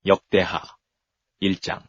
역대하 1장.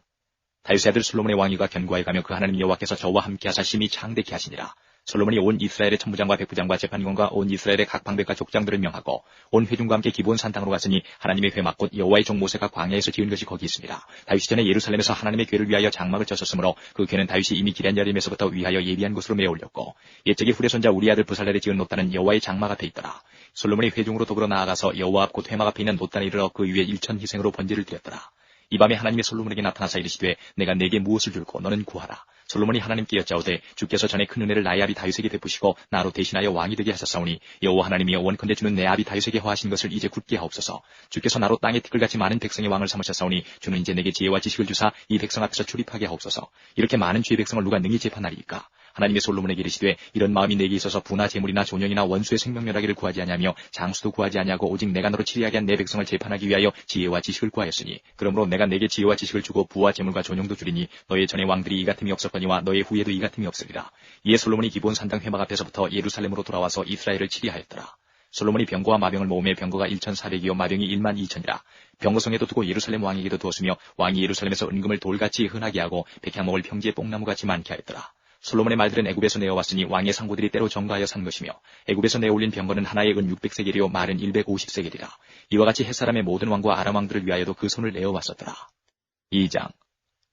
다윗의 아들 솔로몬의 왕위가 견고하여 가며 그 하나님 여호와께서 저와 함께 하사 심히 창대케 하시니라. 솔로몬이 온 이스라엘의 천부장과 백부장과 재판관과 온 이스라엘의 각 방백과 족장들을 명하고 온 회중과 함께 기브온 산당으로 갔으니 하나님의 회막 곧 여호와의 종 모세가 광야에서 지은 것이 거기 있습니다. 다윗이 전에 예루살렘에서 하나님의 궤를 위하여 장막을 쳤었으므로 그 궤는 다윗이 이미 기럇여림에서부터 위하여 예비한 곳으로 메어 올렸고 옛적에 후레 손자 우리 아들 부살렐이 지은 노단은 여호와의 장막 앞에 있더라. 솔로몬이 회중으로 더불어 나아가서 여호와 앞 곧 회막 앞에 있는 노단에 이르러 그 위에 1천 희생으로 번제를 드렸더라. 이 밤에 하나님의 솔로몬에게 나타나사 이르시되 내가 네게 무엇을 줄고 너는 구하라. 솔로몬이 하나님께 여짜오되 주께서 전에 큰 은혜를 나의 아비 다윗에게 베푸시고 나로 대신하여 왕이 되게 하셨사오니 여호와 하나님이여 원컨대 주는 내 아비 다윗에게 허하신 것을 이제 굳게 하옵소서. 주께서 나로 땅에 티끌같이 많은 백성의 왕을 삼으셨사오니 주는 이제 내게 지혜와 지식을 주사 이 백성 앞에서 출입하게 하옵소서. 이렇게 많은 주의 백성을 누가 능히 재판하리이까. 하나님의 솔로몬에게 이르시되 이런 마음이 내게 있어서 부나 재물이나 존영이나 원수의 생명멸하기를 구하지 아니하며 장수도 구하지 아니하고 오직 내가 너로 치리하게 한 내 백성을 재판하기 위하여 지혜와 지식을 구하였으니 그러므로 내가 내게 지혜와 지식을 주고 부와 재물과 존영도 주리니 너의 전에 왕들이 이 같음이 없었거니와 너의 후에도 이 같음이 없으리라. 이에 솔로몬이 기브온 산당 회막 앞에서부터 예루살렘으로 돌아와서 이스라엘을 치리하였더라. 솔로몬이 병거와 마병을 모으며 병거가 1,400이요 마병이 12,000이라. 병거성에도 두고 예루살렘 왕에게도 두었으며 왕이 예루살렘에서 은금을 돌같이 흔하게 하고 백향 먹을 평지에 뽕나무같이 많게 하였더라. 솔로몬의 말들은 애굽에서 내어왔으니 왕의 상고들이 때로 전가하여 산 것이며 애굽에서 내어올린 병거는 하나에 은 600세겔이요 말은 150세겔이라. 이와 같이 햇사람의 모든 왕과 아람 왕들을 위하여도 그 손을 내어왔었더라. 2장.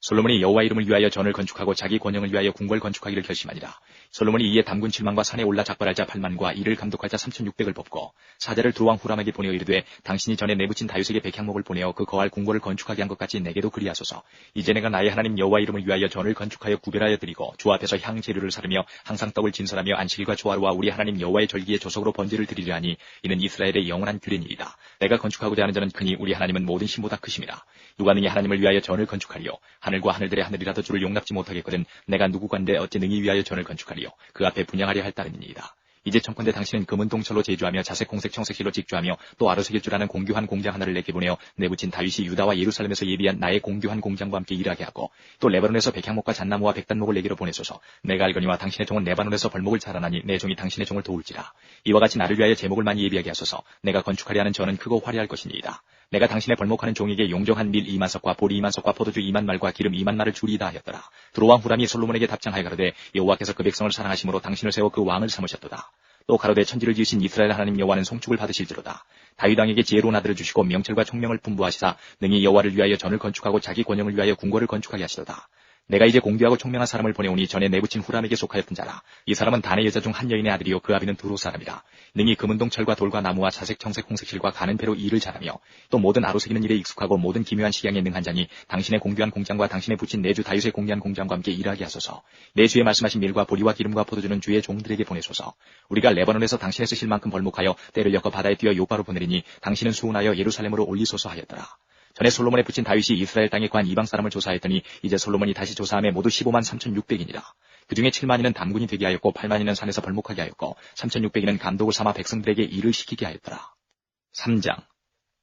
솔로몬이 여호와 이름을 위하여 전을 건축하고 자기 권영을 위하여 궁궐 건축하기를 결심하니라. 솔로몬이 이에 담군 7만과 산에 올라 작발할 자 8만과 이를 감독할 자 3,600을 뽑고 사자를 두루왕 후람에게 보내어 이르되 당신이 전에 내붙인 다윗에게 백향목을 보내어 그 거할 궁궐을 건축하게 한 것 같이 내게도 그리하소서. 이제 내가 나의 하나님 여호와 이름을 위하여 전을 건축하여 구별하여 드리고 주 앞에서 향 재료를 사르며 항상 떡을 진설하며 안식일과 조화로와 우리 하나님 여호와의 절기에 조석으로 번제를 드리려 하니 이는 이스라엘의 영원한 규례니이다. 내가 건축하고자 하는 자는 크니 우리 하나님은 모든 신보다 크심이라. 누가 능히 하나님을 위하여 전을 건축하리요. 하늘과 하늘들의 하늘이라도 주를 용납지 못하겠거든 내가 누구간데 어찌 능히 위하여 전을 건축하리요. 그 앞에 분향하려 할 따름이니이다. 이제 청컨대 당신은 금은 동철로 제주하며 자색 공색 청색실로 직주하며 또 아로새길 줄 아는 공교한 공장 하나를 내게 보내어 내붙인 다윗이 유다와 예루살렘에서 예비한 나의 공교한 공장과 함께 일하게 하고 또 레바논에서 백향목과 잣나무와 백단목을 내기로 보내소서. 내가 알거니와 당신의 종은 레바논에서 벌목을 자라나니 내 종이 당신의 종을 도울지라. 이와 같이 나를 위하여 제목을 많이 예비하게 하소서. 내가 건축하려 하는 전은 크고 화려할 것이니이다. 내가 당신의 벌목하는 종에게 용종한 밀 2만석과 보리 2만석과 포도주 2만말과 기름 2만말을 주리이다 하였더라. 두루왕 후람이 솔로몬에게 답장하여 가로되 여호와께서 그 백성을 사랑하심으로 당신을 세워 그 왕을 삼으셨도다. 또 가로되 천지를 지으신 이스라엘 하나님 여호와는 송축을 받으실지로다. 다윗 왕에게 지혜로운 아들을 주시고 명철과 총명을 풍부하시사 능히 여호와를 위하여 전을 건축하고 자기 권영을 위하여 궁궐을 건축하게 하시도다. 내가 이제 공교하고 총명한 사람을 보내오니 전에 내붙인 후람에게 속하였던 자라. 이 사람은 단의 여자 중 한 여인의 아들이요 그 아비는 두로 사람이라. 능히 금은동 철과 돌과 나무와 자색 청색 홍색실과 가는 배로 일을 잘하며 또 모든 아로새기는 일에 익숙하고 모든 기묘한 식양에 능한 자니 당신의 공교한 공장과 당신의 붙인 내주 다윗의 공개한 공장과 함께 일하게 하소서. 내 주에 말씀하신 밀과 보리와 기름과 포도주는 주의 종들에게 보내소서. 우리가 레바논에서 당신의 쓰실 만큼 벌목하여 때를 엮어 바다에 뛰어 요바로 보내리니 당신은 수운하여 예루살렘으로 올리소서 하였더라. 전에 솔로몬에 붙인 다윗이 이스라엘 땅에 구한 이방 사람을 조사했더니 이제 솔로몬이 다시 조사함에 모두 15만 3,600이니라. 그 중에 7만이는 담군이 되게 하였고 8만이는 산에서 벌목하게 하였고 3,600이는 감독을 삼아 백성들에게 일을 시키게 하였더라. 3장.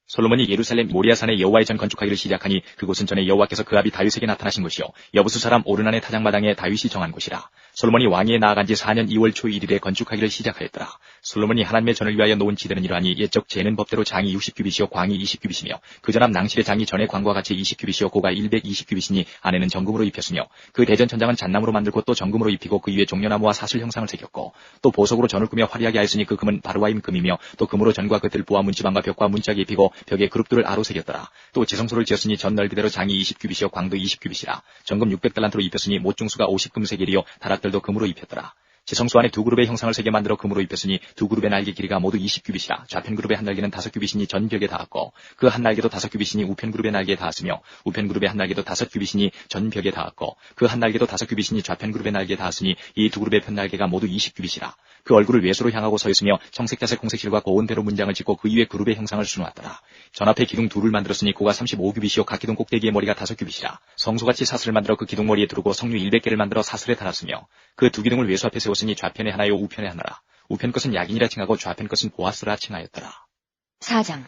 솔로몬이 예루살렘 모리아산에 여호와의 전 건축하기를 시작하니 그곳은 전에 여호와께서 그 아비 다윗에게 나타나신 곳이요 여부수 사람 오르난의 타작마당에 다윗이 정한 곳이라. 솔로몬이 왕위에 나아간 지 4년 2월 초 1일에 건축하기를 시작하였더라. 솔로몬이 하나님의 전을 위하여 놓은 지대는 이러하니 옛적 재는 법대로 장이 60규빗이요 광이 20규빗이며 그 전함 낭실의 장이 전의 광과 같이 20규빗이요 고가 120규빗이니 안에는 정금으로 입혔으며 그 대전 천장은 잣나무로 만들고 또 정금으로 입히고 그 위에 종려나무와 사슬 형상을 새겼고 또 보석으로 전을 꾸며 화려하게 하였으니 그 금은 바르와임 금이며 또 금으로 전과 그 뜰보와 문지방과 벽과 문짝에 입히고 벽에 그룹들을 아로 새겼더라. 또 지성소를 지었으니 전 넓이대로 장이 20규빗이요 광도 20규빗이라. 정금 600달란트로 입혔으니 못중수가 50금세겔이요 다락들도 금으로 입혔더라. 지성소 안에 두 그룹의 형상을 세게 만들어 금으로 입혔으니 두 그룹의 날개 길이가 모두 20규빗이라. 좌편 그룹의 한 날개는 5규빗이니 전 벽에 닿았고 그 한 날개도 5규빗이니 우편 그룹의 날개에 닿았으며 우편 그룹의 한 날개도 5규빗이니 전 벽에 닿았고 그 한 날개도 5규빗이니 좌편 그룹의 날개에 닿았으니 이 두 그룹의 편 날개가 모두 20규빗이라. 그 얼굴을 외소로 향하고 서 있으며 청색자색 홍색실과 고운 배로 문장을 짓고 그 위에 그룹의 형상을 수놓았더라. 전 앞에 기둥 둘을 만들었으니 고가 35규빗이요 각 기둥 꼭대기의 머리가 5규빗이라. 성소같이 사슬을 만들어 그 기둥 머리에 두르고 석류 100개를 만들어 사슬에 달았으며 그 두 기둥을 외소 앞에 세웠으니 좌편에 하나요 우편에 하나라. 우편 것은 야긴이라 칭하고 좌편 것은 보아스라 칭하였더라. 4장.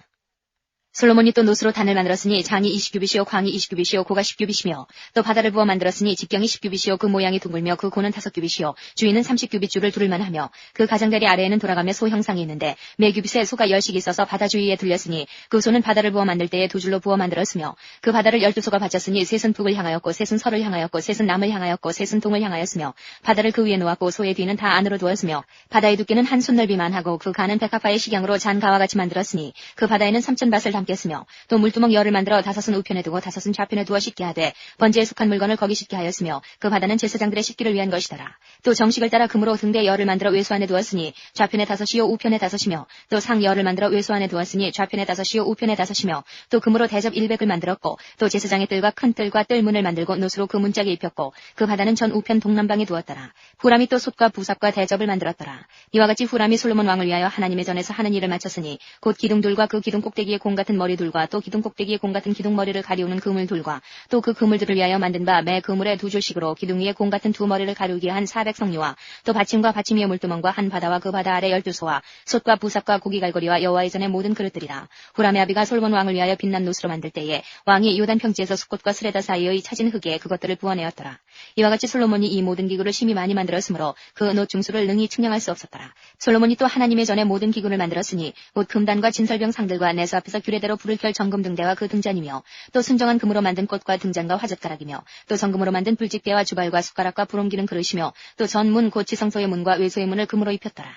솔로몬이 또 노스로 단을 만들었으니 장이 20규빗이요 광이 20규빗이요 고가 10규빗이며 또 바다를 부어 만들었으니 직경이 10규빗이요 그 모양이 둥글며 그 고는 5규빗이요 주위는 30규빗 줄을 두를만 하며 그 가장자리 아래에는 돌아가며 소 형상이 있는데 매 규빗에 소가 10씩 있어서 바다 주위에 둘렸으니 그 소는 바다를 부어 만들 때에 두 줄로 부어 만들었으며 그 바다를 12소가 바쳤으니 셋은 북을 향하였고 셋은 서를 향하였고 셋은 남을 향하였고 셋은 동을 향하였으며 바다를 그 위에 놓았고 소의 뒤는 다 안으로 두었으며 바다의 두께는 한 손 넓이만 하고 그 간은 백합화의 식양으로 잔가와 같이 만들었으니 그 바다에는 3000밭을 담겠으며 또 물두멍 10을 만들어 5은 우편에 두고 5은 좌편에 두어 씻게 하되 번제에 속한 물건을 거기 씻게 하였으며 그 바다는 제사장들의 씻기를 위한 것이더라. 또 정식을 따라 금으로 등대 10을 만들어 외수 안에 두었으니 좌편에 5이요 우편에 5이며 또 상 10을 만들어 외수 안에 두었으니 좌편에 5이요 우편에 5이며 또 금으로 대접 100을 만들었고 또 제사장의 뜰과 큰 뜰과 뜰문을 만들고 노스로 그 문짝에 입혔고 그 바다는 전 우편 동남방에 두었더라. 후람이 또 솥과 부삽과 대접을 만들었더라. 이와 같이 후람이 솔로몬 왕을 위하여 하나님의 전에서 하는 일을 마쳤으니 곧 기둥들과 그 기둥 꼭대기에 공 같은 머리둘과 또 기둥 꼭대기에 공 같은 기둥 머리를 가리우는 그물둘과 또 그 그물들을 위하여 만든 바 매 그물에 두 줄씩으로 기둥 위에 공 같은 두 머리를 가리우게 한 400성류와 또 받침과 받침 위에 물두멍과 한 바다와 그 바다 아래 12소와 솥과 부삽과 고기 갈고리와 여호와의 전의 모든 그릇들이라. 후람의 아비가 솔로몬 왕을 위하여 빛난 노스로 만들 때에 왕이 요단 평지에서 숫꽃과 스레다 사이의 차진 흙에 그것들을 부어내었더라. 이와 같이 솔로몬이 이 모든 기구를 심히 많이 만들었으므로 그 놋 중수를 능히 측량할 수 없었더라. 솔로몬이 또 하나님의 전에 모든 기구를 만들었으니 곧 금단과 진설병 상들과 내수 앞에서 규례대로 불을 켤 정금 등대와 그 등잔이며 또 순정한 금으로 만든 꽃과 등잔과 화젓가락이며 또 정금으로 만든 불직대와 주발과 숟가락과 불옮기는 그릇이며 또 전문 곧 지성소의 문과 외소의 문을 금으로 입혔더라.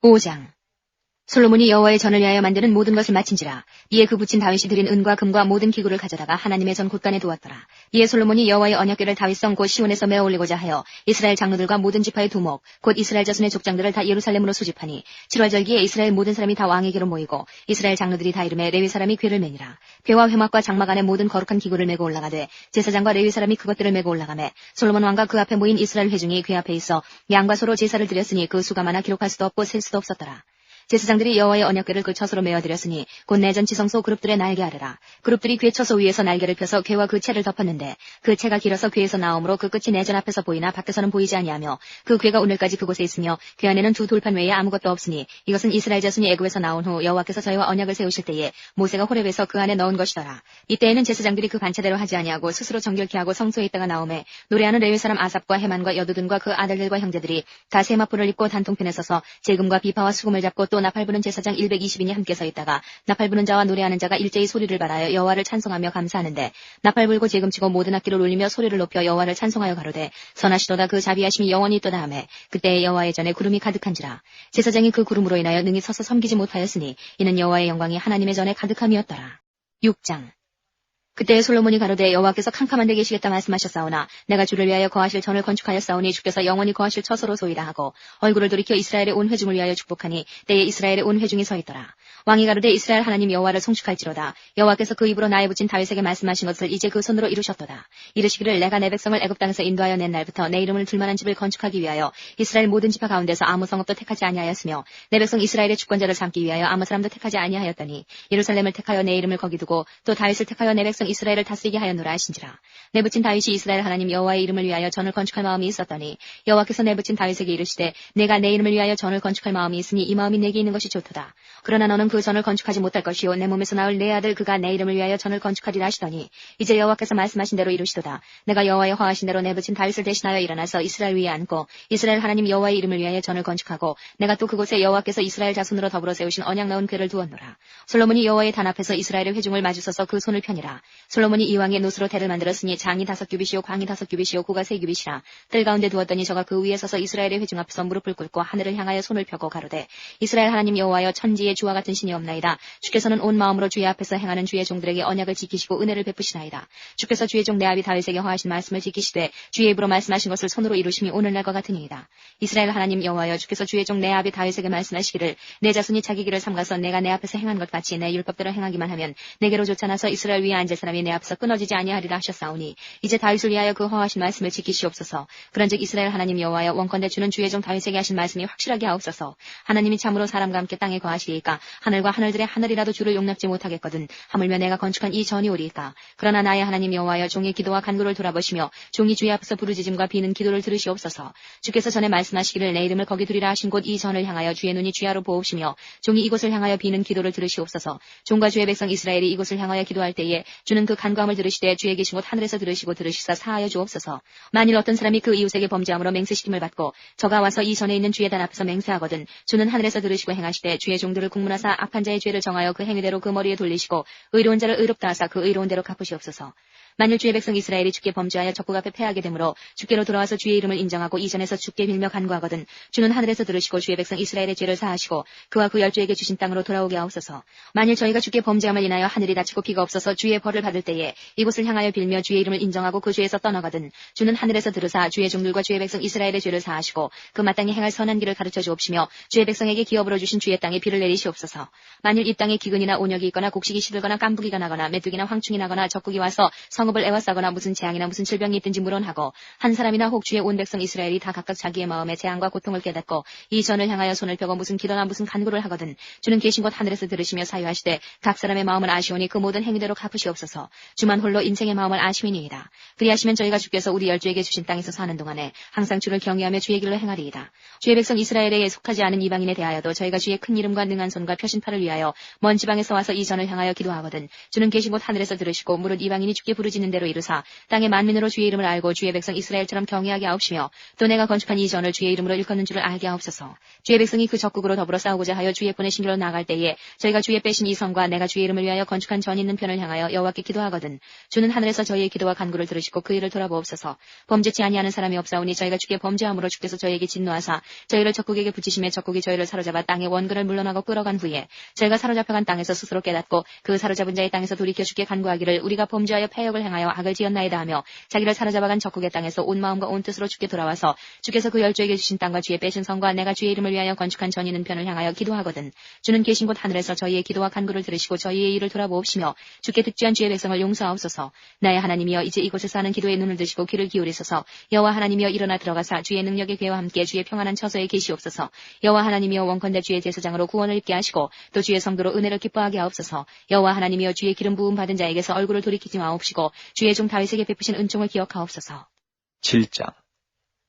5장 솔로몬이 여호와의 전을 위하여 만드는 모든 것을 마친지라. 이에 그 붙인 다윗이 드린 은과 금과 모든 기구를 가져다가 하나님의 전 곳간에 두었더라. 이에 솔로몬이 여호와의 언약궤를 다윗성 곧 시온에서 메어 올리고자 하여 이스라엘 장로들과 모든 지파의 두목 곧 이스라엘 자손의 족장들을 다 예루살렘으로 소집하니 7월 절기에 이스라엘 모든 사람이 다 왕에게로 모이고 이스라엘 장로들이 다 이름에 레위 사람이 궤를 매니라. 궤와 회막과 장막 안에 모든 거룩한 기구를 메고 올라가되 제사장과 레위 사람이 그것들을 메고 올라가매 솔로몬 왕과 그 앞에 모인 이스라엘 회중이 궤 앞에 있어 양과 소로 제사를 드렸으니 그 수가 많아 기록할 수도 없고 셀 수도 없었더라. 제사장들이 여호와의 언약궤를 그 처소로 메어드렸으니 곧 내전 지성소 그룹들의 날개 아래라. 그룹들이 궤 처소 위에서 날개를 펴서 궤와 그 채를 덮었는데 그 채가 길어서 궤에서 나오므로 그 끝이 내전 앞에서 보이나 밖에서는 보이지 아니하며 그 궤가 오늘까지 그곳에 있으며 궤 안에는 두 돌판 외에 아무것도 없으니 이것은 이스라엘 자손이 애굽에서 나온 후 여호와께서 저희와 언약을 세우실 때에 모세가 호렙에서 그 안에 넣은 것이더라. 이때에는 제사장들이 그 반차대로 하지 아니하고 스스로 정결케 하고 성소에 있다가 나오매 노래하는 레위 사람 아삽과 헤만과 여두둔과 그 아들들과 형제들이 다 세마포를 입고 단통편에 서서 재금과 비파와 수금을 잡고 또 나팔 부는 제사장 120인이 함께 서 있다가 나팔 부는 자와 노래하는 자가 일제히 소리를 발하여 여호와를 찬송하며 감사하는데 나팔 불고 재금치고 모든 악기를 울리며 소리를 높여 여호와를 찬송하여 가로되 선하시도다 그 자비하심이 영원히 있도다 하매 그때에 여호와의 전에 구름이 가득한지라. 제사장이 그 구름으로 인하여 능히 서서 섬기지 못하였으니 이는 여호와의 영광이 하나님의 전에 가득함이었더라. 6장 그때 솔로몬이 가로되 여호와께서 캄캄한 데 계시겠다 말씀하셨사오나 내가 주를 위하여 거하실 전을 건축하였사오니 주께서 영원히 거하실 처소로 소이다 하고 얼굴을 돌이켜 이스라엘의 온 회중을 위하여 축복하니 때에 이스라엘의 온 회중이 서 있더라. 왕이 가로되 이스라엘 하나님 여호와를 송축할지로다. 여호와께서 그 입으로 나의 붙인 다윗에게 말씀하신 것을 이제 그 손으로 이루셨도다. 이르시기를 내가 내 백성을 애굽 땅에서 인도하여 낸 날부터 내 이름을 둘만한 집을 건축하기 위하여 이스라엘 모든 지파 가운데서 아무 성읍도 택하지 아니하였으며 내 백성 이스라엘의 주권자를 삼기 위하여 아무 사람도 택하지 아니하였더니 예루살렘을 택하여 내 이름을 거기 두고 또 다윗을 택하여 내 백성 이스라엘을 다스리게 하였노라 하신지라. 내붙인 다윗이 이스라엘 하나님 여호와의 이름을 위하여 전을 건축할 마음이 있었더니 여호와께서 내붙인 다윗에게 이르시되 내가 내 이름을 위하여 전을 건축할 마음이 있으니 이 마음이 내게 있는 것이 좋도다. 그러나 너는 그 전을 건축하지 못할 것이요 내 몸에서 나올 내 아들 그가 내 이름을 위하여 전을 건축하리라 하시더니 이제 여호와께서 말씀하신 대로 이루시도다. 내가 여호와의 허하신 대로 내붙인 다윗을 대신하여 일어나서 이스라엘 위에 앉고 이스라엘 하나님 여호와의 이름을 위하여 전을 건축하고 내가 또 그곳에 여호와께서 이스라엘 자손으로 더불어 세우신 언약 나온 궤를 두었노라. 솔로몬이 여호와의 단 앞에서 이스라엘의 회중을 마주서서 그 손을 펴니라. 솔로몬이 이왕의 놋으로 대를 만들었으니 장이 5규빗이요 광이 5규빗이요 고가 3규빗이라. 뜰 가운데 두었더니 저가 그 위에 서서 이스라엘의 회중 앞에서 무릎을 꿇고 하늘을 향하여 손을 펴고 가로되 이스라엘 하나님 여호와여 천지에 주와 같은 신이 없나이다. 주께서는 온 마음으로 주의 앞에서 행하는 주의 종들에게 언약을 지키시고 은혜를 베푸시나이다. 주께서 주의 종 내 아비 다윗에게 허하신 말씀을 지키시되 주의 입으로 말씀하신 것을 손으로 이루심이 오늘날과 같으니이다. 이스라엘 하나님 여호와여 주께서 주의 종 내 아비 다윗에게 말씀하시기를 내 자손이 자기 길을 삼가서 내가 내 앞에서 행한 것 같이 내 율법대로 행하기만 하면 내게로 쫓아나서 이스라엘 위에 앉을 사람이 내 앞에서 끊어지지 아니하리라 하셨사오니 이제 다윗을 위하여 그 허하신 말씀을 지키시옵소서. 그런즉 이스라엘 하나님 여호와여 원컨대 주는 주의 종 다윗에게 하신 말씀이 확실하게 하옵소서. 하나님이 참으로 사람과 함께 땅에 거하시리이까 하늘과 하늘들의 하늘이라도 주를 용납지 못하겠거든 하물며 내가 건축한 이 전이 오리이까. 그러나 나의 하나님 여호와여 종의 기도와 간구를 돌아보시며 종이 주의 앞에서 부르짖음과 비는 기도를 들으시옵소서. 주께서 전에 말씀하시기를 내 이름을 거기 두리라 하신 곳 이 전을 향하여 주의 눈이 주야로 보옵시며 종이 이곳을 향하여 비는 기도를 들으시옵소서. 종과 주의 백성 이스라엘이 이곳을 향하여 기도할 때에 주는 그 간구함을 들으시되 주의 계신 곳 하늘에서 들으시고 들으시사 사하여 주옵소서. 만일 어떤 사람이 그 이웃에게 범죄함으로 맹세시킴을 받고 저가 와서 이 전에 있는 주의 단 앞에서 맹세하거든 주는 하늘에서 들으시고 행하시되 주의 종들을 국문하사 악한 자의 죄를 정하여 그 행위대로 그 머리에 돌리시고 의로운 자를 의롭다 하사 그 의로운 대로 갚으시옵소서. 만일 주의 백성 이스라엘이 주께 범죄하여 적국 앞에 패하게 되므로 주께로 돌아와서 주의 이름을 인정하고 이전에서 주께 빌며 간구하거든 주는 하늘에서 들으시고 주의 백성 이스라엘의 죄를 사하시고 그와 그 열조에게 주신 땅으로 돌아오게 하옵소서. 만일 저희가 주께 범죄함을 인하여 하늘이 닫히고 비가 없어서 주의 벌을 받을 때에 이곳을 향하여 빌며 주의 이름을 인정하고 그 죄에서 떠나거든 주는 하늘에서 들으사 주의 종들과 주의 백성 이스라엘의 죄를 사하시고 그 마땅히 행할 선한 길을 가르쳐 주옵시며 주의 백성에게 기업으로 주신 주의 땅에 비를 내리시옵소서. 만일 이 땅에 기근이나 온역이 있거나 곡식이 시들거나 깐부기가 나거나 메뚜기나 황충이 나거나 적국이 와서 성읍을 애워싸거나 무슨 재앙이나 무슨 질병이 있든지 물어나고 한 사람이나 혹 주의 온 백성 이스라엘이 다 각각 자기의 마음에 재앙과 고통을 깨닫고 이 전을 향하여 손을 펴고 무슨 기도나 무슨 간구를 하거든 주는 계신 곳 하늘에서 들으시며 사유하시되 각 사람의 마음을 아시오니 그 모든 행위대로 갚으시옵소서. 주만 홀로 인생의 마음을 아시미니이다. 그리하시면 저희가 주께서 우리 열조에게 주신 땅에서 사는 동안에 항상 주를 경외하며 주의 길로 행하리이다. 주의 백성 이스라엘에 속하지 않은 이방인에 대하여도 저희가 주의 큰 이름과 능한 손과 표신팔을 위하여 먼 지방에서 와서 이 전을 향하여 기도하거든 주는 계신 곳 하늘에서 들으시고 무릇 이방인이 주께 부르짖는 대로 이루사 땅의 만민으로 주의 이름을 알고 주의 백성 이스라엘처럼 경외하게 하옵시며 또 내가 건축한 이 전을 주의 이름으로 일컫는 줄을 알게 하옵소서. 주의 백성이 그 적국으로 더불어 싸우고자 하여 주의 보내신 길로 나아갈 때에 저희가 주의 빼신 이 성과 내가 주의 이름을 위하여 건축한 전 있는 편을 향하여 여호와께 기도하거든 주는 하늘에서 저희의 기도와 간구를 들으시고 그 일을 돌아보옵소서. 범죄치 아니하는 사람이 없사오니 저희가 주께 범죄함으로 주께서 저희에게 진노하사 저희를 적국에게 붙이심에 적국이 저희를 사로잡아 땅의 원근을 물러나고 끌어간 후에 저희가 사로잡혀간 땅에서 스스로 깨닫고 그 사로잡은 자의 땅에서 돌이켜 주께 간구하기를 우리가 범죄하여 패역을 행하여 악을 지었나이다 하며 자기를 사로잡아간 적국의 땅에서 온 마음과 온 뜻으로 주께 돌아와서 주께서 그 열조에게 주신 땅과 주의 빼신 성과 내가 주의 이름을 위하여 건축한 전 있는 편을 향하여 기도하거든 주는 계신 곳 하늘에서 저희의 기도와 간구를 들으시고 저희의 일을 돌아보옵시며 주께 득죄한 주의 백성을 용서하옵소서. 나의 하나님이여 이제 이곳에서 하는 기도에 눈을 드시고 귀를 기울이소서. 여호와 하나님이여 일어나 들어가사 주의 능력의 괴와 함께 주의 평안한 처소에 계시옵소서. 여호와 하나님이여 원컨대 주의 제사장으로 구원을 입게 하시고 또 주의 성도로 은혜를 기뻐하게 하옵소서. 여호와 하나님이여 주의 기름 부음 받은 자에게서 얼굴을 돌이키지 마옵시고 주의 종 다윗에게 베푸신 은총을 기억하옵소서. 7장.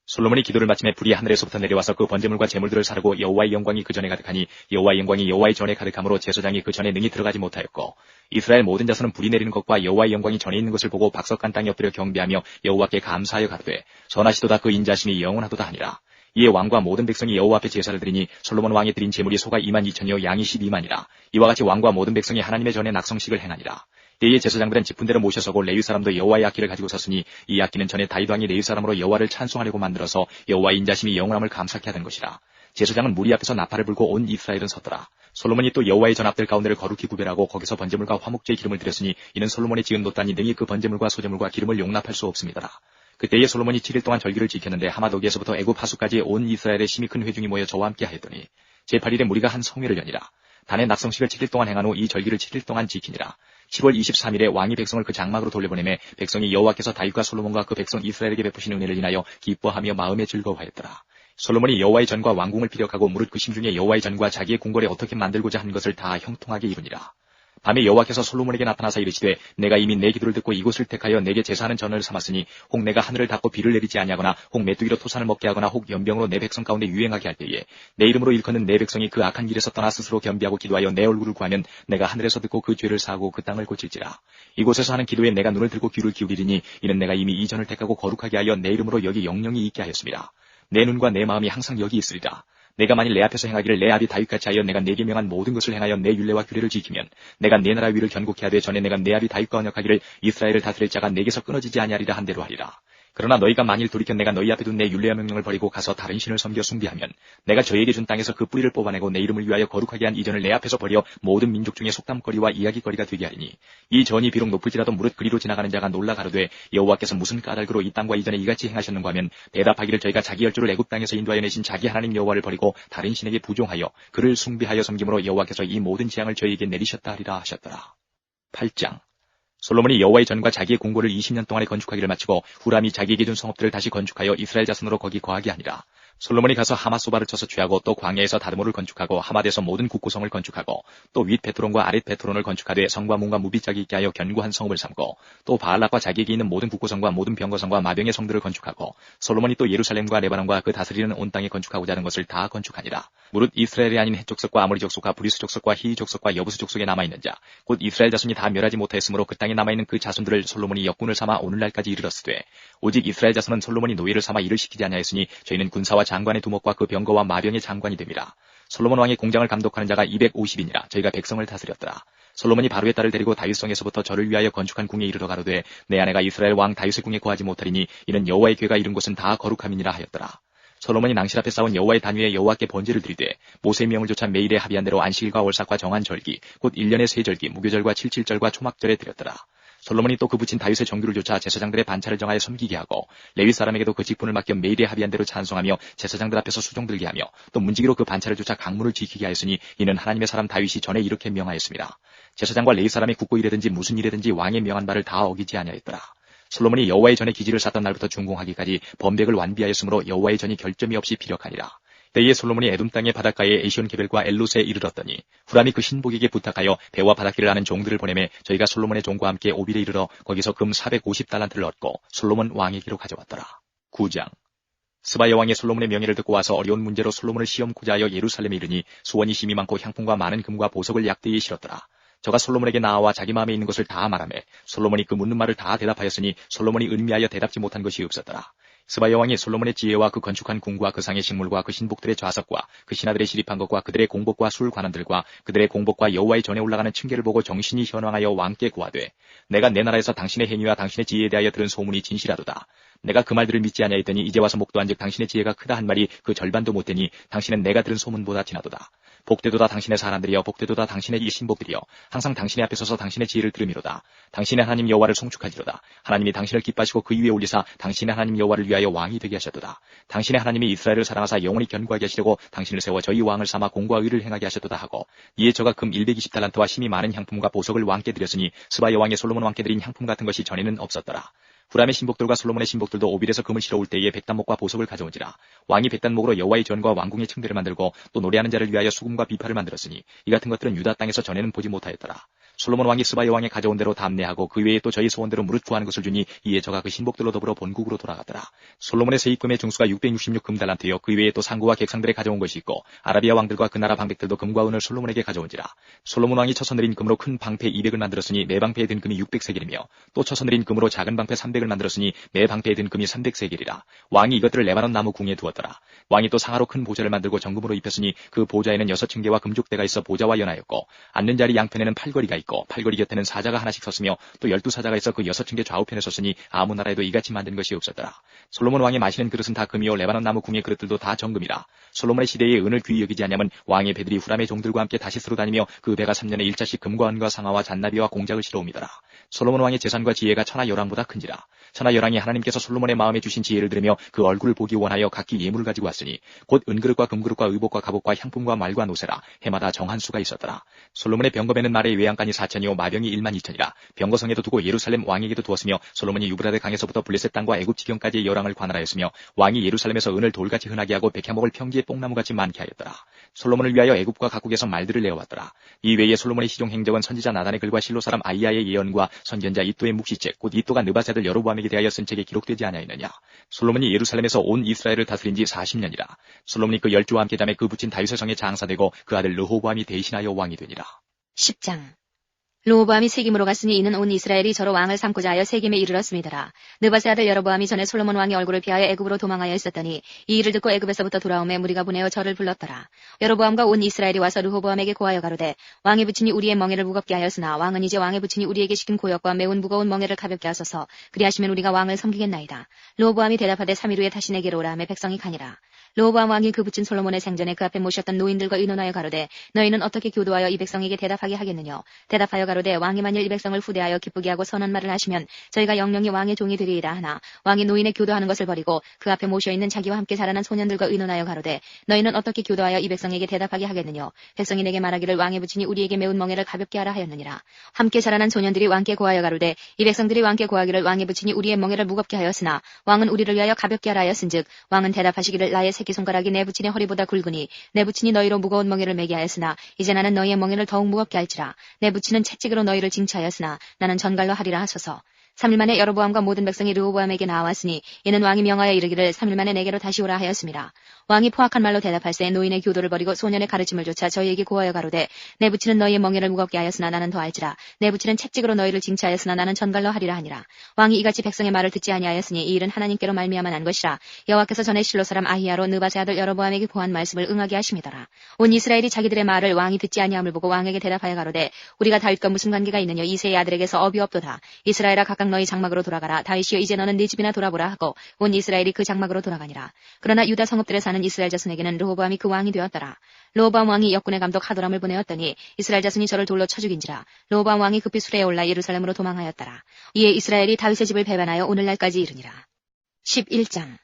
솔로몬이 기도를 마침에 불이 하늘에서부터 내려와서 그 번제물과 제물들을 사르고 여호와의 영광이 그 전에 가득하니 여호와의 영광이 여호와의 전에 가득함으로 제사장이 그 전에 능히 들어가지 못하였고 이스라엘 모든 자손은 불이 내리는 것과 여호와의 영광이 전에 있는 것을 보고 박석간 땅에 엎드려 경배하며 여호와께 감사하여 가로되 선하시도다 그 인자심이 영원하도다 하니라. 이에 왕과 모든 백성이 여호와 앞에 제사를 드리니 솔로몬 왕이 드린 제물이 소가 22,000여 양이 12만이라. 이와 같이 왕과 모든 백성이 하나님의 전에 낙성식을 행하니라. 때에 제사장들은 짚은대로 모셔서고 레위 사람도 여호와의 악기를 가지고 섰으니 이 악기는 전에 다윗 왕이 레위 사람으로 여호와를 찬송하려고 만들어서 여호와의 인자심이 영원함을 감사케 하던 것이라. 제사장은 무리 앞에서 나팔을 불고 온 이스라엘은 섰더라. 솔로몬이 또 여호와의 전 앞들 가운데를 거룩히 구별하고 거기서 번제물과 화목제의 기름을 드렸으니 이는 솔로몬이 지은 놋단이 능히 그 번제물과 소제물과 기름을 용납할 수 없음이더라. 그때에 솔로몬이 7일 동안 절기를 지켰는데 하마도기에서부터 애굽 하수까지 온 이스라엘의 심히 큰 회중이 모여 저와 함께 하였더니 제8일에 무리가 한 성회를 여니라. 단의 낙성식을 7일 동안 행한 후 이 절기를 7일 동안 지키니라. 10월 23일에 왕이 백성을 그 장막으로 돌려보내매 백성이 여호와께서 다윗과 솔로몬과 그 백성 이스라엘에게 베푸신 은혜를 인하여 기뻐하며 마음에 즐거워하였더라. 솔로몬이 여호와의 전과 왕궁을 피력하고 무릇 그 심중에 여호와의 전과 자기의 궁궐에 어떻게 만들고자 한 것을 다 형통하게 이루니라. 밤에 여호와께서 솔로몬에게 나타나사 이르시되 내가 이미 내 기도를 듣고 이곳을 택하여 내게 제사하는 전을 삼았으니 혹 내가 하늘을 닫고 비를 내리지 아니하거나 혹 메뚜기로 토산을 먹게 하거나 혹 연병으로 내 백성 가운데 유행하게 할 때에 내 이름으로 일컫는 내 백성이 그 악한 길에서 떠나 스스로 겸비하고 기도하여 내 얼굴을 구하면 내가 하늘에서 듣고 그 죄를 사하고 그 땅을 고칠지라. 이곳에서 하는 기도에 내가 눈을 들고 귀를 기울이리니 이는 내가 이미 이 전을 택하고 거룩하게 하여 내 이름으로 여기 영영이 있게 하였습니다. 내 눈과 내 마음이 항상 여기 있으리라. 내가 만일 내 앞에서 행하기를 내 아비 다윗같이 하여 내가 내게 명한 모든 것을 행하여 내 율례와 규례를 지키면 내가 내 나라 위를 견고케 하되 전에 내가 내 아비 다윗과 언약하기를 이스라엘을 다스릴 자가 내게서 끊어지지 아니하리라 한 대로 하리라. 그러나 너희가 만일 돌이켜 내가 너희 앞에 둔 내 율례와 명령을 버리고 가서 다른 신을 섬겨 숭배하면 내가 저희에게 준 땅에서 그 뿌리를 뽑아내고 내 이름을 위하여 거룩하게 한 이전을 내 앞에서 버려 모든 민족 중에 속담거리와 이야기거리가 되게 하리니 이 전이 비록 높을지라도 무릇 그리로 지나가는 자가 놀라 가로되 여호와께서 무슨 까닭으로 이 땅과 이전에 이같이 행하셨는가 하면 대답하기를 저희가 자기 열조를 애굽 땅에서 인도하여 내신 자기 하나님 여호와를 버리고 다른 신에게 부종하여 그를 숭배하여 섬김으로 여호와께서 이 모든 재앙을 저희에게 내리셨다 하리라 하셨더라. 8장. 솔로몬이 여호와의 전과 자기의 궁궐을 20년 동안에 건축하기를 마치고 후람이 자기에게 준 성읍들을 다시 건축하여 이스라엘 자손으로 거기 거하게 하니라. 솔로몬이 가서 하맛소바를 쳐서 취하고 또 광야에서 다드모를 건축하고 하맛에서 모든 국고성을 건축하고 또 윗 베트론과 아랫 베트론을 건축하되 성과 문과 무빗짝이 있게 하여 견고한 성읍을 삼고 또 바알락과 자기에게 있는 모든 국고성과 모든 병거성과 마병의 성들을 건축하고 솔로몬이 또 예루살렘과 레바논과 그 다스리는 온 땅에 건축하고자 하는 것을 다 건축하니라. 무릇 이스라엘이 아닌 헷 족속과 아모리 족속과 브리스 족속과 히이 족속과 여부스 족속에 남아있는 자 곧 이스라엘 자손이 다 멸하지 못하였으므로 그 땅에 남아있는 그 자손들을 솔로몬이 역군을 삼아 오늘날까지 이르렀으되 오직 이스라엘 자손은 솔로몬이 노예를 삼아 일을 시키지 아니하였으니 저희는 군사와 장관의 두목과 그 병거와 마병의 장관이 됨이라. 솔로몬 왕의 공장을 감독하는 자가 250인이라 저희가 백성을 다스렸더라. 솔로몬이 바로의 딸을 데리고 다윗성에서부터 저를 위하여 건축한 궁에 이르러 가로되 내 아내가 이스라엘 왕 다윗의 궁에 거하지 못하리니 이는 여호와의 궤가 이른 곳은 다 거룩함이니라 하였더라. 솔로몬이 낭실 앞에 쌓은 여호와의 단위에 여호와께 번제를 드리되 모세의 명을 조차 매일에 합의한 대로 안식일과 월삭과 정한 절기 곧 1년의 세 절기 무교절과 칠칠절과 초막절에 드렸더라. 솔로몬이 또 그 붙인 다윗의 정규를 조차 제사장들의 반차를 정하여 섬기게 하고 레위 사람에게도 그 직분을 맡겨 매일에 합의한 대로 찬송하며 제사장들 앞에서 수종 들게 하며 또 문지기로 그 반차를 조차 강물을 지키게 하였으니 이는 하나님의 사람 다윗이 전에 이렇게 명하였습니다. 제사장과 레위 사람이 국고 일이든지 무슨 일이든지 왕의 명한 바를 다 어기지 아니하였더라. 솔로몬이 여호와의 전에 기지를 쌓던 날부터 준공하기까지 범백을 완비하였으므로 여호와의 전이 결점이 없이 비력하니라. 때에 솔로몬이 에돔 땅의 바닷가에 에시온 게벨과 엘롯에 이르렀더니 후람이 그 신복에게 부탁하여 배와 바닷길을 하는 종들을 보내매 저희가 솔로몬의 종과 함께 오빌에 이르러 거기서 금 450달란트를 얻고 솔로몬 왕에게로 가져왔더라. 9장 스바야 왕의 솔로몬의 명예를 듣고 와서 어려운 문제로 솔로몬을 시험코자 하여 예루살렘에 이르니 수원이 심히 많고 향품과 많은 금과 보석을 약대에 실었더라. 저가 솔로몬에게 나와 자기 마음에 있는 것을 다 말하매 솔로몬이 그 묻는 말을 다 대답하였으니 솔로몬이 은미하여 대답지 못한 것이 없었더라. 스바야 왕이 솔로몬의 지혜와 그 건축한 궁과 그 상의 식물과 그 신복들의 좌석과 그 신하들의 시립한 것과 그들의 공복과 술 관원들과 그들의 공복과 여호와의 전에 올라가는 층계를 보고 정신이 현황하여 왕께 고하되 내가 내 나라에서 당신의 행위와 당신의 지혜에 대하여 들은 소문이 진실하도다. 내가 그 말들을 믿지 아니하였더니 이제 와서 목도한즉 당신의 지혜가 크다 한 말이 그 절반도 못되니 당신은 내가 들은 소문보다 지나도다. 복되도다 당신의 사람들이여 복되도다 당신의 이 신복들이여 항상 당신의 앞에 서서 당신의 지혜를 들음이로다. 당신의 하나님 여호와를 송축하지로다. 하나님이 당신을 기뻐하시고 그 위에 올리사 당신의 하나님 여호와를 위하여 왕이 되게 하셨도다. 당신의 하나님이 이스라엘을 사랑하사 영원히 견고하게 하시려고 당신을 세워 저희 왕을 삼아 공과 의를 행하게 하셨도다 하고 이에 저가 금 120달란트와 심히 많은 향품과 보석을 왕께 드렸으니 스바야 왕의 솔로몬 왕께 드린 향품 같은 것이 전에는 없었더라. 후람의 신복들과 솔로몬의 신복들도 오빌에서 금을 실어올 때에 백단목과 보석을 가져온지라. 왕이 백단목으로 여호와의 전과 왕궁의 층대를 만들고 또 노래하는 자를 위하여 수금과 비파를 만들었으니 이 같은 것들은 유다 땅에서 전에는 보지 못하였더라. 솔로몬 왕이 스바야 왕에 가져온 대로 담내하고 그 외에 또 저희 소원대로 무릇 구하는 것을 주니 이에 저가 그 신복들로 더불어 본국으로 돌아갔더라. 솔로몬의 세입금의 중수가 666 금달란트여 그 외에 또 상구와 객상들에 가져온 것이 있고 아라비아 왕들과 그 나라 방백들도 금과 은을 솔로몬에게 가져온지라. 솔로몬 왕이 쳐서 내린 금으로 큰 방패 200을 만들었으니 매 방패에 든 금이 600세겔이며 또 쳐서 내린 금으로 작은 방패 300을 만들었으니 매 방패에 든 금이 300세겔이라. 왕이 이것들을 레바논 나무 궁에 두었더라. 왕이 또 상하로 큰 보좌를 만들고 정금으로 입혔으니 그 보좌에는 6층계와 금족대가 있어 보좌와 연하였고 앉는 자리 양편에는 팔걸이가 있고 팔걸이 곁에는 사자가 하나씩 섰으며 또 12사자가 있어 그 6층계 좌우편에 섰으니 아무 나라에도 이같이 만든 것이 없었더라. 솔로몬 왕이 마시는 그릇은 다 금이요 레바논 나무 궁의 그릇들도 다 정금이라. 솔로몬의 시대에 은을 귀히 여기지 아니하면 왕의 배들이 후람의 종들과 함께 다시스로 다니며 그 배가 3년에 1자씩 금과 은과 상아와 잔나비와 공작을 실어옵니다라. 솔로몬 왕의 재산과 지혜가 천하 열왕보다 큰지라. 천하 열왕이 하나님께서 솔로몬의 마음에 주신 지혜를 들으며 그 얼굴을 보기 원하여 각기 예물을 가지고 왔으니 곧 은그릇과 금그릇과 의복과 갑옷과 향품과 말과 노새라. 해마다 정한 수가 있었더라. 솔로몬의 병거배는 말의 외양간이 4천이요 마병이 1만 2천이라. 병거성에도 두고 예루살렘 왕에게도 두었으며 솔로몬이 유브라데 강에서부터 블레셋 땅과 애굽 지경까지의 열왕을 관할하였으며 왕이 예루살렘에서 은을 돌같이 흔하게 하고 백향목을 평지에 뽕나무같이 많게 하였더라. 솔로몬을 위하여 애굽과 각국에서 말들을 내어왔더라. 이 외에 솔로몬의 시종 행적은 선지자 나단의 글과 실로 사람 아이야의 예언과 선견자 이또의 묵시책 곧 이또가 느바세 아들 여로보암에게 대하여 쓴 책에 기록되지 아니하였느냐. 솔로몬이 예루살렘에서 온 이스라엘을 다스린 지 40년이라. 솔로몬이 그 열주와 함께 잠에 그 붙인 다윗의 성에 장사되고 그 아들 르호보암이 대신하여 왕이 되니라. 10장 르호보암이 세김으로 갔으니 이는 온 이스라엘이 저로 왕을 삼고자 하여 세김에 이르렀음이더라. 느바세 아들 여로보암이 전에 솔로몬 왕의 얼굴을 피하여 애굽으로 도망하여 있었더니 이 일을 듣고 애굽에서부터 돌아오매 무리가 보내어 저를 불렀더라. 여로보암과 온 이스라엘이 와서 르호보암에게 고하여 가로되 왕의 부친이 우리의 멍에를 무겁게 하였으나 왕은 이제 왕의 부친이 우리에게 시킨 고역과 매운 무거운 멍에를 가볍게 하소서. 그리하시면 우리가 왕을 섬기겠나이다. 르호보암이 대답하되 3일 후에 다시 내게로 오라 하매 백성이 가니라. 르호보암 왕이 그 부친 솔로몬의 생전에 그 앞에 모셨던 노인들과 의논하여 가로되 너희는 어떻게 교도하여 이 백성에게 대답하게 하겠느냐. 대답하여 가로되 왕이 만일 이 백성을 후대하여 기쁘게 하고 선한 말을 하시면 저희가 영영이 왕의 종이 되리이다 하나 왕이 노인의 교도하는 것을 버리고 그 앞에 모셔있는 자기와 함께 자라난 소년들과 의논하여 가로되 너희는 어떻게 교도하여 이 백성에게 대답하게 하겠느냐. 백성이 내게 말하기를 왕의 부친이 우리에게 매운 멍에를 가볍게 하라 하였느니라. 함께 자라난 소년들이 왕께 고하여 가로되 이 백성들이 왕께 고하기를 왕의 부친이 우리의 멍에를 무겁게 하였으나 왕은 우리를 위하여 가볍게 하라 하였은즉 왕은 대답하시기를 나의 새끼손가락이 내 부친의 허리보다 굵으니 내 부친이 너희로 무거운 멍에를 매게 하였으나 이제 나는 너희의 멍에를 더욱 무겁게 할지라. 내 부친은 채찍으로 너희를 징치하였으나 나는 전갈로 하리라 하소서. 3일 만에 여로보암과 모든 백성이 르호보암에게 나와왔으니 이는 왕이 명하여 이르기를 3일 만에 내게로 다시 오라 하였습니다. 왕이 포악한 말로 대답할세 노인의 교도를 버리고 소년의 가르침을 좇아 저희에게 고하여 가로되 내 부친은 너희의 멍에를 무겁게 하였으나 나는 더 알지라. 내 부친은 채찍으로 너희를 징치하였으나 나는 전갈로 하리라 하니라. 왕이 이같이 백성의 말을 듣지 아니하였으니 이 일은 하나님께로 말미암아 난 것이라. 여호와께서 전에 실로 사람 아히야로 느바세 아들 여로보암에게 고한 말씀을 응하게 하심이더라. 온 이스라엘이 자기들의 말을 왕이 듣지 아니함을 보고 왕에게 대답하여 가로되 우리가 다윗과 무슨 관계가 있느냐. 이새의 아들에게서 업이 없도다. 이스라엘아 각각 너희 장막으로 돌아가라. 다윗이여 이제 너는 네 집이나 돌아보라 하고 온 이스라엘이 그 장막으로 돌아가니라. 그러나 유다 성읍들에 사는 이스라엘 자손에게는 르호보암이 그 왕이 되었더라. 르호보암 왕이 역군의 감독 하도람을 보내었더니 이스라엘 자손이 저를 돌로 쳐 죽인지라. 르호보암 왕이 급히 수레에 올라 예루살렘으로 도망하였더라. 이에 이스라엘이 다윗의 집을 배반하여 오늘날까지 이르니라. 11장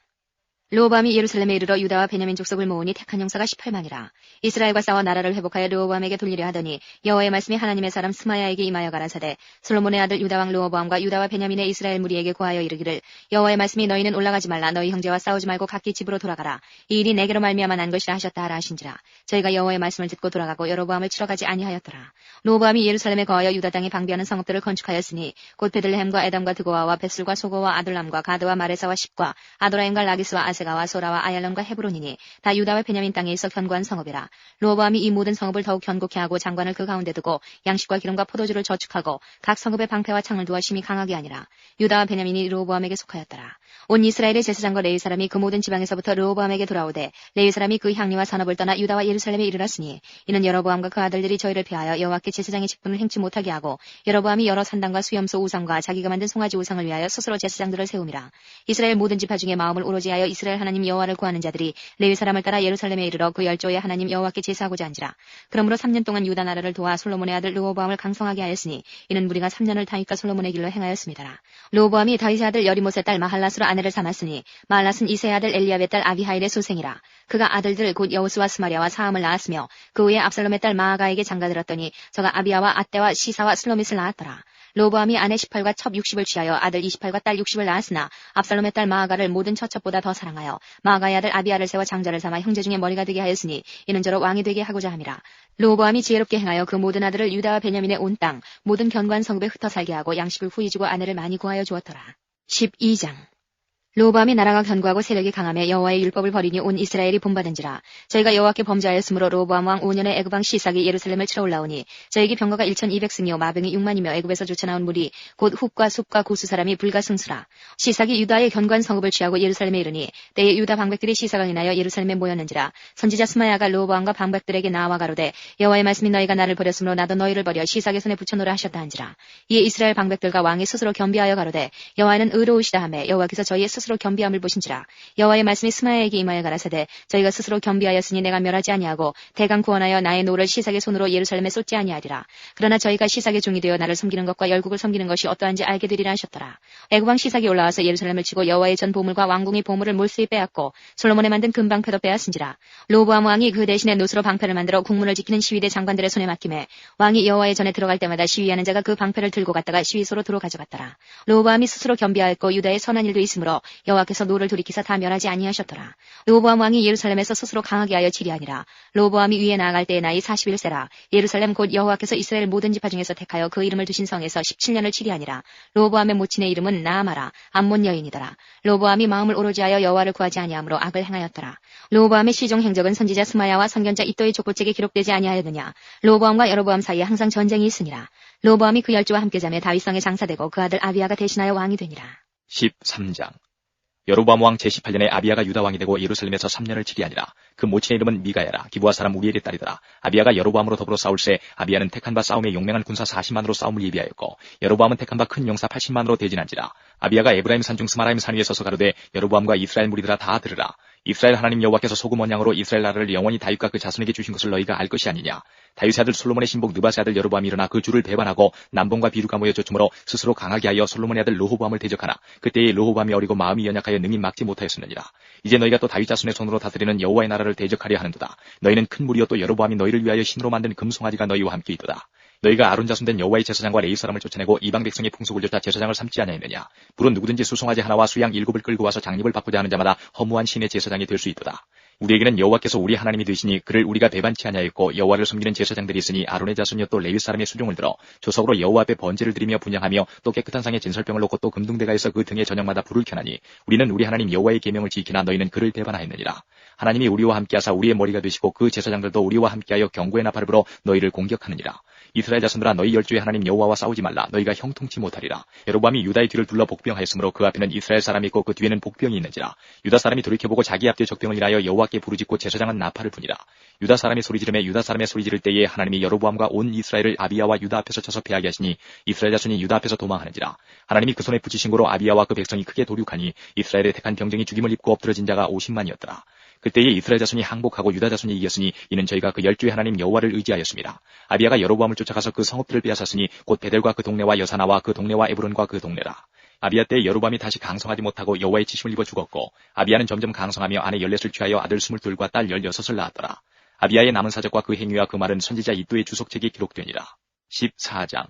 르호보암이 예루살렘에 이르러 유다와 베냐민 족속을 모으니 택한 형사가 18만이라. 이스라엘과 싸워 나라를 회복하여 르호보암에게 돌리려 하더니 여호와의 말씀이 하나님의 사람 스마야에게 임하여 가라사대 솔로몬의 아들 유다왕 르호보암과 유다와 베냐민의 이스라엘 무리에게 고하여 이르기를 여호와의 말씀이 너희는 올라가지 말라. 너희 형제와 싸우지 말고 각기 집으로 돌아가라. 이 일이 내게로 말미암아 난 것이라 하셨다 하라 하신지라. 저희가 여호와의 말씀을 듣고 돌아가고 여로보암을 치러 가지 아니하였더라. 르호보암이 예루살렘에 거하여 유다 땅에 방비하는 성읍들을 건축하였으니 곧 베들레헴과 에담과 드고아와 벳술과 소고와 아둘람과 가드와 마레사와 십과 아도라임과 라기스와 아세가와 소라와 아얄론과 헤브론이니 다 유다와 베냐민 땅에 있어 견고한 성읍이라. 르호보암이 이 모든 성읍을 더욱 견고케 하고 장관을 그 가운데 두고 양식과 기름과 포도주를 저축하고 각 성읍에 방패와 창을 두어 심히 강하게 하니라. 유다와 베냐민이 르호보암에게 속하였더라. 온 이스라엘의 제사장과 레위 사람이 그 모든 지방에서부터 르호보암에게 돌아오되 레위 사람이 그 향리와 산업을 떠나 유다와 예루살렘에 이르렀으니 이는 여로보암과 그 아들들이 저희를 피하여 여호와께 제사장의 직분을 행치 못하게 하고 여로보암이 여러 산당과 수염소 우상과 자기가 만든 송아지 우상을 위하여 스스로 제사장들을 세움이라. 이스라엘 모든 지파 중에 마음을 오로지하여 이스라엘 하나님 여호와를 구하는 자들이 레위 사람을 따라 예루살렘에 이르러 그 열조의 하나님 여호와께 제사하고자 한지라. 그러므로 3년 동안 유다 나라를 도와 솔로몬의 아들 르호보암을 강성하게 하였으니 이는 무리가 3년을 다윗과 솔로몬의 길로 행하였습니다라. 르호보암이 다윗의 아들 여리못의 딸 마할랏으로 아내를 삼았으니 마할랏은 이새의 아들 엘리압의 딸 아비하일의 소생이라. 그가 아들들 곧 여우스와 스마랴와 사함을 낳았으며 그 후에 압살롬의 딸 마아가에게 장가들었더니 저가 아비야와 아떼와 시사와 슬로밋을 낳았더라. 르호보암이 아내 18과 첩 60을 취하여 아들 28과 딸 60을 낳았으나 압살롬의 딸 마아가를 모든 처첩보다 더 사랑하여 마아가의 아들 아비야를 세워 장자를 삼아 형제 중에 머리가 되게 하였으니 이는 저로 왕이 되게 하고자 함이라. 르호보암이 지혜롭게 행하여 그 모든 아들을 유다와 베냐민의 온 땅 모든 견고한 성읍에 흩어 살게 하고 양식을 후히 주고 아내를 많이 구하여 주었더라. 12장 르호보암이 나라가 견고하고 세력이 강하며 여호와의 율법을 버리니 온 이스라엘이 본받은지라. 저희가 여호와께 범죄하였으므로 르호보암 왕 5년에 애굽 왕 시삭이 예루살렘을 치러 올라오니 저에게 병거가 1200승이요 마병이 6만이며 애굽에서 쫓아나온 무리 곧 훅과 숲과 고수 사람이 불과 승수라. 시삭이 유다의 견고한 성읍을 취하고 예루살렘에 이르니 때에 유다 방백들이 시삭을 인하여 예루살렘에 모였는지라. 선지자 스마야가 르호보암과 방백들에게 나와 가로되 여호와의 말씀이 너희가 나를 버렸으므로 나도 너희를 버려 시삭의 손에 붙여놓으라 하셨다 한지라. 이에 이스라엘 방백들과 왕이 스스로 겸비하여 가로되 여호와는 의로우시다 하매 여호와께서 저희의 스스로 겸비함을 보신지라. 여호와의 말씀이 스마야에게 임하여 가라사대 저희가 스스로 겸비하였으니 내가 멸하지 아니하고 대강 구원하여 나의 노를 시삭의 손으로 예루살렘에 쏟지 아니하리라. 그러나 저희가 시삭의 종이 되어 나를 섬기는 것과 열국을 섬기는 것이 어떠한지 알게 되리라 하셨더라. 애굽 왕 시삭이 올라와서 예루살렘을 치고 여호와의 전 보물과 왕궁의 보물을 몰수히 빼앗고 솔로몬의 만든 금방패도 빼앗은지라. 르호보암 왕이 그 대신에 노스로 방패를 만들어 국문을 지키는 시위대 장관들의 손에 맡김에 왕이 여호와의 전에 들어갈 때마다 시위하는 자가 그 방패를 들고 갔다가 시위소로 도로 가져갔더라. 르호보암이 스스로 겸비하였고 유다의 선한 일도 있으므로 여호와께서 노를 돌이키사 다 멸하지 아니하셨더라. 르호보암 왕이 예루살렘에서 스스로 강하게 하여 치리하니라. 르호보암이 위에 나아갈 때의 나이 41세라. 예루살렘 곧 여호와께서 이스라엘 모든 지파 중에서 택하여 그 이름을 두신 성에서 17년을 치리하니라. 르호보암의 모친의 이름은 나아마라. 암몬 여인이더라. 르호보암이 마음을 오로지하여 여호와를 구하지 아니하므로 악을 행하였더라. 르호보암의 시종 행적은 선지자 스마야와 선견자 이도의 족보책에 기록되지 아니하였느냐. 르호보암과 여로보암 사이에 항상 전쟁이 있으니라. 르호보암이 그 열조와 함께 자매 다윗성에 장사되고 그 아들 아비야가 대신하여 왕이 되니라. 13장 여로보암 왕 제18년에 아비야가 유다 왕이 되고 예루살렘에서 3년을 치리하니라. 그 모친의 이름은 미가야라. 기브아 사람 우리엘의 딸이더라. 아비야가 여로보암으로 더불어 싸울새 아비야는 택한 바 싸움에 용맹한 군사 40만으로 싸움을 예비하였고 여로보암은 택한 바 큰 용사 80만으로 대진한지라. 아비야가 에브라임 산중 스마라임 산 위에 서서 가로되 여로보암과 이스라엘 무리들아 다 들으라. 이스라엘 하나님 여호와께서 소금 원양으로 이스라엘 나라를 영원히 다윗과 그 자손에게 주신 것을 너희가 알 것이 아니냐. 다윗의 아들 솔로몬의 신복 느바세 아들 여로보암이 일어나 그 주를 배반하고 남봉과 비루가 모여 쫓음으로 스스로 강하게 하여 솔로몬의 아들 르호보암을 대적하나 그때에 르호보암이 어리고 마음이 연약하여 능히 막지 못하였느니라. 이제 너희가 또 다윗 자손의 손으로 다스리는 여호와의 나라를 대적하려 하는도다. 너희는 큰 무리여 또 여로보암이 너희를 위하여 신으로 만든 금송아지가 너희와 함께 있도다. 너희가 아론 자손 된 여호와의 제사장과 레위 사람을 쫓아내고 이방 백성의 풍속을 좇아 제사장을 삼지 아니하였느냐. 불은 누구든지 수송아지 하나와 수양 7을 끌고 와서 장립을 바꾸자 하는 자마다 허무한 신의 제사장이 될 수 있도다. 우리에게는 여호와께서 우리 하나님이 되시니 그를 우리가 배반치 아니하였고 여호와를 섬기는 제사장들이 있으니 아론의 자손이여 또 레위 사람의 수종을 들어 조석으로 여호와 앞에 번제를 드리며 분향하며 또 깨끗한 상에 진설병을 놓고 또 금등대가에서 그 등에 저녁마다 불을 켜나니 우리는 우리 하나님 여호와의 계명을 지키나 너희는 그를 배반하였느니라. 하나님이 우리와 함께하사 우리의 머리가 되시고 그 제사장들도 우리와 함께하여 경고의 나팔을 불어 너희를 공격하느니라. 이스라엘 자손들아 너희 열조의 하나님 여호와와 싸우지 말라. 너희가 형통치 못하리라. 여로보암이 유다의 뒤를 둘러 복병하였으므로 그 앞에는 이스라엘 사람이 있고 그 뒤에는 복병이 있는지라. 유다 사람이 돌이켜보고 자기 앞뒤 적병을 인하여 여호와께 부르짖고 제사장은 나팔을 부니라. 유다 사람이 소리 지르매 유다 사람의 소리 지를 때에 하나님이 여로보암과 온 이스라엘을 아비야와 유다 앞에서 쳐서 패하게 하시니 이스라엘 자손이 유다 앞에서 도망하는지라. 하나님이 그 손에 붙이신 고로 아비야와 그 백성이 크게 도륙하니 이스라엘의 택한 병정이 죽임을 입고 엎드러진 자가 50만이었더라. 그때에 이스라엘 자손이 항복하고 유다 자손이 이겼으니 이는 저희가 그 열주의 하나님 여호와를 의지하였습니다. 아비야가 여로보암을 쫓아가서 그 성읍들을 빼앗았으니 곧 베델과 그 동네와 여사나와 그 동네와 에브론과 그 동네라. 아비야 때 여로보암이 다시 강성하지 못하고 여호와의 치심을 입어 죽었고 아비야는 점점 강성하며 아내 14을 취하여 아들 22과 딸 16을 낳았더라. 아비야의 남은 사적과 그 행위와 그 말은 선지자 이도의 주석책에 기록되니라. 14장.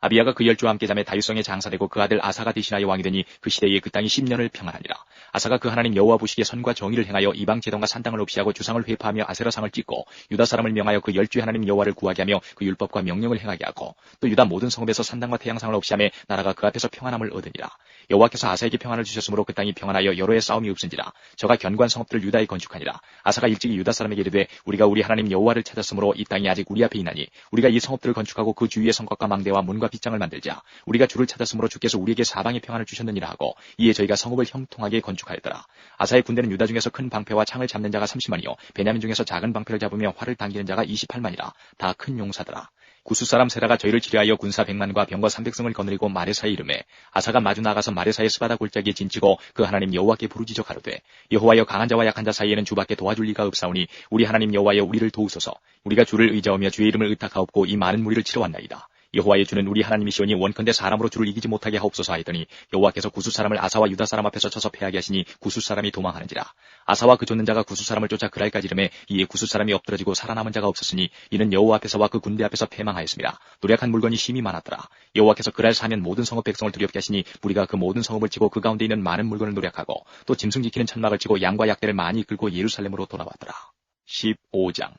아비야가 그 열주와 함께 잠에 다윗성에 장사되고 그 아들 아사가 대신하여 왕이 되니 그 시대에 그 땅이 10년을 평안하니라. 아사가 그 하나님 여호와 보시기에 선과 정의를 행하여 이방 제단과 산당을 없이하고 주상을 회파하며 아세라상을 찍고 유다 사람을 명하여 그 열주의 하나님 여호와를 구하게 하며 그 율법과 명령을 행하게 하고 또 유다 모든 성읍에서 산당과 태양상을 없이하며 나라가 그 앞에서 평안함을 얻으니라. 여호와께서 아사에게 평안을 주셨으므로 그 땅이 평안하여 여러 해 싸움이 없은지라. 저가 견고한 성읍들을 유다에 건축하니라. 아사가 일찍이 유다 사람에게 이르되 우리가 우리 하나님 여호와를 찾았으므로 이 땅이 아직 우리 앞에 있나니 우리가 이 성읍들을 건축하고 그 주위에 성곽과 망대와 문과 빗장을 만들자. 우리가 주를 찾았으므로 주께서 우리에게 사방의 평안을 주셨느니라 하고 이에 저희가 성읍을 형통하게 건축하였더라. 아사의 군대는 유다 중에서 큰 방패와 창을 잡는 자가 30만이요 베냐민 중에서 작은 방패를 잡으며 활을 당기는 자가 28만이라. 다 큰 용사더라. 구스 사람 세라가 저희를 치료하여 군사 100만과 병거 300승을 거느리고 마레사에 이르매 아사가 마주 나가서 마레사의 스바다 골짜기에 진치고 그 하나님 여호와께 부르짖어 가로되 여호와여 강한 자와 약한 자 사이에는 주밖에 도와줄 리가 없사오니 우리 하나님 여호와여 우리를 도우소서. 우리가 주를 의지하며 주의 이름을 의탁하옵고 이 많은 무리를 치러왔나이다. 여호와의 주는 우리 하나님이시오니 원컨대 사람으로 주를 이기지 못하게 하옵소서 하였더니 여호와께서 구스 사람을 아사와 유다 사람 앞에서 쳐서 패하게 하시니 구스 사람이 도망하는지라. 아사와 그 쫓는 자가 구스 사람을 쫓아 그랄까지 이르매 이에 구스 사람이 엎드러지고 살아남은 자가 없었으니 이는 여호와 앞에서와 그 군대 앞에서 패망하였습니다. 노력한 물건이 심히 많았더라. 여호와께서 그랄 사면 모든 성읍 백성을 두렵게 하시니 무리가 그 모든 성읍을 치고 그 가운데 있는 많은 물건을 노력하고 또 짐승 지키는 천막을 치고 양과 약대를 많이 끌고 예루살렘으로 돌아왔더라. 15장.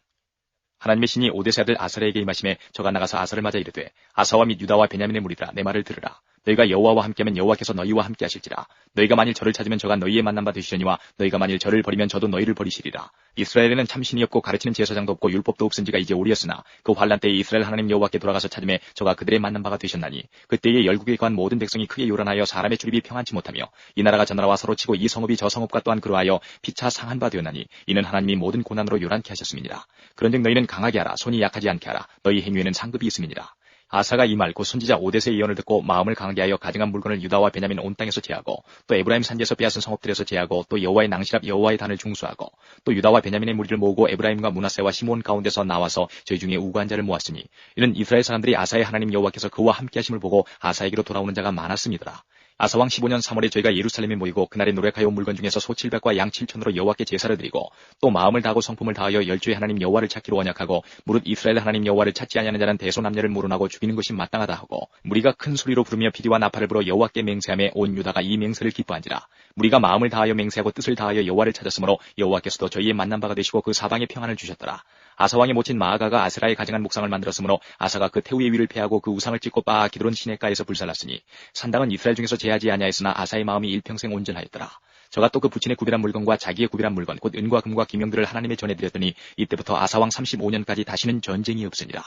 하나님의 신이 오데세 아들 아사랴에게 임하심에 저가 나가서 아사를 맞아 이르되 아사와 및 유다와 베냐민의 무리들아 내 말을 들으라. 너희가 여호와와 함께하면 여호와께서 너희와 함께 하실지라. 너희가 만일 저를 찾으면 저가 너희의 만난 바 되시려니와 너희가 만일 저를 버리면 저도 너희를 버리시리라. 이스라엘에는 참신이 없고 가르치는 제사장도 없고 율법도 없은 지가 이제 오리였으나 그 환란 때에 이스라엘 하나님 여호와께 돌아가서 찾음에 저가 그들의 만난 바가 되셨나니 그때에 열국에 거한 모든 백성이 크게 요란하여 사람의 출입이 평안치 못하며 이 나라가 저 나라와 서로 치고 이 성읍이 저 성읍과 또한 그러하여 피차 상한 바 되었나니 이는 하나님이 모든 고난으로 요란케 하셨음이니라. 그런즉 너희는 강하게 하라. 손이 약하지 않게 하라. 너희 행위에는 상급이 있음이니라. 아사가 이 말 곧 선지자 오데세의 예언을 듣고 마음을 강하게 하여 가증한 물건을 유다와 베냐민 온 땅에서 제하고 또 에브라임 산지에서 빼앗은 성읍들에서 제하고 또 여호와의 낭실 앞 여호와의 단을 중수하고 또 유다와 베냐민의 무리를 모으고 에브라임과 므낫세와 시몬 가운데서 나와서 저희 중에 우고한 자를 모았으니 이는 이스라엘 사람들이 아사의 하나님 여호와께서 그와 함께 하심을 보고 아사에게로 돌아오는 자가 많았음이더라. 아사왕 15년 3월에 저희가 예루살렘에 모이고 그날에 노력하여 온 물건 중에서 소 700과 양 7천으로 여호와께 제사를 드리고 또 마음을 다하고 성품을 다하여 열주의 하나님 여호와를 찾기로 언약하고 무릇 이스라엘 하나님 여호와를 찾지 아니하는 자는 대소남녀를 물어나고 죽이는 것이 마땅하다 하고 무리가 큰 소리로 부르며 피리와 나팔을 불어 여호와께 맹세하며 온 유다가 이 맹세를 기뻐한지라. 무리가 마음을 다하여 맹세하고 뜻을 다하여 여호와를 찾았으므로 여호와께서도 저희의 만난 바가 되시고 그 사방에 평안을 주셨더라. 아사왕의 모친 마아가가 아세라의 가증한 목상을 만들었으므로 아사가 그 태우의 위를 패하고 그 우상을 찍고 빻아 기드론 시내가에서 불살랐으니 산당은 이스라엘 중에서 제하지 아니하였으나 아사의 마음이 일평생 온전하였더라. 저가 또 그 부친의 구별한 물건과 자기의 구별한 물건 곧 은과 금과 기명들을 하나님의 전해드렸더니 이때부터 아사왕 35년까지 다시는 전쟁이 없으니라.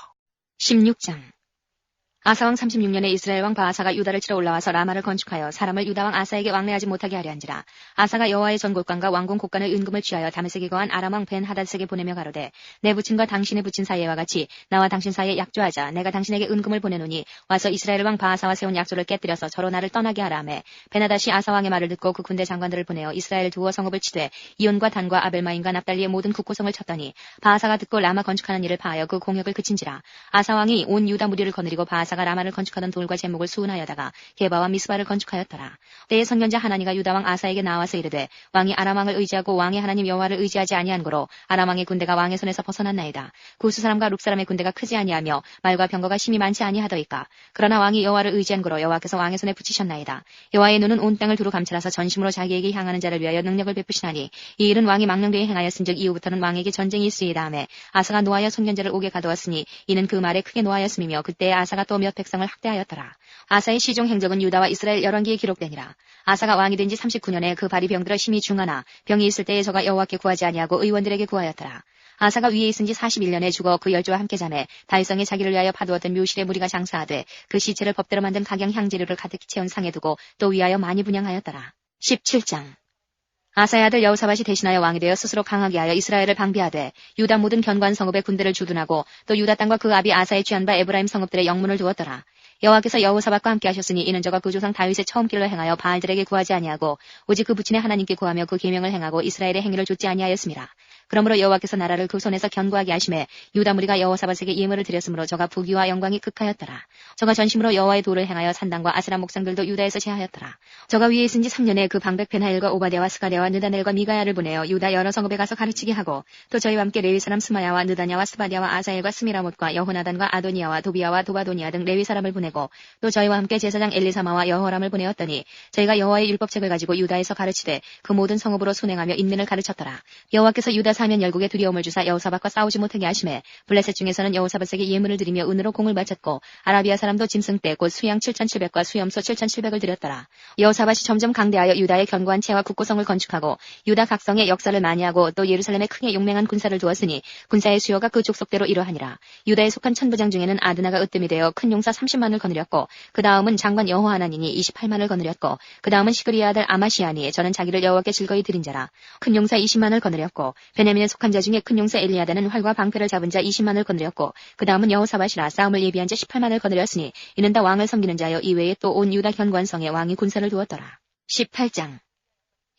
16장. 아사왕 36년에 이스라엘 왕 바아사가 유다를 치러 올라와서 라마를 건축하여 사람을 유다 왕 아사에게 왕래하지 못하게 하려 한지라. 아사가 여호와의 전골관과 왕궁 곳간의 은금을 취하여 다메섹에 거한 아람 왕 벤 하닷에게 보내며 가로되 내 부친과 당신의 부친 사이와 같이 나와 당신 사이에 약조하자. 내가 당신에게 은금을 보내노니 와서 이스라엘 왕 바아사와 세운 약조를 깨뜨려서 저로 나를 떠나게 하라 하매 벤 하닷이 아사 왕의 말을 듣고 그 군대 장관들을 보내어 이스라엘 두어 성읍을 치되 이온과 단과 아벨마임과 납달리의 모든 국고성을 쳤더니 바아사가 듣고 라마 건축하는 일을 파하여 그 공역을 그친지라. 아사 왕이 온 유다 무리를 거느리고 바아사 아사가 라마를 건축하던 돌과 제목을 수은하여다가 게바와 미스바를 건축하였더라. 때에 선견자 하나니가 유다 왕 아사에게 나와서 이르되 왕이 아람 왕을 의지하고 왕의 하나님 여호와를 의지하지 아니한 고로 아람 왕의 군대가 왕의 손에서 벗어났나이다. 구스 사람과 룹 사람의 군대가 크지 아니하며 말과 병거가 심히 많지 아니하더이까. 그러나 왕이 여호와를 의지한 고로 여호와께서 왕의 손에 붙이셨나이다. 여호와의 눈은 온 땅을 두루 감찰하사 전심으로 자기에게 향하는 자를 위하여 능력을 베푸시나니 이 일은 왕이 망령되이 행하였은즉 이후부터는 왕에게 전쟁이 있으이다 하매 아사가 노하여 선견자를 옥에 가두었으니 이는 그 말에 크게 노하였음이며 그때에 아사가 또 몇 백성을 학대하였더라. 아사의 시종 행적은 유다와 이스라엘 열왕기에 기록되니라. 아사가 왕이 된 지 39년에 그 발이 병들어 심히 중하나 병이 있을 때에 저가 여호와께 구하지 아니하고 의원들에게 구하였더라. 아사가 위에 있은 지 41년에 죽어 그 열조와 함께 자매 다윗성에 자기를 위하여 파두었던 묘실의 무리가 장사하되 그 시체를 법대로 만든 각양 향재료를 가득히 채운 상에 두고 또 위하여 많이 분양하였더라. 17장 아사의 아들 여호사밧이 대신하여 왕이 되어 스스로 강하게 하여 이스라엘을 방비하되 유다 모든 견고한 성읍에 군대를 주둔하고 또 유다 땅과 그 아비 아사의 취한 바 에브라임 성읍들의 영문을 두었더라. 여호와께서 여호사밧과 함께 하셨으니 이는 저가 그 조상 다윗의 처음 길로 행하여 바알들에게 구하지 아니하고 오직 그 부친의 하나님께 구하며 그 계명을 행하고 이스라엘의 행위를 좇지 아니하였습니다. 그러므로 여호와께서 나라를 그 손에서 견고하게 하심에 유다 무리가 여호사밧에게 예물을 드렸으므로 저가 부귀와 영광이 극하였더라. 저가 전심으로 여호와의 도를 행하여 산당과 아스라 목상들도 유다에서 제하였더라. 저가 위에 있은 지 3년에 그 방백 베나엘과 오바댜와 스가랴와 느다넬과 미가야를 보내어 유다 여러 성읍에 가서 가르치게 하고 또 저희와 함께 레위 사람 스마야와 느다냐와 스바랴와 아사엘과 스미라못과 여호나단과 아도니아와 도비야와 도바도니아 등 레위 사람을 보내고 또 저희와 함께 제사장 엘리사마와 여호람을 보내었더니 저희가 여호와의 율법책을 가지고 유다에서 가르치되 그 모든 성읍으로 순행하며 인민을 가르쳤더라. 여호와께서 유다 사면 열국에 두려움을 주사 여호사밧과 싸우지 못하게 하심에 블레셋 중에서는 여호사밧에게 예물을 드리며 은으로 공을 바쳤고 아라비아 사람도 짐승떼 곧 수양 7,700과 수염소 7,700을 드렸더라. 여호사밧이 점점 강대하여 유다의 견고한 채와 국고성을 건축하고 유다 각성의 역사를 많이 하고 또 예루살렘에 크게 용맹한 군사를 두었으니 군사의 수요가 그 족속대로 이러하니라. 유다에 속한 천부장 중에는 아드나가 으뜸이 되어 큰 용사 30만을 거느렸고 그 다음은 장관 여호하나니니 28만을 거느렸고 그 다음은 시그리의 아들 아마시아니 저는 자기를 여호와께 즐거이 드린 자라. 큰 용사 20만을 거느렸고 베냐민에 속한 자 중에 큰 용사 엘리야다는 활과 방패를 잡은 자 20만을 거느렸고 그 다음은 여호사밧이라 싸움을 예비한 자 18만을 거느렸으니 이는 다 왕을 섬기는 자여 이외에 또 온 유다 견고한 성에 왕이 군사를 두었더라. 18장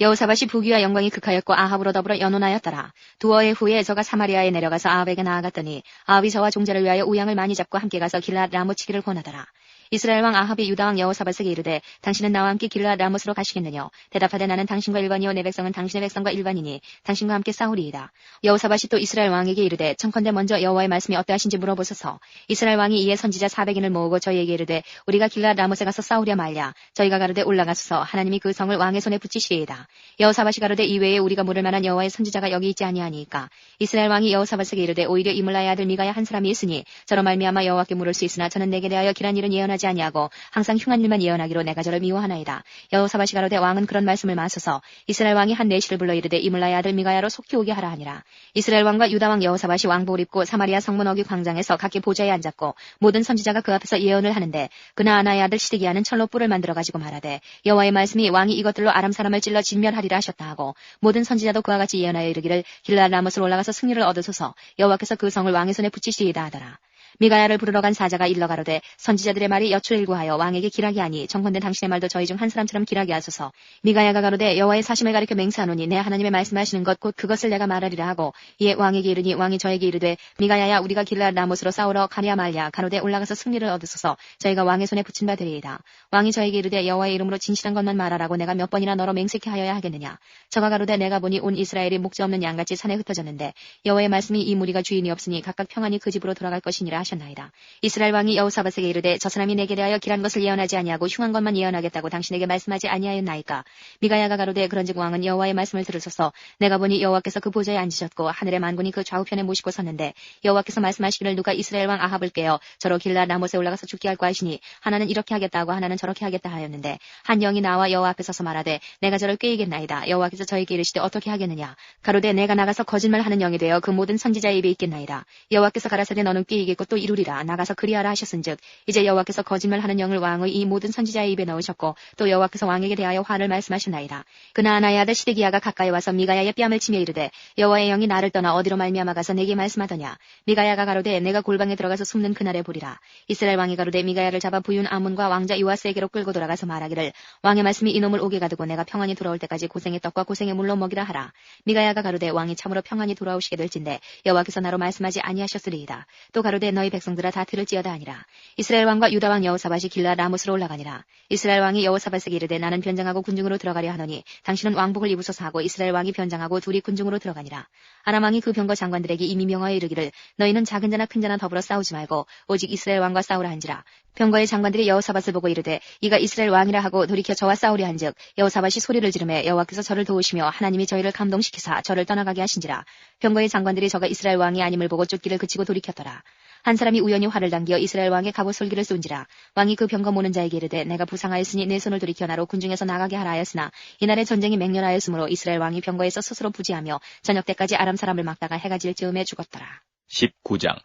여호사밧이 부귀와 영광이 극하였고 아합으로 더불어 연혼하였더라. 두어의 후에 저가 사마리아에 내려가서 아합에게 나아갔더니 아합이 저와 종자를 위하여 우양을 많이 잡고 함께 가서 길랏 라모치기를 권하더라. 이스라엘 왕 아합이 유다 왕 여호사밧에게 이르되 당신은 나와 함께 길랏 라못으로 가시겠느냐. 대답하되 나는 당신과 일반이요 내 백성은 당신의 백성과 일반이니 당신과 함께 싸우리이다. 여호사밧이 또 이스라엘 왕에게 이르되 청컨대 먼저 여호와의 말씀이 어떠하신지 물어보소서. 이스라엘 왕이 이에 선지자 400인을 모으고 저희에게 이르되 우리가 길랏 라못에 가서 싸우랴 말랴. 저희가 가로되 올라가소서 하나님이 그 성을 왕의 손에 붙이시리이다. 여호사밧이 가로되 이외에 우리가 물을 만한 여호와의 선지자가 여기 있지 아니하니까. 이스라엘 왕이 여호사밧에게 이르되 오히려 이물라의 아들 미가야 한 사람이 있으니 저로 말미암아 여호와께 물을 수 있으나 저는 내게 대하여 길한 일은 예언하지 아니하고 항상 흉한 일만 예언하기로 내가 저를 미워하나이다. 여호사밧이 가로되 왕은 그런 말씀을 마소서. 이스라엘 왕이 한 내시를 불러 이르되 이물라의 아들 미가야로 속히 오게 하라 하니라. 이스라엘 왕과 유다 왕 여호사밧이 왕복을 입고 사마리아 성문 어귀 광장에서 각기 보좌에 앉았고 모든 선지자가 그 앞에서 예언을 하는데 그나아나의 아들 시드기야는 철로 뿔을 만들어 가지고 말하되 여호와의 말씀이 왕이 이것들로 아람 사람을 찔러 진멸하리라 하셨다 하고 모든 선지자도 그와 같이 예언하여 이르기를 길랏 라못을 올라가서 승리를 얻으소서. 여호와께서 그 성을 왕의 손에 붙이시리이다 하더라. 미가야를 부르러 간 사자가 일러 가로되 선지자들의 말이 여초일구하여 왕에게 길하게 하니 정컨대 당신의 말도 저희 중 한 사람처럼 길하게 하소서. 미가야가 가로되 여호와의 사심을 가리켜 맹세하노니 내 하나님의 말씀하시는 것 곧 그것을 내가 말하리라 하고 이에 왕에게 이르니 왕이 저에게 이르되 미가야야 우리가 길랏 라못으로 싸우러 가랴 말랴. 가로되 올라가서 승리를 얻으소서. 저희가 왕의 손에 붙임 바 되리이다. 왕이 저에게 이르되 여호와의 이름으로 진실한 것만 말하라고 내가 몇 번이나 너로 맹세케 하여야 하겠느냐. 저가 가로되 내가 보니 온 이스라엘이 목자 없는 양같이 산에 흩어졌는데 여호와의 말씀이 이 무리가 주인이 없으니 각각 평안히 그 집으로 돌아갈 것이니라 하셨나이다. 이스라엘 왕이 여호사밧에게 이르되 저 사람이 내게 대하여 길한 것을 예언하지 아니하고 흉한 것만 예언하겠다고 당신에게 말씀하지 아니하였나이까. 미가야가 가로되 그런즉 왕은 여호와의 말씀을 들으소서. 내가 보니 여호와께서 그 보좌에 앉으셨고 하늘의 만군이 그 좌우편에 모시고 섰는데 여호와께서 말씀하시기를 누가 이스라엘 왕 아합을 깨어 저로 길랏 라못에 올라가서 죽게 할까 하시니 하나는 이렇게 하겠다 하고 하나는 저렇게 하겠다 하였는데 한 영이 나와 여호와 앞에 서서 말하되 내가 저를 꾀이겠나이다. 여호와께서 저에게 이르시되 어떻게 하겠느냐. 가로되 내가 나가서 거짓말하는 영이 되어 그 모든 선지자의 입에 있겠나이다. 여호와께서 가라사대 너는 꾀이겠고 또 이루리라. 나가서 그리하라 하셨은즉 이제 여호와께서 거짓말하는 영을 왕의 이 모든 선지자의 입에 넣으셨고 또 여호와께서 왕에게 대하여 화를 말씀하셨나이다. 그나아나의 아들 시드기야가 가까이 와서 미가야의 뺨을 치며 이르되 여호와의 영이 나를 떠나 어디로 말미암아 가서 내게 말씀하더냐. 미가야가 가로되 내가 골방에 들어가서 숨는 그날에 보리라. 이스라엘 왕이 가로되 미가야를 잡아 부윤 아문과 왕자 요아스에게로 끌고 돌아가서 말하기를 왕의 말씀이 이놈을 오게 가두고 내가 평안히 돌아올 때까지 고생의 떡과 고생의 물로 먹이라 하라. 미가야가 가로되 왕이 참으로 평안히 돌아오시게 될진데 여호와께서 나로 말씀하지 아니하셨으리이다. 또 가로되 너희 너희 백성들아 다 들을지어다 하니라. 이스라엘 왕과 유다 왕 여호사밧이 길라 라못으로 올라가니라. 이스라엘 왕이 여호사밧에게 이르되 나는 변장하고 군중으로 들어가려 하노니 당신은 왕복을 입으소서 하고 이스라엘 왕이 변장하고 둘이 군중으로 들어가니라. 아람 왕이 그 병거 장관들에게 이미 명하여 이르기를 너희는 작은 자나 큰 자나 더불어 싸우지 말고 오직 이스라엘 왕과 싸우라 한지라. 병거의 장관들이 여호사밧을 보고 이르되 이가 이스라엘 왕이라 하고 돌이켜 저와 싸우려 한즉 여호사밧이 소리를 지르매 여호와께서 저를 도우시며 하나님이 저희를 감동시키사 저를 떠나가게 하신지라. 병거의 장관들이 저가 이스라엘 왕이 아님을 보고 쫓기를 그치고 돌이켰더라. 한 사람이 우연히 활을 당겨 이스라엘 왕의 갑옷 솔기를 쏜지라. 왕이 그 병거 모는 자에게 이르되 내가 부상하였으니 내 손을 돌이켜 나로 군중에서 나가게 하라 하였으나 이날에 전쟁이 맹렬하였으므로 이스라엘 왕이 병거에서 스스로 부지하며 저녁 때까지 아람 사람을 막다가 해가 질 즈음에 죽었더라. 19장.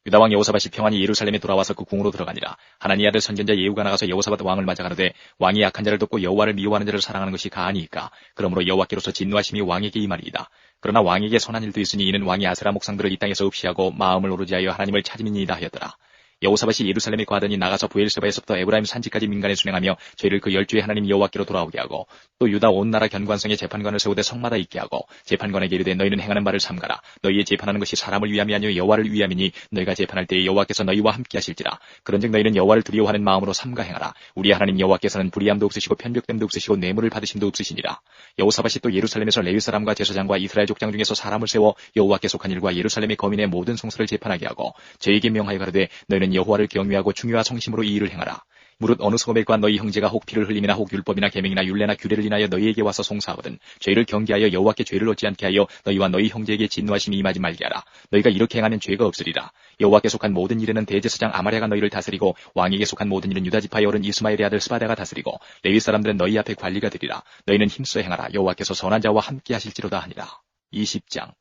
유다왕 여호사밧이 평안히 예루살렘에 돌아와서 그 궁으로 들어가니라. 하나니 아들 선견자 예후가 나가서 여호사밧 왕을 맞아 가로되 왕이 약한 자를 돕고 여호와를 미워하는 자를 사랑하는 것이 가아니이까. 그러므로 여호와께로서 진노하심이 왕에게 임하리이다. 그러나 왕에게 선한 일도 있으니 이는 왕이 아세라 목상들을 이 땅에서 없이하고 마음을 오르지 하여 하나님을 찾음이니이다 하였더라. 여호사밧이 예루살렘에 거하더니 나가서 브엘세바에서부터 에브라임 산지까지 민간에 순행하며 저희를 그 열주의 하나님 여호와께로 돌아오게 하고 또 유다 온 나라 견관성에 재판관을 세우되 성마다 있게 하고 재판관에게 이르되 너희는 행하는 바를 삼가라. 너희의 재판하는 것이 사람을 위함이 아니요 여호와를 위함이니 너희가 재판할 때에 여호와께서 너희와 함께 하실지라. 그런즉 너희는 여호와를 두려워하는 마음으로 삼가 행하라. 우리 하나님 여호와께서는 불의함도 없으시고 편벽됨도 없으시고 뇌물을 받으심도 없으시니라. 여호사밧이 또 예루살렘에서 레위 사람과 제사장과 이스라엘 족장 중에서 사람을 세워 여호와께 속한 일과 예루살렘의 거민의 모든 성소를 재판하게 하고 저에게 명하여 가로되 너희는 여호와를 경외하고 중요와 성심으로 이 일을 행하라. 무릇 어느 소매과 너희 형제가 혹 피를 흘림이나 혹 율법이나 계명이나 율례나 규례를 인하여 너희에게 와서 송사하거든 저희를 경계하여 여호와께 죄를 얻지 않게 하여 너희와 너희 형제에게 진노하심이 임하지 말게 하라. 너희가 이렇게 행하면 죄가 없으리라. 여호와께 속한 모든 일에는 대제사장 아마랴가 너희를 다스리고 왕에게 속한 모든 일은 유다 지파의 어른 이스마엘의 아들 스바다가 다스리고 레위 사람들은 너희 앞에 관리가 되리라. 너희는 힘써 행하라. 여호와께서 선한 자와 함께 하실지로다 하니라. 20장.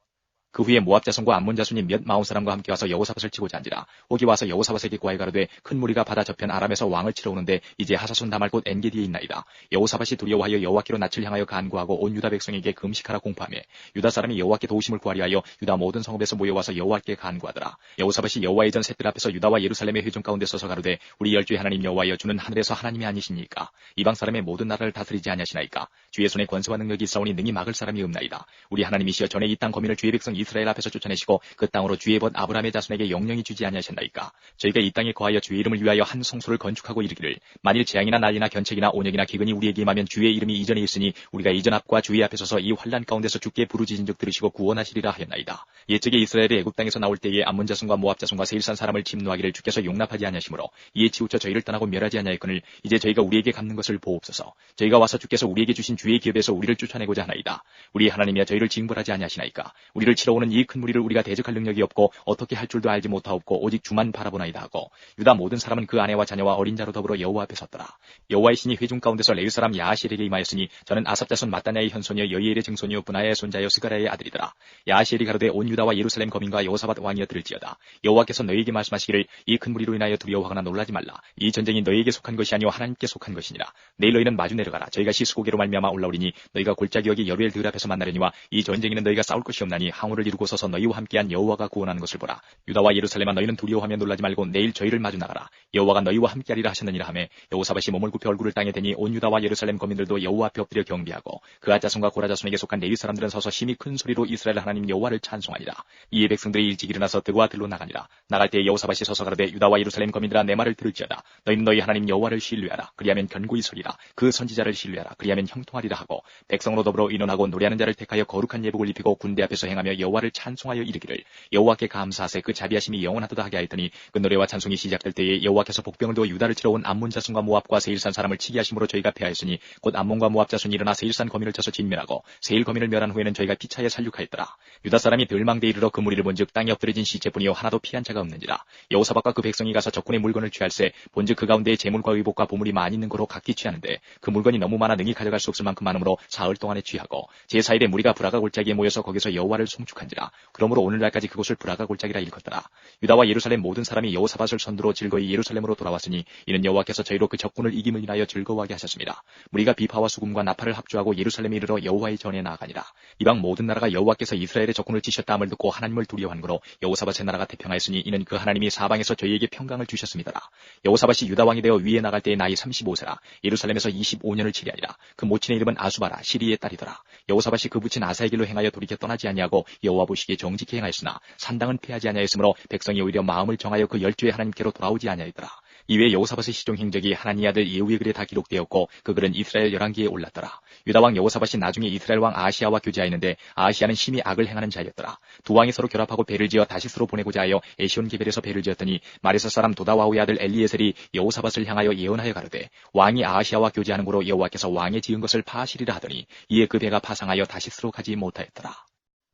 그 후에 모압 자손과 암몬 자손이 몇 마흔 사람과 함께 와서 여호사밧을 치고자 한지라. 옥이 와서 여호사밧에게 구하여 가로되 큰 무리가 바다 저편 아람에서 왕을 치러 오는데 이제 하사손 다말 곧 엔게디에 있나이다. 여호사밧이 두려워하여 여호와께로 낯을 향하여 간구하고 온 유다 백성에게 금식하라 공포하며 유다 사람이 여호와께 도우심을 구하려 하여 유다 모든 성읍에서 모여와서 여호와께 간구하더라. 여호사밧이 여호와의 전 셋들 앞에서 유다와 예루살렘의 회중 가운데 서서 가로되 우리 열주의 하나님 여호와여 주는 하늘에서 하나님이 아니시니까 이방 사람의 모든 나라를 다스리지 아니하시나이까. 주의 손에 권세와 능력이 있사오니 능히 막을 사람이 없나이다. 우리 하나님이시여 전에 이 땅 거민을 주의 백성 이스라엘 앞에서 쫓아내시고 그 땅으로 주의 벗 아브라함의 자손에게 영영이 주지 아니하셨나이까. 저희가 이 땅에 거하여 주의 이름을 위하여 한 성소를 건축하고 이르기를 만일 재앙이나 난리나 견책이나 온역이나 기근이 우리에게 임하면 주의 이름이 이전에 있으니 우리가 이전 앞과 주의 앞에 서서 이 환난 가운데서 주께 부르짖은즉 들으시고 구원하시리라 하였나이다. 옛적에 이스라엘이 애굽 땅에서 나올 때에 암몬 자손과 모압 자손과 세일산 사람을 침노하기를 주께서 용납하지 아니하시므로 이에 치우쳐 저희를 떠나고 멸하지 아니하였거늘 이제 저희가 우리에게 갚는 것을 보옵소서. 저희가 와서 주께서 우리에게 주신 주의 기업에서 우리를 쫓아내고자 하나이다. 우리 하나님이여 저희를 징벌하지 아니하시나이까. 우리를 치러 오는 이 큰 무리를 우리가 대적할 능력이 없고 어떻게 할 줄도 알지 못하옵고 오직 주만 바라보나이다 하고 유다 모든 사람은 그 아내와 자녀와 어린 자로 더불어 여호와 앞에 섰더라. 여호와의 신이 회중 가운데서 레위 사람 야하시엘에게 임하였으니 저는 아삽 자손 마따냐의 현손이요 여이엘의 증손이요 분하야의 손자요 스가랴의 아들이더라. 야하시엘이 가로되 온 유다와 예루살렘 거민과 여호사밧 왕이여 들을지어다. 여호와께서 너희에게 말씀하시기를 이 큰 무리로 인하여 두려워하거나 놀라지 말라. 이 전쟁이 너희에게 속한 것이 아니오 하나님께 속한 것이니라. 내일 너희는 마주 내려가라. 저희가 시스고개로 말미암아 올라오리니 너희가 골짜기 여기 여루엘 들 앞에서 만나려니와 이 전쟁에는 너희가 싸울 것이 없나니 항우를 이루고 서서 너희와 함께한 여호와가 구원하는 것을 보라. 유다와 예루살렘아 너희는 두려워하며 놀라지 말고 내일 저희를 마주 나가라. 여호와가 너희와 함께하리라 하셨느니라 하매 여호사밧이 몸을 굽혀 얼굴을 땅에 대니 온 유다와 예루살렘 거민들도 여호와 앞에 엎드려 경배하고 그앗 자손과 고라 자손에게 속한 레위 사람들은 서서 심히 큰 소리로 이스라엘 하나님 여호와를 찬송하니라. 이에 백성들이 일찍 일어나서 들과 들로 나가니라. 나갈 때에 여호사밧이 서서 가로되 유다와 예루살렘 거민들아 내 말을 들을지어다. 너희는 너희 하나님 여호와를 신뢰하라. 그리하면 견고히 서리라. 그 선지자를 신뢰하라. 그리하면 형통하리라 하고 백성으로 더불어 의논하고 노래하는 자를 택하여 거룩한 예복을 입히고 군대 앞에서 행하며 여호와를 찬송하여 이르기를 여호와께 감사하세 그 자비하심이 영원하도다 하게 하였더니 그 노래와 찬송이 시작될 때에 여호와께서 복병을 두어 유다를 치러 온 암몬 자손과 모압과 세일산 사람을 치게 하심으로 저희가 패하였으니 곧 암몬과 모압 자손이 일어나 세일산 거민을 쳐서 진멸하고 세일 거민을 멸한 후에는 저희가 피차에 살육하였더라. 유다 사람이 들망대에 이르러 그 무리를 본즉 땅에 엎드려진 시체뿐이요 하나도 피한 자가 없는지라. 여호사밧과 그 백성이 가서 적군의 물건을 취할세 본즉 그 가운데에 재물과 의복과 보물이 많이 있는 거로 각기 취하는데 그 물건이 너무 많아 능히 가져갈 수 없을 만큼 많으므로 사흘 동안에 취하고 제4일에 무리가 브라가 골짜기에 모여서 거기서 여호와를 송축한지라. 그러므로 오늘날까지 그곳을 브라가 골짜기라 일컫더라. 유다와 예루살렘 모든 사람이 여호사밧을 선두로 즐거이 예루살렘으로 돌아왔으니 이는 여호와께서 저희로 그 적군을 이김을 인하여 즐거워하게 하셨습니다. 무리가 비파와 수금과 나팔을 합주하고 예루살렘에 이르러 여호와의 전에 나아가니라. 이방 모든 나라가 여호와께서 이스라엘의 적군을 치셨다함을 듣고 하나님을 두려워한 거로 여호사밧의 나라가 태평하였으니 이는 그 하나님이 사방에서 저희에게 평강을 주셨습니다. 여호사밧이 유다 왕이 되어 위에 나갈 때에 나이 35세라. 예루살렘에서 25년을 치리하니라. 그 모친의 이름은 아수바라 시리의 딸이더라. 여호사밧이 그 부친 아사의 길로 행하여 돌이켜 떠나지 아니하고 여호와 보시기에 정직히 행하였으나 산당은 피하지 아니하였으므로 백성이 오히려 마음을 정하여 그 열조의 하나님께로 돌아오지 아니하였더라. 이외에 여호사밧의 시종 행적이 하나니의 아들 예후의 글에 다 기록되었고 그 글은 이스라엘 열왕기에 올랐더라. 유다 왕 여호사밧이 나중에 이스라엘 왕 아하시야와 교제하였는데 아하시야는 심히 악을 행하는 자였더라. 두 왕이 서로 결합하고 배를 지어 다시스로 보내고자 하여 에시온 게벨에서 배를 지었더니 마레사 사람 도다와우의 아들 엘리에셀이 여호사밧을 향하여 예언하여 가로되 왕이 아하시야와 교제하는 고로 여호와께서 왕의 지은 것을 파하시리라 하더니 이에 그 배가 파상하여 다시스로 가지 못하였더라.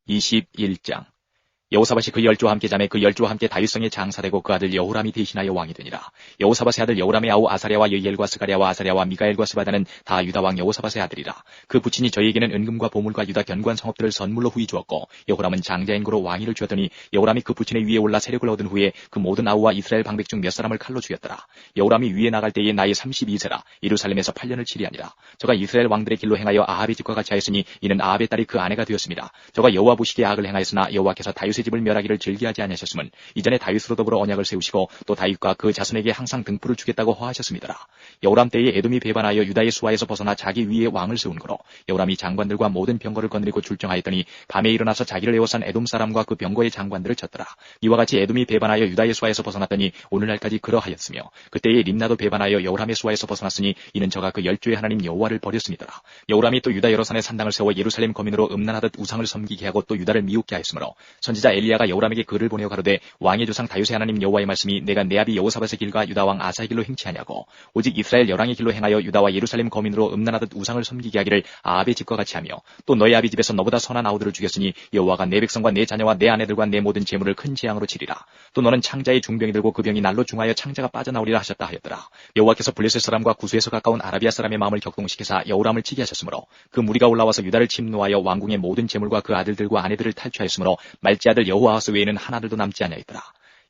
21장 여호사밧이 그 열조와 함께 자매 그 열조와 함께 다윗성에 장사되고 그 아들 여호람이 대신하여 왕이 되니라. 여호사밧의 아들 여호람의 아우 아사랴와 여이엘과 스가랴와 아사랴와 미가엘과 스바다는 다 유다 왕 여호사밧의 아들이라. 그 부친이 저희에게는 은금과 보물과 유다 견고한 성읍들을 선물로 후히 주었고 여호람은 장자인 고로 왕위를 주었더니 여호람이 그 부친의 위에 올라 세력을 얻은 후에 그 모든 아우와 이스라엘 방백 중 몇 사람을 칼로 죽였더라. 여호람이 위에 나갈 때에 나이 32세라 예루살렘에서 8년을 치리하니라. 저가 이스라엘 왕들의 길로 행하여 아합의 집과 같이 하였으니 이는 아합의 딸이 그 아내가 되었습니다. 저가 여호와 보시기에 악을 행하였으나 여호와께서 다윗의 집을 멸하기를 즐기하지 아니하셨음은 이전에 다윗으로 더불어 언약을 세우시고 또 다윗과 그 자손에게 항상 등불을 주겠다고 허하셨습니다. 여호람 때에 에돔이 배반하여 유다의 수하에서 벗어나 자기 위에 왕을 세운 거로 여호람이 장관들과 모든 병거를 거느리고 출정하였더니 밤에 일어나서 자기를 에워싼 에돔 사람과 그 병거의 장관들을 쳤더라. 이와 같이 에돔이 배반하여 유다의 수하에서 벗어났더니 오늘날까지 그러하였으며 그때에 림나도 배반하여 여호람의 수하에서 벗어났으니 이는 저가 그 열조의 하나님 여호와를 버렸습니다. 여호람이 또 유다 여러 산에 산당을 세워 예루살렘 거민으로 음란하듯 우상을 섬기게 하고 또 유다를 미웃게 하였으므로 선지자 엘리야가 여호람에게 글을 보내어 가로되 왕의 조상 다윗의 하나님 여호와의 말씀이 내가 내 아비 여호사밧의 길과 유다 왕 아사의 길로 행치하냐고 오직 이스라엘 열왕의 길로 행하여 유다와 예루살렘 거민으로 음란하듯 우상을 섬기게 하기를 아합의 집과 같이 하며 또 너희 아비 집에서 너보다 선한 아우들을 죽였으니 여호와가 내 백성과 내 자녀와 내 아내들과 내 모든 재물을 큰 재앙으로 치리라. 또 너는 창자의 중병이 들고 그 병이 날로 중하여 창자가 빠져나오리라 하셨다 하였더라. 여호와께서 블레셋 사람과 구수에서 가까운 아라비아 사람의 마음을 격동시키사 여호람을 치게 하셨으므로 그 무리가 올라와서 유다를 침노하여 왕궁의 모든 재물과 그 아들들과 아내들을 탈취하였으므로 말지 아들 여호아하스 외에는 하나들도 남지 아니하였더라.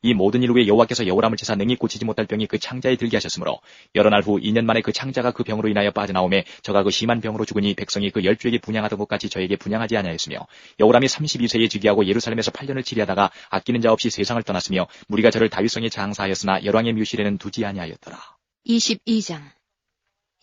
이 모든 일 후에 여호와께서 여호람을 치사 능히 고치지 못할 병이 그 창자에 들게 하셨으므로 여러 날 후 2년 만에 그 창자가 그 병으로 인하여 빠져나오매 저가 그 심한 병으로 죽으니 백성이 그 열조에게 분향하던 것 같이 저에게 분향하지 아니하였으며 여호람이 32세에 즉위하고 예루살렘에서 8년을 치리하다가 아끼는 자 없이 세상을 떠났으며 무리가 저를 다윗성에 장사하였으나 열왕의 묘실에는 두지 아니하였더라. 22장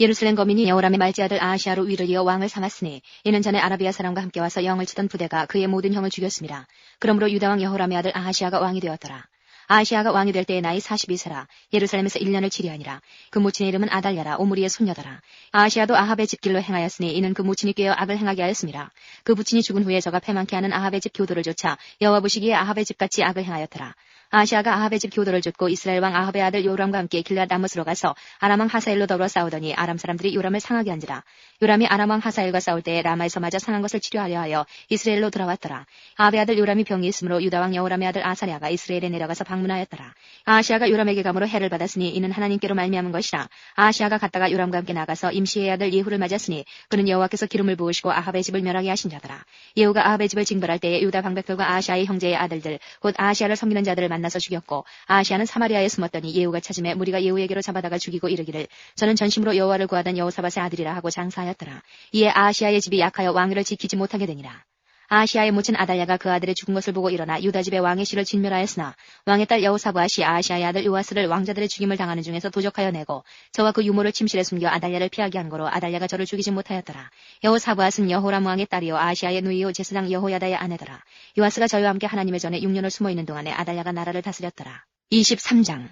예루살렘 거민이 여호람의 말지 아들 아하시야로 위를 이어 왕을 삼았으니 이는 전에 아라비아 사람과 함께 와서 영을 치던 부대가 그의 모든 형을 죽였습니다. 그러므로 유다 왕 여호람의 아들 아하시야가 왕이 되었더라. 아하시야가 왕이 될 때의 나이 42세라 예루살렘에서 1년을 치리하니라. 그 모친의 이름은 아달랴라 오므리의 손녀더라. 아하시야도 아합의 집길로 행하였으니 이는 그 모친이 꾀어 악을 행하게 하였습니다. 그 부친이 죽은 후에 저가 패망케 하는 아합의 집 교도를 좇아 여호와 보시기에 아합의 집같이 악을 행하였더라. 아하시야가 아합의 집 교도를 좇고 이스라엘 왕 아합의 아들 요람과 함께 길앗 라못으로 가서 아람 왕 하사엘로 더불어 싸우더니 아람 사람들이 요람을 상하게 한지라. 요람이 아람 왕 하사엘과 싸울 때에 라마에서 맞아 상한 것을 치료하려 하여 이스라엘로 돌아왔더라. 아합의 아들 요람이 병이 있으므로 유다 왕 여호람의 아들 아사랴가 이스라엘에 내려가서 방문하였더라. 아하시야가 요람에게 감으로 해를 받았으니 이는 하나님께로 말미암은 것이라. 아하시야가 갔다가 요람과 함께 나가서 임시의 아들 예후를 맞았으니 그는 여호와께서 기름을 부으시고 아합의 집을 멸하게 하신 자더라. 예후가 아합의 집을 징벌할 때에 유다 방백들과 아하시야의 형제의 아들들 곧 아하시야를 섬기는 자들을 만나서 죽였고 아하시야는 사마리아에 숨었더니 예후가 찾음에 무리가 예후에게로 잡아다가 죽이고 이르기를 저는 전심으로 여호와를 구하던 여호사밧의 아들이라 하고 장사하였더라. 이에 아하시야의 집이 약하여 왕위를 지키지 못하게 되니라. 아하시야의 모친 아달랴가 그 아들의 죽은 것을 보고 일어나 유다 집의 왕의 씨를 진멸하였으나 왕의 딸 여호사밧이 아하시야의 아들 요아스를 왕자들의 죽임을 당하는 중에서 도적하여 내고 저와 그 유모를 침실에 숨겨 아달랴를 피하게 한 거로 아달랴가 저를 죽이지 못하였더라. 여호사밧은 여호람 왕의 딸이요 아하시야의 누이요 제사장 여호야다의 아내더라. 요아스가 저희와 함께 하나님의 전에 6년을 숨어 있는 동안에 아달랴가 나라를 다스렸더라. 23장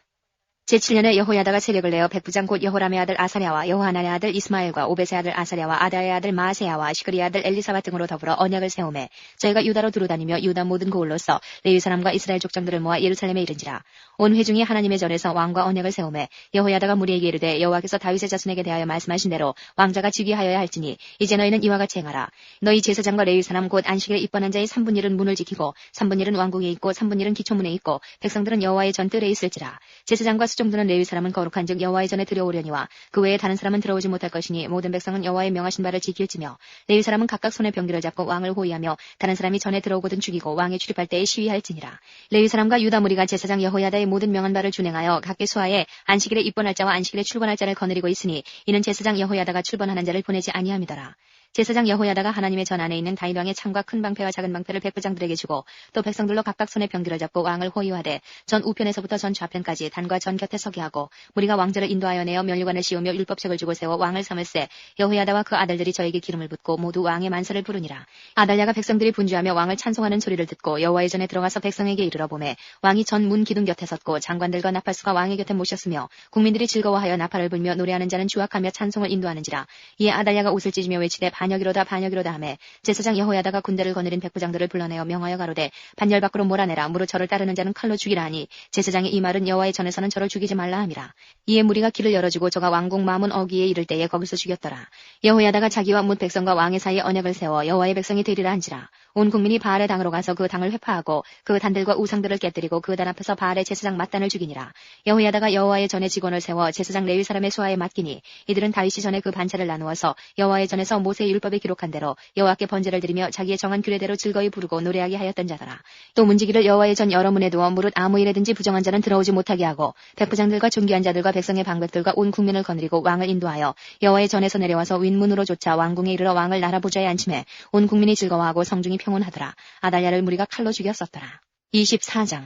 제7년에 여호야다가 세력을 내어 백부장 곧 여호람의 아들 아사랴와 여호하난의 아들 이스마엘과 오벳의 아들 아사랴와 아다의 아들 마아세야와 시그리의 아들 엘리사밧 등으로 더불어 언약을 세우매 저희가 유다로 두루다니며 유다 모든 고을로서 레위 사람과 이스라엘 족장들을 모아 예루살렘에 이른지라. 온 회중이 하나님의 전에서 왕과 언약을 세우매 여호야다가 무리에게 이르되 여호와께서 다윗의 자손에게 대하여 말씀하신 대로 왕자가 즉위하여야 할지니 이제 너희는 이와 같이 행하라. 너희 제사장과 레위 사람 곧 안식일에 입번한 자의 3분 1은 문을 지키고 3분 1은 왕궁에 있고 3분 1은 기초문에 있고 백성들은 여호와의 전뜰에 있을지라. 제사장과 수종들은 레위 사람은 거룩한즉 여호와의 전에 들여오려니와 그 외에 다른 사람은 들어오지 못할 것이니 모든 백성은 여호와의 명하신 바를 지킬지며 레위 사람은 각각 손에 병기를 잡고 왕을 호위하며 다른 사람이 전에 들어오거든 죽이고 왕에 출입할 때에 시위할지니라. 레위 사람과 유다 무리가 제사장 여호야다의 모든 명한 바를 준행하여 각기 수하에 안식일에 입번할 자와 안식일에 출번할 자를 거느리고 있으니 이는 제사장 여호야다가 출번하는 자를 보내지 아니함이더라. 제사장 여호야다가 하나님의 전 안에 있는 다윗 왕의 창과 큰 방패와 작은 방패를 백부장들에게 주고 또 백성들로 각각 손에 병기를 잡고 왕을 호위하되 전 우편에서부터 전 좌편까지 단과 전 곁에 서게 하고 무리가 왕자를 인도하여 내어 면류관을 씌우며 율법책을 주고 세워 왕을 삼을세. 여호야다와 그 아들들이 저에게 기름을 붓고 모두 왕의 만세를 부르니라. 아달랴가 백성들이 분주하며 왕을 찬송하는 소리를 듣고 여호와의 전에 들어가서 백성에게 이르러 보매 왕이 전 문 기둥 곁에 섰고 장관들과 나팔수가 왕의 곁에 모셨으며 국민들이 즐거워하여 나팔을 불며 노래하는 자는 주악하며 찬송을 인도하는지라. 이에 아달랴가 옷을 찢으며 외치되 반역이로다 반역이로다 하매 제사장 여호야다가 군대를 거느린 백부장들을 불러내어 명하여 가로되 반열 밖으로 몰아내라. 무릇 저를 따르는 자는 칼로 죽이라 하니 제사장의 이 말은 여호와의 전에서는 저를 죽이지 말라 함이라. 이에 무리가 길을 열어주고 저가 왕궁 마문 어귀에 이를 때에 거기서 죽였더라. 여호야다가 자기와 뭇 백성과 왕의 사이에 언약을 세워 여호와의 백성이 되리라 한지라. 온 국민이 바알의 당으로 가서 그 당을 회파하고 그 단들과 우상들을 깨뜨리고 그 단 앞에서 바알의 제사장 맏단을 죽이니라. 여호야다가 여호와의 전에 직원을 세워 제사장 레위 사람의 수하에 맡기니 이들은 다윗이 전에 그 반차를 나누어서 여호와의 전에서 모세의 율법에 기록한 대로 여호와께 번제를 드리며 자기의 정한 규례대로 즐거이 부르고 노래하게 하였던 자더라. 또 문지기를 여호와의 전 여러 문에 두어 무릇 아무 일에든지 부정한 자는 들어오지 못하게 하고 백부장들과 존귀한 자들과 백성의 방백들과 온 국민을 거느리고 왕을 인도하여 여호와의 전에서 내려와서 윗문으로 쫓아 왕궁에 이르러 왕을 나라 보좌에 앉히매 온 국민이 즐거워하고 성중이 평온하더라. 아달랴를 무리가 칼로 죽였었더라. 24장.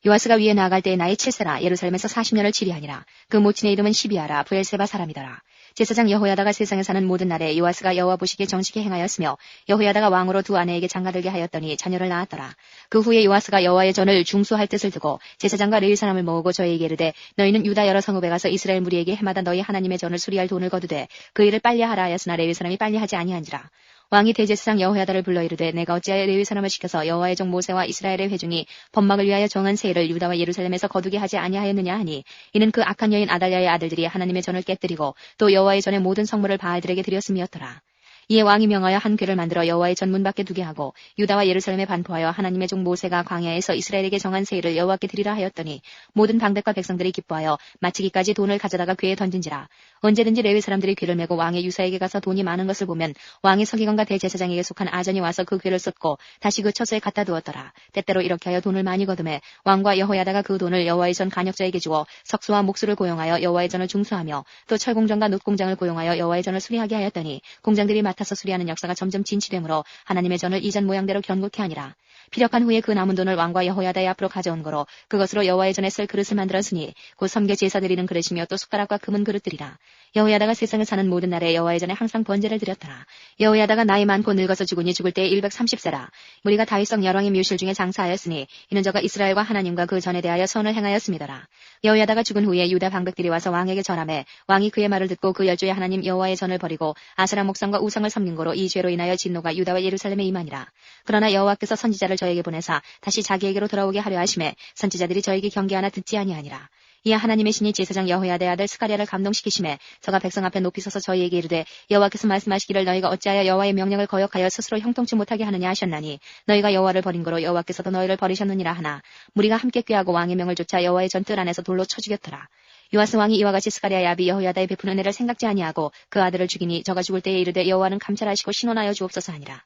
요아스가 위에 나아갈 때에 나이 7세라. 예루살렘에서 40년을 치리하니라. 그 모친의 이름은 시비아라. 브엘세바 사람이더라. 제사장 여호야다가 세상에 사는 모든 날에 요아스가 여호와 보시기에 정직히 행하였으며 여호야다가 왕으로 두 아내에게 장가들게 하였더니 자녀를 낳았더라. 그 후에 요아스가 여호와의 전을 중수할 뜻을 두고 제사장과 레위 사람을 모으고 저에게 이르되 너희는 유다 여러 성읍에 가서 이스라엘 무리에게 해마다 너희 하나님의 전을 수리할 돈을 거두되 그 일을 빨리 하라 하였으나 레위 사람이 빨리 하지 아니한지라. 왕이 대제사장 여호야다를 불러 이르되 내가 어찌하여 레위 사람을 시켜서 여호와의 종 모세와 이스라엘의 회중이 번막을 위하여 정한 세일을 유다와 예루살렘에서 거두게 하지 아니하였느냐 하니 이는 그 악한 여인 아달랴의 아들들이 하나님의 전을 깨뜨리고 또 여호와의 전의 모든 성물을 바알들에게 드렸음이었더라. 이에 왕이 명하여 한 궤를 만들어 여호와의 전문 밖에 두게 하고 유다와 예루살렘에 반포하여 하나님의 종 모세가 광야에서 이스라엘에게 정한 세일을 여호와께 드리라 하였더니 모든 방백과 백성들이 기뻐하여 마치기까지 돈을 가져다가 궤에 던진지라. 언제든지 레위 사람들이 궤를 메고 왕의 유사에게 가서 돈이 많은 것을 보면 왕의 서기관과 대제사장에게 속한 아전이 와서 그 궤를 쏟고 다시 그 처소에 갖다 두었더라. 때때로 이렇게 하여 돈을 많이 거두매 왕과 여호야다가 그 돈을 여호와의 전 간역자에게 주어 석수와 목수를 고용하여 여호와의 전을 중수하며 또 철공장과 놋공장을 고용하여 여호와의 전을 수리하게 하였더니 공장들이 맡아서 수리하는 역사가 점점 진치되므로 하나님의 전을 이전 모양대로 견고케 하니라. 피력한 후에 그 남은 돈을 왕과 여호야다의 앞으로 가져온 거로 그것으로 여호와의 전에 쓸 그릇을 만들었으니 곧 섬겨 제사 드리는 그릇이며 또 숟가락과 금은 그릇들이라. 여호야다가 세상에 사는 모든 날에 여호와의 전에 항상 번제를 드렸더라. 여호야다가 나이 많고 늙어서 죽으니 죽을 때에 130세라. 무리가 다윗성 열왕의 묘실 중에 장사하였으니 이는 저가 이스라엘과 하나님과 그 전에 대하여 선을 행하였음이더라. 여호야다가 죽은 후에 유다 방백들이 와서 왕에게 절하매 왕이 그의 말을 듣고 그 열조의 하나님 여호와의 전을 버리고 아세라 목상과 우상을 섬긴 거로 이 죄로 인하여 진노가 유다와 예루살렘에 임하니라. 그러나 여호와께서 선지자를 저에게 보내사 다시 자기에게로 돌아오게 하려 하심에 선지자들이 저에게 경계하나 듣지 아니하니라. 이에 하나님의 신이 제사장 여호야다의 아들 스가랴를 감동시키심에 저가 백성 앞에 높이 서서 저희에게 이르되 여호와께서 말씀하시기를 너희가 어찌하여 여호와의 명령을 거역하여 스스로 형통치 못하게 하느냐 하셨나니 너희가 여호와를 버린 거로 여호와께서도 너희를 버리셨느니라 하나 무리가 함께 꾀하고 왕의 명을 쫓아 여호와의 전뜰 안에서 돌로 쳐 죽였더라. 요아스 왕이 이와 같이 스가랴의 아비 여호야다의 베푼 은혜를 생각지 아니하고 그 아들을 죽이니 저가 죽을 때에 이르되 여호와는 감찰하시고 신원하여 주옵소서 하니라.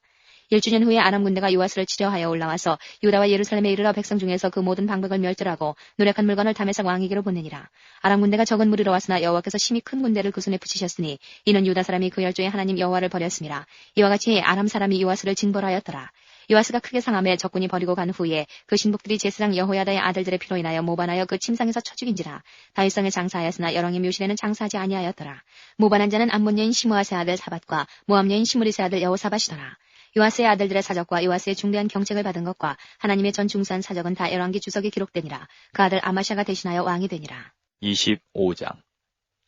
1주년 후에 아람 군대가 요아스를 치려하여 올라와서 유다와 예루살렘에 이르러 백성 중에서 그 모든 방백을 멸절하고 노력한 물건을 다메삭 왕에게로 보내니라. 아람 군대가 적은 무리로 왔으나 여호와께서 심히 큰 군대를 그 손에 붙이셨으니 이는 유다 사람이 그 열조의 하나님 여호와를 버렸음이라. 이와 같이 아람 사람이 요아스를 징벌하였더라. 요아스가 크게 상함에 적군이 버리고 간 후에 그 신복들이 제사장 여호야다의 아들들의 피로 인하여 모반하여 그 침상에서 쳐 죽인지라. 다윗성에 장사하였으나 여왕의 묘실에는 장사하지 아니하였더라. 모반한 자는 암몬 여인 시므아세 아들 사밧과 모압 여인 시므리세 아들 여호사밧이더라. 요아스의 아들들의 사적과 요아스의 중대한 경책을 받은 것과 하나님의 전 중수한 사적은 다 열왕기 주석에 기록되니라. 그 아들 아마샤가 대신하여 왕이 되니라. 25장.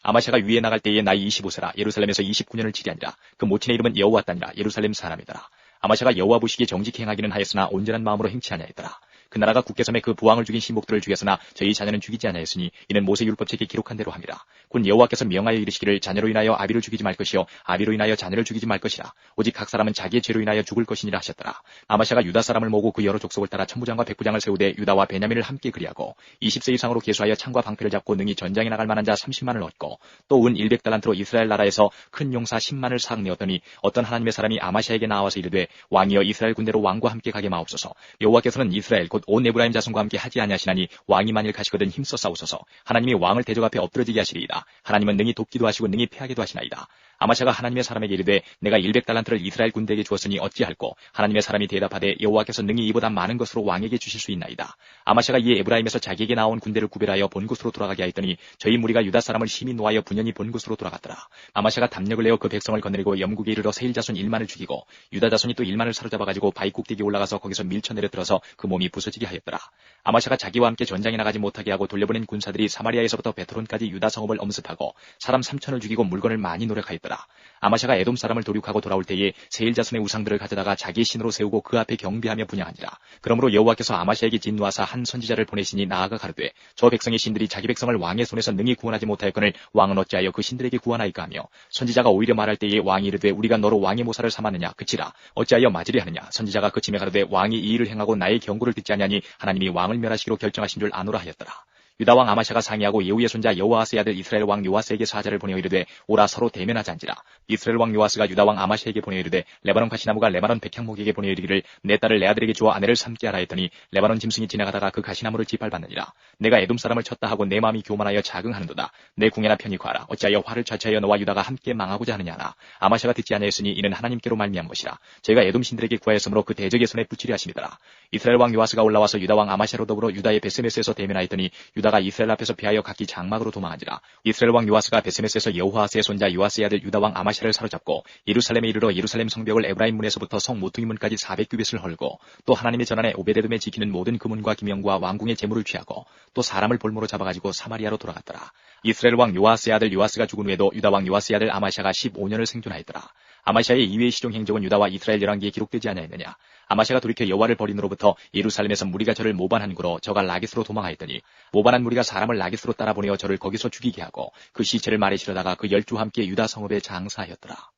아마샤가 위에 나갈 때에 나이 25세라. 예루살렘에서 29년을 치리하니라. 그 모친의 이름은 여호와따니라. 예루살렘 사람이더라. 아마샤가 여호와 보시기에 정직히 행하기는 하였으나 온전한 마음으로 행치 아니하였더라. 그 나라가 국계 섬에 그 부왕을 죽인 신복들을 죽였으나 저희 자녀는 죽이지 아니하였으니 이는 모세 율법책에 기록한 대로 함이라. 곧 여호와께서 명하여 이르시기를 자녀로 인하여 아비를 죽이지 말 것이요 아비로 인하여 자녀를 죽이지 말 것이라. 오직 각 사람은 자기의 죄로 인하여 죽을 것이니라 하셨더라. 아마샤가 유다 사람을 모으고 그 여러 족속을 따라 천부장과 백부장을 세우되 유다와 베냐민을 함께 그리하고 20세 이상으로 계수하여 창과 방패를 잡고 능히 전장에 나갈 만한 자 30만을 얻고 또 은 100달란트로 이스라엘 나라에서 큰 용사 10만을 삭내었더니 어떤 하나님의 사람이 아마샤에게 나와서 이르되 왕이여 이스라엘 군대로 왕과 함께 가게 마옵소서. 여호와께서는 이스라엘 곧 온 에브라임 자손과 함께 하지 아니하시나니 왕이 만일 가시거든 힘써 싸우소서. 하나님이 왕을 대적 앞에 엎드러지게 하시리이다. 하나님은 능히 돕기도 하시고 능히 패하기도 하시나이다. 아마샤가 하나님의 사람에게 이르되 내가 100달란트를 이스라엘 군대에게 주었으니 어찌할꼬? 하나님의 사람이 대답하되 여호와께서 능히 이보다 많은 것으로 왕에게 주실 수 있나이다. 아마샤가 이에 에브라임에서 자기에게 나온 군대를 구별하여 본 곳으로 돌아가게 하였더니 저희 무리가 유다 사람을 심히 노하여 분연히 본 곳으로 돌아갔더라. 아마샤가 담력을 내어 그 백성을 거느리고 염국에 이르러 세일 자손 1만을 죽이고 유다 자손이 또 1만을 사로잡아가지고 바위 꼭대기에 올라가서 거기서 밀쳐내려 들어서 그 몸이 부서지게 하였더라. 아마샤가 자기와 함께 전장에 나가지 못하게 하고 돌려보낸 군사들이 사마리아에서부터 베트론까지 유다 성읍을 엄습하고 사람 3천을 죽이고 물건을 많이 노력하였더라. 아마샤가 에돔 사람을 도륙하고 돌아올 때에 세일 자손의 우상들을 가져다가 자기의 신으로 세우고 그 앞에 경배하며 분향하니라. 그러므로 여호와께서 아마샤에게 진노하사 한 선지자를 보내시니 나아가 가르되 저 백성의 신들이 자기 백성을 왕의 손에서 능히 구원하지 못하였거늘 왕은 어찌하여 그 신들에게 구원하이까 하며 선지자가 오히려 말할 때에 왕이 이르되 우리가 너로 왕의 모사를 삼았느냐 그치라 어찌하여 맞으려 하느냐. 선지자가 그침에 가르되 왕이 이 일을 행하고 나의 경고를 듣지 아니하니 하나님이 왕을 멸하시기로 결정하신 줄 아노라 하였더라. 유다 왕 아마샤가 상의하고 예후의 손자 여호아스의 아들 이스라엘 왕 요아스에게 사자를 보내어 이르되 오라 서로 대면하자니라. 이스라엘 왕 요아스가 유다 왕 아마샤에게 보내어 이르되 레바논 가시나무가 레바논 백향목에게 보내어 이르기를 내 딸을 내 아들에게 주어 아내를 삼게 하라 했더니 레바논 짐승이 지나가다가 그 가시나무를 짓밟았느니라. 내가 에돔 사람을 쳤다 하고 내 마음이 교만하여 자긍하는도다. 내 궁예나 편히 구하라. 어찌하여 화를 자처하여 너와 유다가 함께 망하고자 하느냐 하나. 아마샤가 듣지 아니하였으니 이는 하나님께로 말미암은 것이라. 저희가 에돔 신들에게 구하였으므로 그 대적의 손에 붙이려 하심이더라. 이스라엘 왕 요아스가 올라와서 유다 왕 아마샤로 더불어 유다의 베스메스에서 대면하였더니 유다가 이스라엘 앞에서 피하여 각기 장막으로 도망한지라. 이스라엘 왕 요아스가 베스메스에서 여호아스의 손자 요아스의 아들 유다 왕 아마샤를 사로잡고 예루살렘에 이르러 예루살렘 성벽을 에브라임 문에서부터 성 모퉁이 문까지 400규빗을 헐고 또 하나님의 전안에 오베데돔에 지키는 모든 금문과 기명과 왕궁의 재물을 취하고 또 사람을 볼모로 잡아가지고 사마리아로 돌아갔더라. 이스라엘 왕 요아스의 아들 요아스가 죽은 후에도 유다 왕 요아스의 아들 아마샤가 15년을 생존하였더라. 아마샤의 이외의 시종 행적은 유다와 이스라엘 열왕기에 기록되지 아니하였느냐. 아마샤가 돌이켜 여호와를 버린으로부터 예루살렘에서 무리가 저를 모반한 구로 저가 라기스로 도망하였더니 모반한 무리가 사람을 라기스로 따라 보내어 저를 거기서 죽이게 하고 그 시체를 말에 실어다가 그 12와 함께 유다 성읍에 장사하였더라.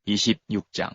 26장.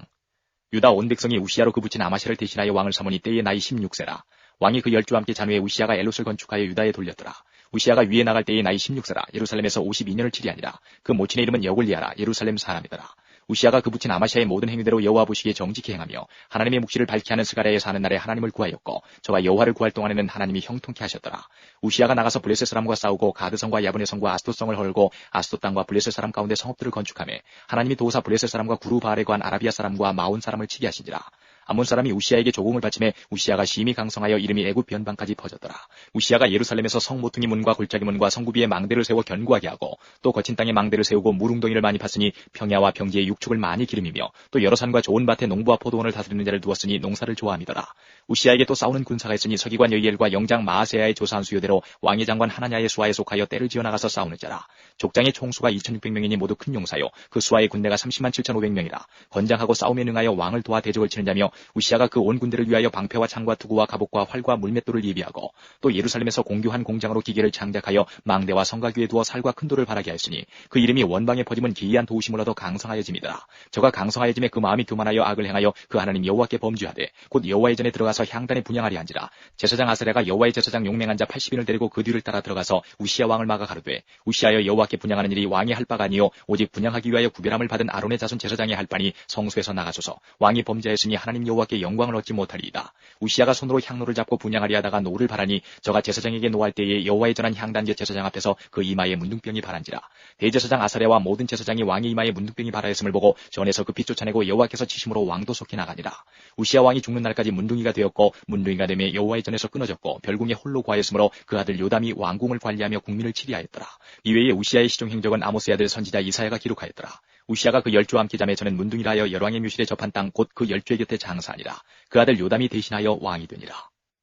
유다 온 백성이 우시야로 그 붙인 아마샤를 대신하여 왕을 삼으니 때에 나이 16세라. 왕이 그 12와 함께 잔후에 우시야가 엘롯을 건축하여 유다에 돌렸더라. 우시야가 위에 나갈 때에 나이 16세라. 예루살렘에서 52년을 치리하니라. 그 모친의 이름은 여골리아라. 예루살렘 사람이더라. 우시야가 그 붙인 아마샤의 모든 행위대로 여호와 보시기에 정직히 행하며 하나님의 묵시를 밝게 하는 스가랴에 사는 날에 하나님을 구하였고 저가 여호와를 구할 동안에는 하나님이 형통케 하셨더라. 우시야가 나가서 블레셋 사람과 싸우고 가드성과 야브네 성과 아스돗성을 헐고 아스돗 땅과 블레셋 사람 가운데 성읍들을 건축하며 하나님이 도사 블레셋 사람과 구르바알에 관한 아라비아 사람과 마온 사람을 치게 하신지라. 암몬 사람이 우시야에게 조공을 바치매 우시야가 심히 강성하여 이름이 애굽 변방까지 퍼졌더라. 우시야가 예루살렘에서 성 모퉁이 문과 골짜기 문과 성구비에 망대를 세워 견고하게 하고 또 거친 땅에 망대를 세우고 무릉덩이를 많이 팠으니 평야와 평지에 육축을 많이 기름이며 또 여러 산과 좋은 밭에 농부와 포도원을 다스리는 자를 두었으니 농사를 좋아함이더라. 우시야에게 또 싸우는 군사가 있으니 서기관 여이엘과 영장 마아세야의 조사한 수요대로 왕의 장관 하나냐의 수하에 속하여 때를 지어 나가서 싸우는 자라. 족장의 총수가 2600명이니 모두 큰 용사요 그 수하의 군대가 30만 7500명이라. 건장하고 싸움에 능하여 왕을 도와 대적을 치는 자며 우시야가 그 온 군대를 위하여 방패와 창과 투구와 갑옷과 활과 물맷돌을 예비하고 또 예루살렘에서 공교한 공장으로 기계를 창작하여 망대와 성곽 위에 두어 살과 큰 돌을 바라게 하였으니 그 이름이 원방에 퍼짐은 기이한 도우심을 얻어 강성하여짐이더라. 저가 강성하여짐에 그 마음이 교만하여 악을 행하여 그 하나님 여호와께 범죄하되 곧 여호와의 전에 들어가서 향단에 분향하리 한지라. 제사장 아사랴가 여호와의 제사장 용맹한 자 80인을 데리고 그 뒤를 따라 들어가서 우시야 왕을 막아 가로되 우시하여 여호와께 분향하는 일이 왕이 할 바가 아니요 오직 분향하기 위하여 구별함을 받은 아론의 자손 제사장이 할 바니 성소에서 나가소서. 왕이 범죄하였으니 하나님 여호와께 영광을 얻지 못하리이다. 우시야가 손으로 향로를 잡고 분향하리 하다가 노를 바라니 저가 제사장에게 노할 때에 여호와의 전한 향단제 제사장 앞에서 그 이마에 문둥병이 바란지라. 대제사장 아사랴와 모든 제사장이 왕의 이마에 문둥병이 바라였음을 보고 전에서 급히 쫓아내고 여호와께서 치심으로 왕도 속히 나가니라. 우시야 왕이 죽는 날까지 문둥이가 되었고 문둥이가 되며 여호와의 전에서 끊어졌고 별궁에 홀로 과하였으므로 그 아들 요담이 왕궁을 관리하며 국민을 치리하였더라. 이외에 우시야의 시종 행적은 아모스의 아들 선지자 이사야가 기록하였더라. 우시야가 그 12와 함께 잠에 저는 문둥이라 하여 열왕의 묘실에 접한 땅 곧 그 12의 곁에 장사하니라. 그 아들 요담이 대신하여 왕이 되니라.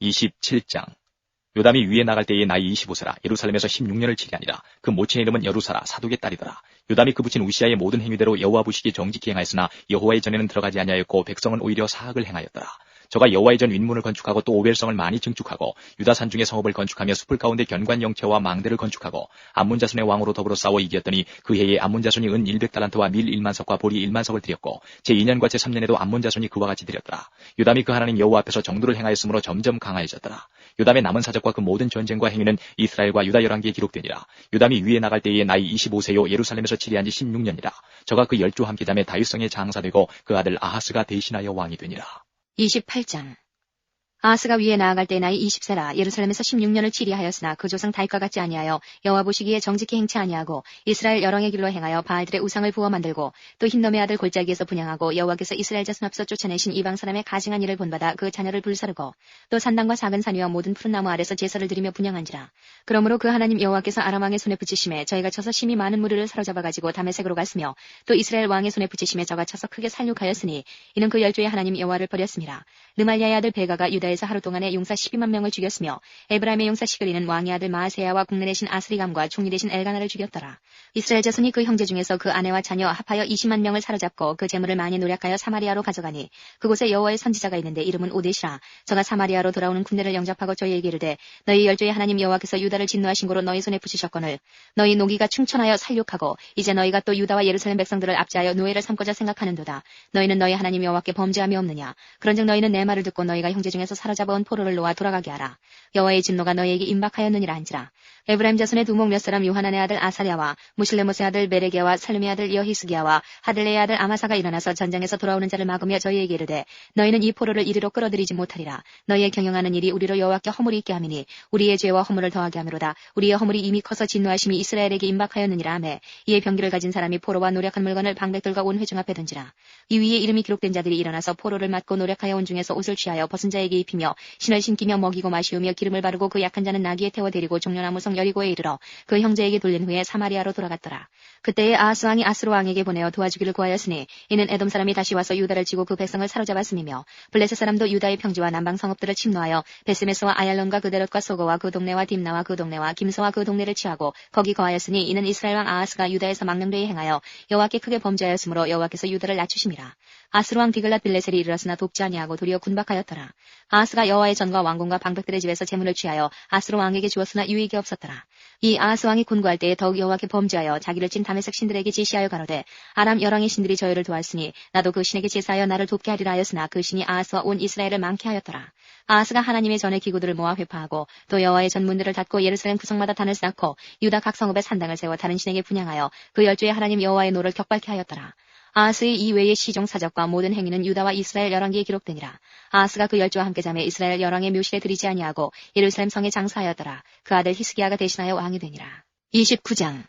27장. 요담이 위에 나갈 때에 나이 25세라. 예루살렘에서 16년을 치리하니라. 그 모친의 이름은 여루사라 사독의 딸이더라. 요담이 그 붙인 우시야의 모든 행위대로 여호와 보시기에 정직히 행하였으나 여호와의 전에는 들어가지 아니하였고 백성은 오히려 사악을 행하였더라. 저가 여호와의 전 윗문을 건축하고 또 오벨성을 많이 증축하고 유다 산중의 성읍을 건축하며 숲을 가운데 견관 영체와 망대를 건축하고 암몬 자손의 왕으로 더불어 싸워 이겼더니 그 해에 암몬 자손이 은 100달란트와 밀 1만석과 보리 1만석을 드렸고 제2년과 제3년에도 암몬 자손이 그와 같이 드렸더라. 요담이 그 하나님 여호와 앞에서 정도를 행하였으므로 점점 강하여졌더라. 요담의 남은 사적과 그 모든 전쟁과 행위는 이스라엘과 유다 열왕기에 기록되니라. 요담이 위에 나갈 때에 나이 25세요 예루살렘에서 치리한 지 16년이라. 저가 그 12와 함께 잠에 다윗성에 장사되고 그 아들 아하스가 대신하여 왕이 되니라. 28장. 아하스가 위에 나아갈 때 나이 20세라 예루살렘에서 16년을 치리하였으나 그 조상 다윗과 같지 아니하여 여호와 보시기에 정직히 행치 아니하고 이스라엘 여왕의 길로 행하여 바알들의 우상을 부어 만들고 또 흰놈의 아들 골짜기에서 분양하고 여호와께서 이스라엘 자손 앞서 쫓아내신 이방 사람의 가증한 일을 본받아 그 자녀를 불사르고 또 산당과 작은 산 위와 모든 푸른 나무 아래서 제사를 드리며 분양한지라. 그러므로 그 하나님 여호와께서 아람 왕의 손에 붙이심에 저희가 쳐서 심히 많은 무리를 사로잡아 가지고 다메섹으로 갔으며 또 이스라엘 왕의 손에 붙이심에 저가 쳐서 크게 살육하였으니 이는 그 열조의 하나님 여호와를 버렸습니다. 르말리아의 아들 베가가 유다에서 하루 동안에 용사 12만 명을 죽였으며 에브라임의 용사 시그리는 왕의 아들 마아세야와 국내 대신 아스리감과 총리 대신 엘가나를 죽였더라. 이스라엘 자손이 그 형제 중에서 그 아내와 자녀 합하여 20만 명을 사로잡고 그 재물을 많이 노력하여 사마리아로 가져가니 그곳에 여호와의 선지자가 있는데 이름은 오데시라. 저가 사마리아로 돌아오는 군대를 영접하고 저희에게 이르되 너희 열조의 하나님 여호와께서 유다를 진노하신 고로 너희 손에 붙이셨거늘 너희 노기가 충천하여 살육하고 이제 너희가 또 유다와 예루살렘 백성들을 압제하여 노예를 삼고자 생각하는도다. 너희는 너희 하나님 여호와께 범죄함이 없느냐. 그런즉 너희는 내 말을 듣고 너희가 형제 중에서 사로잡아온 포로를 놓아 돌아가게 하라. 여호와의 진노가 너희에게 임박하였느니라 한지라. 에브라임 자손의 두목 몇 사람 요하난의 아들 아사랴와 무실레못의 아들 메레게와 살룸의 아들 여히스기야와 하들레의 아들 아마사가 일어나서 전장에서 돌아오는 자를 막으며 저희에게 이르되 너희는 이 포로를 이리로 끌어들이지 못하리라. 너희의 경영하는 일이 우리로 여호와께 허물이 있게 함이니 우리의 죄와 허물을 더하게 하미로다. 우리의 허물이 이미 커서 진노하심이 이스라엘에게 임박하였느니라 하매 이에 병기를 가진 사람이 포로와 노력한 물건을 방백들과 온 회중 앞에 던지라. 이 위에 이름이 기록된 자들이 일어나서 포로를 맞고 노력하여 온 중에서 옷을 취하여 벗은 자에게 입히며 신을 신기며 먹이고 마시우며 기름을 바르고 그 약한 자는 나귀에 태워 데리고 종려나무 성 여리고에 이르러 그 형제에게 돌린 후에 사마리아로 돌아갔더라. 그때에 아하스 왕이 아스로 왕에게 보내어 도와주기를 구하였으니 이는 에돔 사람이 다시 와서 유다를 치고 그 백성을 사로잡았음이며 블레셋 사람도 유다의 평지와 남방 성읍들을 침노하여 베스메스와 아얄론과 그데롯과 소거와 그 동네와 딥나와 그 동네와 김소와 그 동네를 취하고 거기 거하였으니 이는 이스라엘 왕 아하스가 유다에서 망령되이 행하여 여호와께 크게 범죄하였으므로 여호와께서 유다를 낮추심이라. 아스로 왕 디글랏 빌레셀이 이르렀으나 돕지 아니하고 도리어 군박하였더라. 아하스가 여호와의 전과 왕궁과 방백들의 집에서 재물을 취하여 아스로 왕에게 주었으나 유익이 없었더라. 이 아하스 왕이 군구할 때에 더욱 여호와께 범죄하여 자기를 찐 다메섹 신들에게 지시하여 가로되 아람 열왕의 신들이 저희를 도왔으니 나도 그 신에게 제사하여 나를 돕게 하리라 하였으나 그 신이 아하스와 온 이스라엘을 망케 하였더라. 아하스가 하나님의 전의 기구들을 모아 회파하고 또 여호와의 전 문들을 닫고 예루살렘 구성마다 단을 쌓고 유다 각 성읍에 산당을 세워 다른 신에게 분향하여 그 열조의 하나님 여호와의 노를 격발케 하였더라. 아하스의 이 외의 시종 사적과 모든 행위는 유다와 이스라엘 열왕기에 기록되니라. 아하스가 그 열조와 함께 잠에 이스라엘 열왕의 묘실에 들이지 아니하고 예루살렘 성에 장사하였더라. 그 아들 히스기야가 대신하여 왕이 되니라. 29장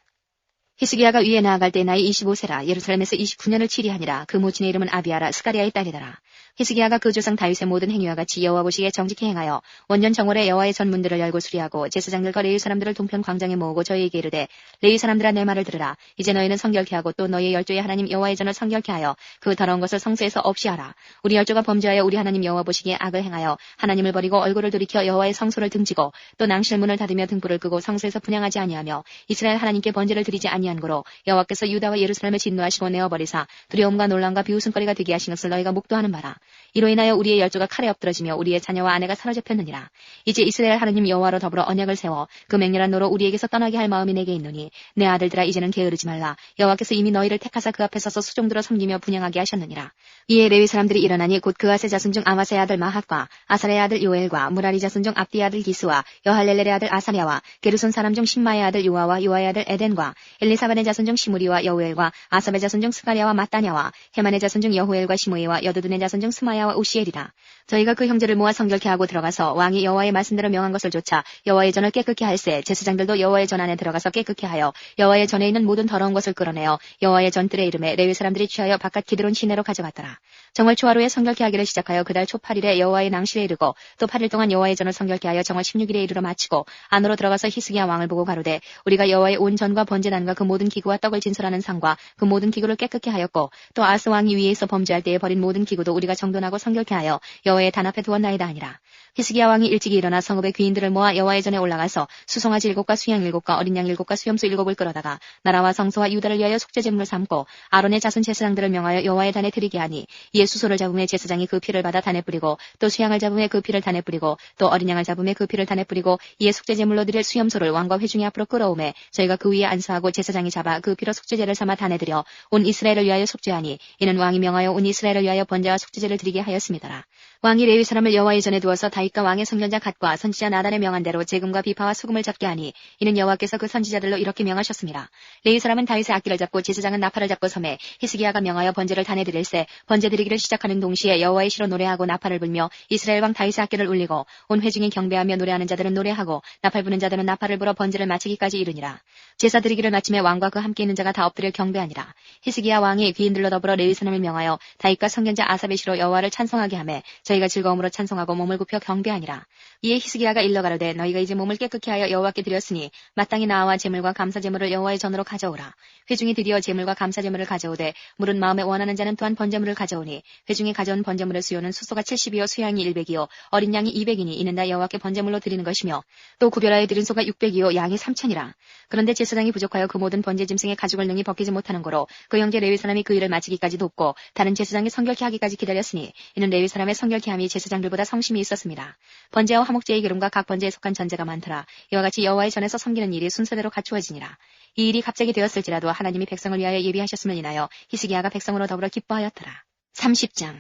히스기야가 위에 나아갈 때 나이 25세라 예루살렘에서 29년을 치리하니라. 그 모친의 이름은 아비아라 스가리아의 딸이더라. 히스기야가 그 조상 다윗의 모든 행위와 같이 여호와 보시기에 정직히 행하여 원년 정월에 여호와의 전 문들을 열고 수리하고 제사장들과 레위 사람들을 동편 광장에 모으고 저희에게 이르되 레위 사람들아 내 말을 들으라. 이제 너희는 성결케 하고 또 너희의 열조의 하나님 여호와의 전을 성결케 하여 그 더러운 것을 성소에서 없이 하라. 우리 열조가 범죄하여 우리 하나님 여호와 보시기에 악을 행하여 하나님을 버리고 얼굴을 돌이켜 여호와의 성소를 등지고 또 낭실문을 닫으며 등불을 끄고 성소에서 분향하지 아니하며 이스라엘 하나님께 번제를 드리지 아니한 고로 여호와께서 유다와 예루살렘을 진노하시고 내어버리사 두려움과 놀람과 비웃음거리가 되게 하신 것을 너희가 목도하는 바라. 이로 인하여 우리의 열조가 칼에 엎드러지며 우리의 자녀와 아내가 사로잡혔느니라. 이제 이스라엘 하나님 여호와로 더불어 언약을 세워 그 맹렬한 노로 우리에게서 떠나게 할 마음이 내게 있노니 내 아들들아 이제는 게으르지 말라. 여호와께서 이미 너희를 택하사 그 앞에 서서 수종들어 섬기며 분향하게 하셨느니라. 이에 레위 사람들이 일어나니 곧 그아세 자손 중 아마세의 아들 마핫과 아사레의 아들 요엘과 무라리 자손 중 압디의 아들 기스와 여할렐렐의 아들 아사랴와 게르손 사람 중 신마의 아들 요아와 요아의 아들 에덴과 엘리사반의 자손 중 시무리와 여우엘과 아삽의 자손 중 스가랴와 마따냐와 헤만의 자손 중 여후엘과 시므이와 여두둔의 자손 중 스마야와 우시엘이라. 저희가 그 형제를 모아 성결케 하고 들어가서 왕이 여호와의 말씀대로 명한 것을 좇아 여호와의 전을 깨끗게 할세 제사장들도 여호와의 전 안에 들어가서 깨끗게 하여 여호와의 전에 있는 모든 더러운 것을 끌어내어 여호와의 전뜰의 이름에 레위 사람들이 취하여 바깥 기드론 시내로 가져갔더라. 정월 초하루에 성결케 하기를 시작하여 그달 초 8일에 여호와의 낭실에 이르고 또 8일 동안 여호와의 전을 성결케 하여 정월 16일에 이르러 마치고 안으로 들어가서 히스기야 왕을 보고 가로되 우리가 여호와의 온 전과 번제단과 그 모든 기구와 떡을 진설하는 상과 그 모든 기구를 깨끗게 하였고 또 아스 왕이 위에 있어 범죄할 때에 버린 모든 기구도 우리가 정돈하고 성결케 하여 여호와의 단 앞에 두었나이다 하니라. 히스기야 왕이 일찍이 일어나 성읍의 귀인들을 모아 여호와의 전에 올라가서 수송아지 7과 수양 7과 어린 양 7과 수염소 7을 끌어다가 나라와 성소와 유다를 위하여 속죄 제물을 삼고 아론의 자손 제사장들을 명하여 여호와의 단에 드리게 하니 이에 수소를 잡음에 제사장이 그 피를 받아 단에 뿌리고 또 수양을 잡음에 그 피를 단에 뿌리고 또 어린 양을 잡음에 그 피를 단에 뿌리고 이에 속죄 제물로 드릴 수염소를 왕과 회중이 앞으로 끌어오매 저희가 그 위에 안수하고 제사장이 잡아 그 피로 속죄제를 삼아 단에 드려 온 이스라엘을 위하여 속죄하니 이는 왕이 명하여 온 이스라엘을 위하여 번제와 속죄제를 드리게 하였습니다라. 왕이 레위 사람을 여호와의 전에 두어서 다윗 다윗과 왕의 선견자 갓과 선지자 나단의 명한 대로 재금과 비파와 수금을 잡게 하니 이는 여호와께서 그 선지자들로 이렇게 명하셨습니다. 레위 사람은 다윗의 악기를 잡고 제사장은 나팔을 잡고 섬에 히스기야가 명하여 번제를 단에 드릴새 번제 드리기를 시작하는 동시에 여호와의 시로 노래하고 나팔을 불며 이스라엘 왕 다윗의 악기를 울리고 온 회중이 경배하며 노래하는 자들은 노래하고 나팔 부는 자들은 나팔을 불어 번제를 마치기까지 이르니라. 제사 드리기를 마침에 왕과 그 함께 있는 자가 다 엎드려 경배하니라. 히스기야 왕이 귀인들로 더불어 레위 사람을 명하여 다윗과 선견자 아삽의 시로 여호와를 찬송하게 하매 저희가 즐거움으로 찬송하고 몸을 굽혀 경배하니라. 이에 히스기야가 일러 가로되 너희가 이제 몸을 깨끗게 하여 여호와께 드렸으니 마땅히 나와 제물과 감사 제물을 여호와의 전으로 가져오라. 회중이 드디어 제물과 감사 제물을 가져오되 물은 마음에 원하는 자는 또한 번제물을 가져오니 회중이 가져온 번제물의 수요는 숫소가 70이요 수양이 100이요 어린 양이 200이니 이는 다 여호와께 번제물로 드리는 것이며 또 구별하여 드린 소가 600이요 양이 3천이라. 그런데 제사장이 부족하여 그 모든 번제 짐승의 가죽을 능히 벗기지 못하는 거로 그 형제 레위 사람이 그 일을 마치기까지 돕고 다른 제사장이 성결케 하기까지 기다렸으니 이는 레위 사람의 성결케 함이 제사장들보다 성심이 있었습니다. 번제와 화목제의 기름과 각 번제에 속한 전제가 많더라. 이와 같이 여호와의 전에서 섬기는 일이 순서대로 갖추어지니라. 이 일이 갑자기 되었을지라도 하나님이 백성을 위하여 예비하셨음을 인하여 히스기야가 백성으로 더불어 기뻐하였더라. 30장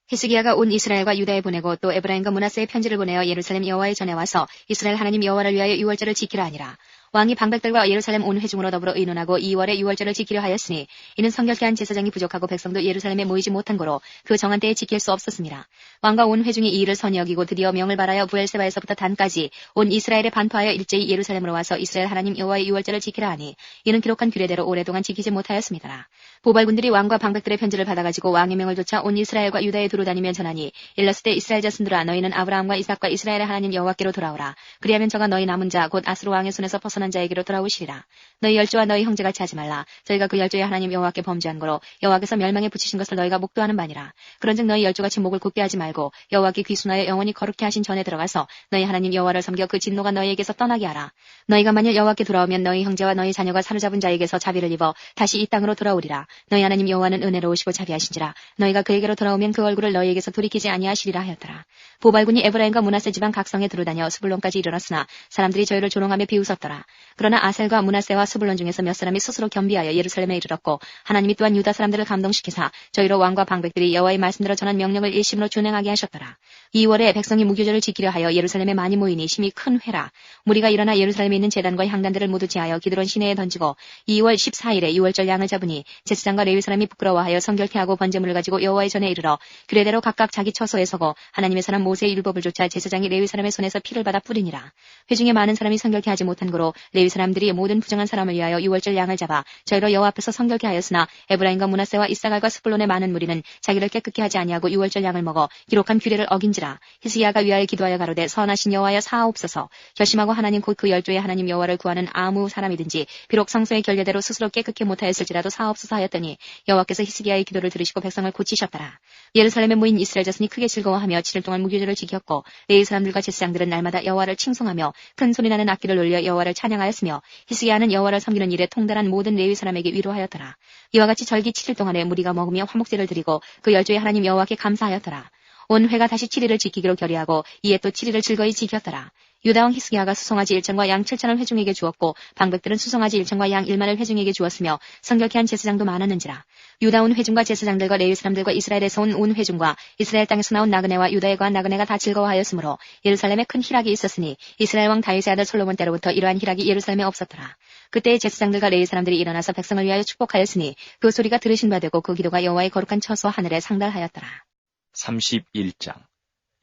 히스기야가 온 이스라엘과 유다에 보내고 또 에브라임과 므낫세에 편지를 보내어 예루살렘 여호와의 전에 와서 이스라엘 하나님 여호와를 위하여 유월절을 지키라 하니라. 왕이 방백들과 예루살렘 온 회중으로 더불어 의논하고 2월에 유월절을 지키려 하였으니 이는 성결케 한 제사장이 부족하고 백성도 예루살렘에 모이지 못한 거로 그 정한 때에 지킬 수 없었습니다. 왕과 온 회중이 이 일을 선히 여기고 드디어 명을 발하여 부엘세바에서부터 단까지 온 이스라엘에 반포하여 일제히 예루살렘으로 와서 이스라엘 하나님 여호와의 유월절을 지키라 하니 이는 기록한 규례대로 오랫동안 지키지 못하였습니다. 보발군들이 왕과 방백들의 편지를 받아가지고 왕의 명을 좇아 온 이스라엘과 유다에 두루 다니며 전하니 일렀을 때 이스라엘 자손들아 너희는 아브라함과 이삭과 이스라엘의 하나님 여호와께로 돌아오라. 그리하면 저가 너희 남은 자 곧 아스로 왕의 손에서 벗어난 자에게로 돌아오시리라. 너희 열조와 너희 형제같이 하지 말라. 저희가 그 열조의 하나님 여호와께 범죄한 거로 여호와께서 멸망에 붙이신 것을 너희가 목도하는 바니라. 그런즉 너희 열조같이 목을 굳게 하지 말고 여호와께 귀순하여 영원히 거룩케 하신 전에 들어가서 너희 하나님 여호와를 섬겨 그 진노가 너희에게서 떠나게 하라. 너희가 만일 여호와께 돌아오면 너희 형제와 너희 자녀가 사로잡은 자에게서 자비를 입어 다시 이 땅으로 돌아오리라. 너희 하나님 여호와는 은혜로우시고 자비하신지라. 너희가 그에게로 돌아오면 그 얼굴을 너희에게서 돌이키지 아니하시리라 하였더라. 보발군이 에브라임과 므낫세 지방 각성에 두루다녀 스불론까지 이르렀으나 사람들이 저희를 조롱하며 비웃었더라. 그러나 아셀과 므낫세와 스불론 중에서 몇 사람이 스스로 겸비하여 예루살렘에 이르렀고 하나님이 또한 유다 사람들을 감동시키사 저희로 왕과 방백들이 여호와의 말씀대로 전한 명령을 일심으로 준행하게 하셨더라. 2월에 백성이 무교절을 지키려 하여 예루살렘에 많이 모이니 심히 큰 회라. 무리가 일어나 예루살렘에 있는 제단과 향단들을 모두 제하여 기드론 시내에 던지고 2월 14일에 유월절 양을 잡으니 제사장과 레위 사람이 부끄러워하여 성결케 하고 번제물을 가지고 여호와의 전에 이르러 규례대로 각각 자기 처소에 서고 하나님의 사람 모세의 율법을 좇아 제사장이 레위 사람의 손에서 피를 받아 뿌리니라. 회중에 많은 사람이 성결케 하지 못한 거로 레위 사람들이 모든 부정한 사람을 위하여 유월절 양을 잡아 저희로 여호와 앞에서 성결케 하였으나 에브라임과 므낫세와 이사갈과 스불론의 많은 무리는 자기를 깨끗게 하지 아니하고 유월절 양을 먹어 기록한 규례를 어긴지라. 히스기야가 위하여 기도하여 가로되 선하신 여호와여 사하옵소서. 결심하고 하나님 곧 그 열조의 하나님 여호와를 구하는 아무 사람이든지 비록 성소의 결례대로 스스로 깨끗게 못하였을지라도 사하옵소서 하였더니 여호와께서 히스기야의 기도를 들으시고 백성을 고치셨더라. 예루살렘에 모인 이스라엘 자손이 크게 즐거워하며 7일 동안 무교절을 지켰고 레위 사람들과 제사장들은 날마다 여호와를 칭송하며 큰 소리 나는 악기를 울려 여호와를 찬양하였으며 히스기야는 여호와를 섬기는 일에 통달한 모든 레위 사람에게 위로하였더라. 이와 같이 절기 7일 동안에 무리가 먹으며 화목제를 드리고 그 열조의 하나님 여호와께 감사하였더라. 온 회가 다시 7일을 지키기로 결의하고 이에 또 7일을 즐거이 지켰더라. 유다왕 히스기야가 수송아지 1천과 양 7천을 회중에게 주었고 방백들은 수송아지 1천과 양 1만을 회중에게 주었으며 성결케 한 제사장도 많았는지라. 유다 온 회중과 제사장들과 레위 사람들과 이스라엘에서 온 회중과 이스라엘 땅에서 나온 나그네와 유다에 거한 나그네가 다 즐거워하였으므로 예루살렘에 큰 희락이 있었으니 이스라엘 왕 다윗의 아들 솔로몬 때로부터 이러한 희락이 예루살렘에 없었더라. 그때의 제사장들과 레위 사람들이 일어나서 백성을 위하여 축복하였으니 그 소리가 들으신 바 되고 그 기도가 여호와의 거룩한 처소 하늘에 상달하였더라. 31장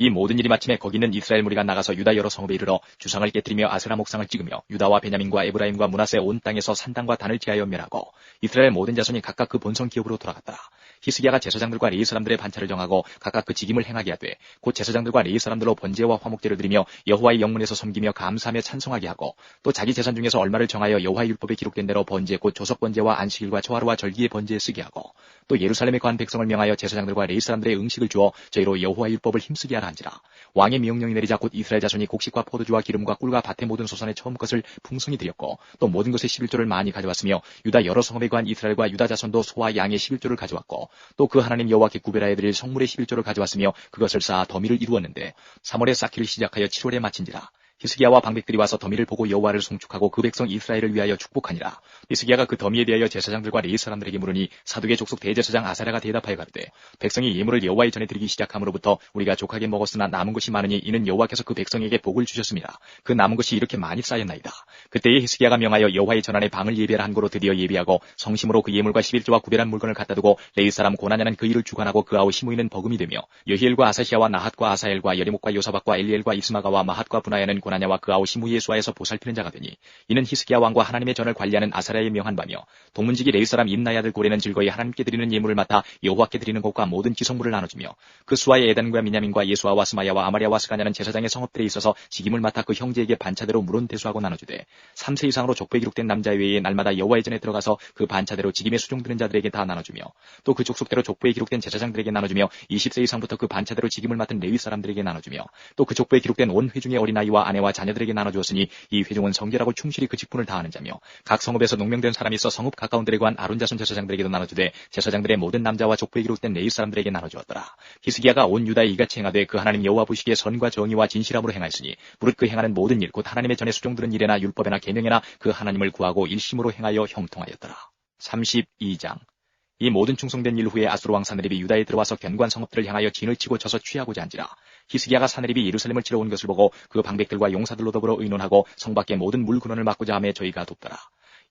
이 모든 일이 마침에 거기 있는 이스라엘 무리가 나가서 유다 여러 성읍에 이르러 주상을 깨뜨리며 아세라 목상을 찍으며 유다와 베냐민과 에브라임과 므낫세 온 땅에서 산당과 단을 지하여 멸하고 이스라엘 모든 자손이 각각 그 본성 기업으로 돌아갔더라. 히스기야가 제사장들과 레위 사람들의 반차를 정하고 각각 그 직임을 행하게 하되 곧 제사장들과 레위 사람들로 번제와 화목제를 드리며 여호와의 영문에서 섬기며 감사하며 찬송하게 하고 또 자기 재산 중에서 얼마를 정하여 여호와의 율법에 기록된 대로 번제 곧 조석 번제와 안식일과 초하루와 절기의 번제에 쓰게 하고 또 예루살렘에 거한 백성을 명하여 제사장들과 레위 사람들의 응식을 주어 저희로 여호와의 율법을 힘쓰게 하라 한지라. 왕의 명령이 내리자 곧 이스라엘 자손이 곡식과 포도주와 기름과 꿀과 밭의 모든 소산의 처음 것을 풍성히 드렸고 또 모든 것의 11조를 많이 가져왔으며 유다 여러 성읍에 거한 이스라엘과 유다 자손도 소와 양의 11조를 가져왔고 또 그 하나님 여호와께 구별하여 드릴 성물의 11조를 가져왔으며 그것을 쌓아 더미를 이루었는데 3월에 쌓기를 시작하여 7월에 마친지라. 히스기야와 방백들이 와서 더미를 보고 여호와를 송축하고 그 백성 이스라엘을 위하여 축복하니라. 히스기야가 그 더미에 대하여 제사장들과 레위 사람들에게 물으니 사독의 족속 대제사장 아사랴가 대답하여 가로되 백성이 예물을 여호와의 전에 드리기 시작함으로부터 우리가 족하게 먹었으나 남은 것이 많으니 이는 여호와께서 그 백성에게 복을 주셨습니다. 그 남은 것이 이렇게 많이 쌓였나이다. 그때에 히스기야가 명하여 여호와의 전안에 방을 예배하라 한 고로 드디어 예비하고 성심으로 그 예물과 11조와 구별한 물건을 갖다 두고 레위 사람 고나냐는 그 일을 주관하고 그 아우 시므이는 버금이 되며 여히엘과 아사시아와 나핫과 아사엘과 여리목과 요사박과 엘리엘과 이스마가와 마핫과 분하야는 고나냐와 그 아우 시므이의 수하에서 보살피는 자가 되니 이는 히스기야 왕과 하나님의 전을 관리하는 아사랴의 명한 바며 동문지기 레위 사람 임나의 아들 고레는 즐거이 하나님께 드리는 예물을 맡아 여호와께 드리는 것과 모든 기성물을 나눠주며 그 수하의 에단과 미냐민과 예수아와 스마야와 아마랴와 스가냐는 제사장의 성읍들에 있어서 직임을 맡아 그 형제에게 반차대로 물은 대수하고 나눠주되 3세 이상으로 족보에 기록된 남자 외에 날마다 여호와의 전에 들어가서 그 반차대로 직임에 수종드는 자들에게 다 나눠주며 또 그 족속대로 족보에 기록된 제사장들에게 나눠주며 20세 이상부터 그 반차대로 직임을 맡은 레위 사람들에게 나눠주며 또 그 족보에 기록된 온 회중의 어린아이와 아내와 자녀들에게 나눠주었으니 이 회중은 성결하고 충실히 그 직분을 다하는 자며 각 성읍에서 농명된 사람이 있어 성읍 가까운 데에 관한 아론 자손 제사장들에게도 나눠주되 제사장들의 모든 남자와 족보에 기록된 레위 사람들에게 나눠주었더라. 히스기야가 온 유다에 이같이 행하되 그 하나님 여호와 보시기에 선과 정의와 진실함으로 행하였으니 무릇 그 행하는 모든 일 곧 하나님의 전에 수종들은 일에나 율법에나 계명에나 그 하나님을 구하고 일심으로 행하여 형통하였더라. 32장 이 모든 충성된 일 후에 아수르 왕 사느립이 유다에 들어와서 견고한 성읍들을 향하여 진을 치고 쳐서 취하고자 한지라. 히스기야가 사느립이 예루살렘을 치러 온 것을 보고 그 방백들과 용사들로 더불어 의논하고 성 밖의 모든 물 근원을 막고자 하며 저희가 돕더라.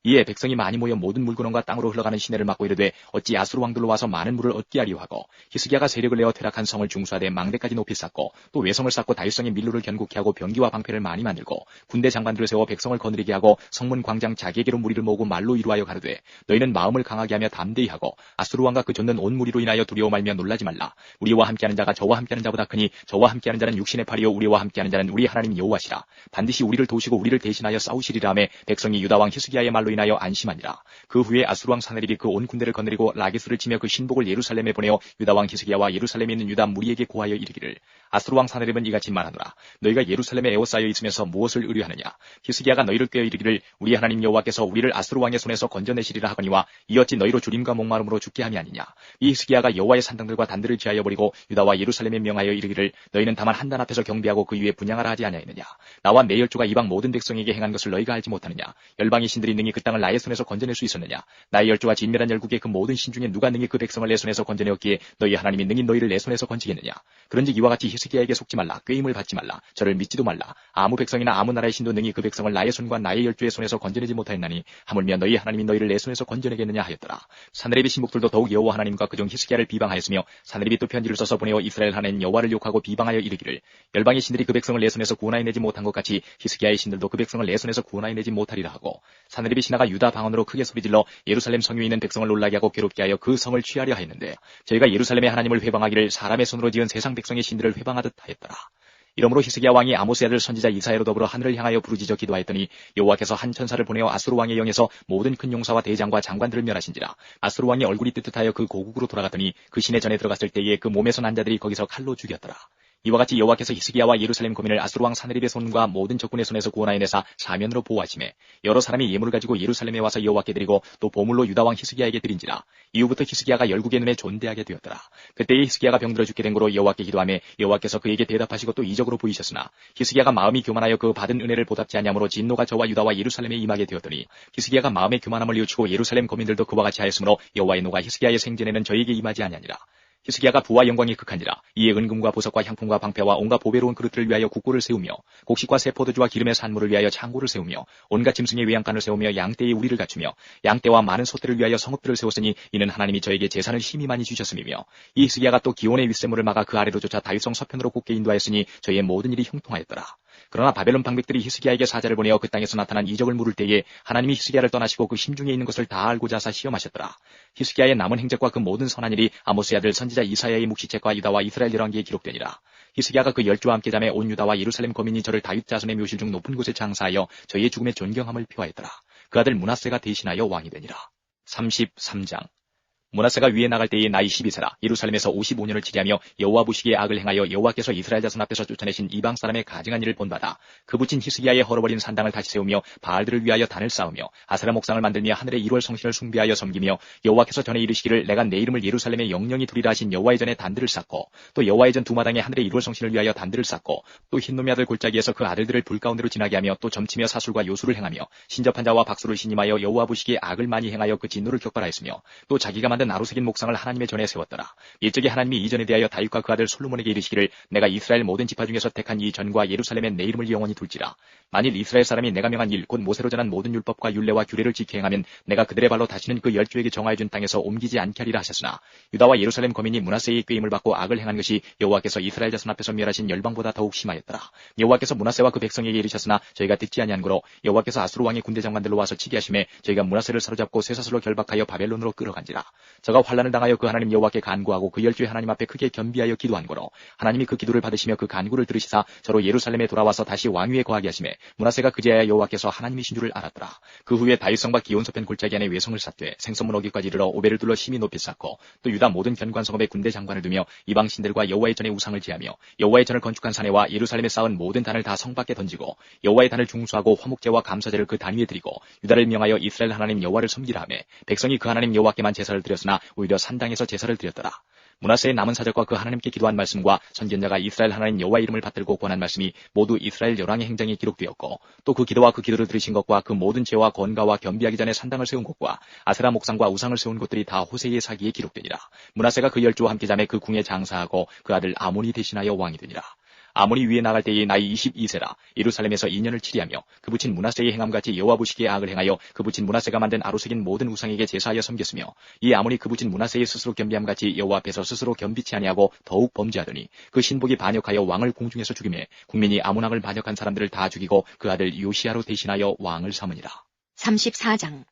이에 백성이 많이 모여 모든 물근원과 땅으로 흘러가는 시내를 막고 이르되 어찌 아수르 왕들로 와서 많은 물을 얻게 하리요 하고 히스기야가 세력을 내어 퇴락한 성을 중수하되 망대까지 높이 쌓고 또 외성을 쌓고 다윗성의 밀로를 견고케 하고 병기와 방패를 많이 만들고 군대 장관들을 세워 백성을 거느리게 하고 성문 광장 자기에게로 무리를 모으고 말로 이루하여 가르되 너희는 마음을 강하게 하며 담대히 하고 아수르 왕과 그 좇는 온 무리로 인하여 두려워 말며 놀라지 말라. 우리와 함께하는 자가 저와 함께하는 자보다 크니 저와 함께하는 자는 육신의 팔이요 우리와 함께하는 자는 우리 하나님 여호와시라. 반드시 우리를 도우시고 우리를 대신하여 싸우시리라 하며 백성이 유다 왕 히스기야의 말로 인하여 안심하니라. 그 후에 아수르 왕 사느립이 그 온 군대를 거느리고 라기스를 치며 그 신복을 예루살렘에 보내어 유다 왕 히스기야와 예루살렘에 있는 유다 무리에게 고하여 이르기를 아수르 왕 사느립은 이같이 말하노라. 너희가 예루살렘에 에워싸여 있으면서 무엇을 의뢰하느냐. 히스기야가 너희를 꾀어 이르기를 우리 하나님 여호와께서 우리를 아수르 왕의 손에서 건져내시리라 하거니와 이 어찌 너희로 주림과 목마름으로 죽게 함이 아니냐. 이 히스기야가 여호와의 산당들과 단들을 지하여 버리고 유다와 예루살렘에 명하여 이르기를 너희는 다만 한단 앞에서 경배하고 그 위에 분향하라 하지 아니하였느냐. 나와 내 열조가 이방 모든 백성에게 행한 것을 너희가 알지 못하느냐. 열방의 신들이 능히 그 땅을 나의 손에서 건져낼 수 있었느냐. 나의 열조가 진멸한 열국의 그 모든 신 중에 누가 능히 그 백성을 내 손에서 건져내었기에 너희 하나님이 능히 너희를 내 손에서 건지겠느냐. 그런즉 이와 같이 히스기야에게 속지 말라. 꾀임을 받지 말라. 저를 믿지도 말라. 아무 백성이나 아무 나라의 신도 능히 그 백성을 나의 손과 나의 열조의 손에서 건져내지 못하였나니 하물며 너희 하나님이 너희를 내 손에서 건져내겠느냐 하였더라. 사느립의 신복들도 더욱 여호와 하나님과 그종 히스기야를 비방하였으며 사느립이 또 편지를 써서 보내어 이스라엘 하나님 여호와를 욕하고 비방하여 이르기를 열방의 신들이 그 백성을 내 손에서 구원하여내지 못한 것 같이 히스기야의 신들도 그 백성을 내 손에서 구원하여내지 못하리라 하고 사느립이 신하가 유다 방언으로 크게 소리질러 예루살렘 성유에 있는 백성을 놀라게 하고 괴롭게 하여 그 성을 취하려 하였는데 저희가 예루살렘의 하나님을 회방하기를 사람의 손으로 지은 세상 백성의 신들을 회방하듯 하였더라. 이러므로 히스기야 왕이 아모스의 아들 선지자 이사야로 더불어 하늘을 향하여 부르짖어 기도하였더니 여호와께서 한 천사를 보내어 아수르 왕의 영에서 모든 큰 용사와 대장과 장관들을 멸하신지라. 아수르 왕이 얼굴이 뜨뜻하여 그 고국으로 돌아갔더니 그 시내 전에 들어갔을 때에 그 몸에서 난 자들이 거기서 칼로 죽였더라. 이와 같이 여호와께서 히스기야와 예루살렘 고민을 아수르 왕 사느립의 손과 모든 적군의 손에서 구원하여내사 사면으로 보호하시매 여러 사람이 예물을 가지고 예루살렘에 와서 여호와께 드리고 또 보물로 유다 왕 히스기야에게 드린지라. 이후부터 히스기야가 열국의 눈에 존대하게 되었더라. 그때에 히스기야가 병들어 죽게 된 고로 여호와께 기도하며 여호와께서 그에게 대답하시고 또 이적으로 보이셨으나 히스기야가 마음이 교만하여 그 받은 은혜를 보답지 아니하므로 진노가 저와 유다와 예루살렘에 임하게 되었더니 히스기야가 마음의 교만함을 뉘우치고 예루살렘 거민들도 그와 같이 하였으므로 여호와의 노가 히스기야의 생전에는 저에게 임하지 아니하니라. 히스기야가 부와 영광이 극한지라. 이에 은금과 보석과 향품과 방패와 온갖 보배로운 그릇들을 위하여 국고를 세우며 곡식과 새 포도주와 기름의 산물을 위하여 창고를 세우며 온갖 짐승의 외양간을 세우며 양떼의 우리를 갖추며 양떼와 많은 소떼를 위하여 성읍들을 세웠으니 이는 하나님이 저에게 재산을 힘이 많이 주셨음이며 이 히스기야가 또 기온의 윗샘물을 막아 그 아래로 쫓아 다윗성 서편으로 곧게 인도하였으니 저희의 모든 일이 형통하였더라. 그러나 바벨론 방백들이 히스기야에게 사자를 보내어 그 땅에서 나타난 이적을 물을 때에 하나님이 히스기야를 떠나시고 그 심중에 있는 것을 다 알고자 하사 시험하셨더라. 히스기야의 남은 행적과 그 모든 선한 일이 아모스의 아들 선지자 이사야의 묵시책과 유다와 이스라엘 열왕기에 기록되니라. 히스기야가 그 열조와 함께 잠에 온 유다와 예루살렘 거민이 저를 다윗 자손의 묘실 중 높은 곳에 장사하여 저희의 죽음의 존경함을 표하였더라. 그 아들 므낫세가 대신하여 왕이 되니라. 33장 므낫세가 위에 나갈 때에 나이 12세라 예루살렘에서 55년을 치리하며 여호와 보시기에 악을 행하여 여호와께서 이스라엘 자손 앞에서 쫓아내신 이방 사람의 가증한 일을 본받아 그 붙인 히스기야의 헐어버린 산당을 다시 세우며 바알들을 위하여 단을 쌓으며 아세라 목상을 만들며 하늘의 1월 성신을 숭배하여 섬기며 여호와께서 전에 이르시기를 내가 내 이름을 예루살렘에 영영이 두리라 하신 여호와의 전에 단들을 쌓고 또 여호와의 전 두 마당에 하늘의 1월 성신을 위하여 단들을 쌓고 또 흰놈의 아들 골짜기에서 그 아들들을 불 가운데로 지나게 하며 또 점치며 사술과 요술을 행하며 신접한 자와 박수를 신임하여 여호와 보시기에 악을 많이 행하여 그 진노를 격발하였으며 또 자기가 만든 아로새긴 목상을 하나님의 전에 세웠더라. 일적에 하나님이 이전에 대하여 다윗과 그 아들 솔로몬에게 이르시기를 내가 이스라엘 모든 지파 중에서 택한 이 전과 예루살렘에 내 이름을 영원히 둘지라. 만일 이스라엘 사람이 내가 명한 일 곧 모세로 전한 모든 율법과 율례와 규례를 지켜 행하면 내가 그들의 발로 다시는 그 열조에게 정하여 준 땅에서 옮기지 않게 하리라 하셨으나 유다와 예루살렘 거민이 므낫세의 꾀임을 받고 악을 행한 것이 여호와께서 이스라엘 자손 앞에서 멸하신 열방보다 더욱 심하였더라. 여호와께서 므낫세와 그 백성에게 이르셨으나 저희가 듣지 아니한 고로 여호와께서 아수르 왕의 군대 장관들로 와서 치게 하심에 저희가 므낫세를 사로잡고 쇠사슬로 결박하여 바벨론으로 끌어간지라. 저가 환난을 당하여 그 하나님 여호와께 간구하고 그 열조의 하나님 앞에 크게 겸비하여 기도한 고로 하나님이 그 기도를 받으시며 그 간구를 들으시사 저로 예루살렘에 돌아와서 다시 왕위에 거하게 하심에 므낫세가 그제야 여호와께서 하나님이신 줄을 알았더라. 그 후에 다윗성과 기온 서편 골짜기 안에 외성을 쌓되 생선문 어기까지 이르러 오벨을 둘러 심히 높이 쌓고 또 유다 모든 견관 성읍에 군대 장관을 두며 이방 신들과 여호와의 전에 우상을 제하며 여호와의 전을 건축한 사내와 예루살렘에 쌓은 모든 단을 다 성 밖에 던지고 여호와의 단을 중수하고 화목제와 감사제를 그 단 위에 드리고 유다를 명하여 이스라엘 하나님 여호와를 섬기라 하며 백성이 그 하나님 여호와께만 제사를 드렸으나 오히려 산당에서 제사를 드렸더라. 므낫세의 남은 사적과 그 하나님께 기도한 말씀과 선견자가 이스라엘 하나님 여호와 이름을 받들고 권한 말씀이 모두 이스라엘 열왕의 행정에 기록되었고 또 그 기도와 그 기도를 들으신 것과 그 모든 죄와 건가와 겸비하기 전에 산당을 세운 곳과 아세라 목상과 우상을 세운 곳들이 다 호세이의 사기에 기록되니라. 므낫세가 그 열조와 함께 잠에 그 궁에 장사하고 그 아들 아몬이 대신하여 왕이 되니라. 아몬이 위에 나갈 때의 나이 22세라 예루살렘에서 2년을 치리하며 그 붙인 므낫세의 행함같이 여호와 보시기에 악을 행하여 그 붙인 므낫세가 만든 아로새긴 모든 우상에게 제사하여 섬겼으며 이 아몬이 그 붙인 므낫세의 스스로 겸비함같이 여호와 앞에서 스스로 겸비치 아니하고 더욱 범죄하더니 그 신복이 반역하여 왕을 공중에서 죽이매 국민이 아몬 왕을 반역한 사람들을 다 죽이고 그 아들 요시야로 대신하여 왕을 삼으니라. 34장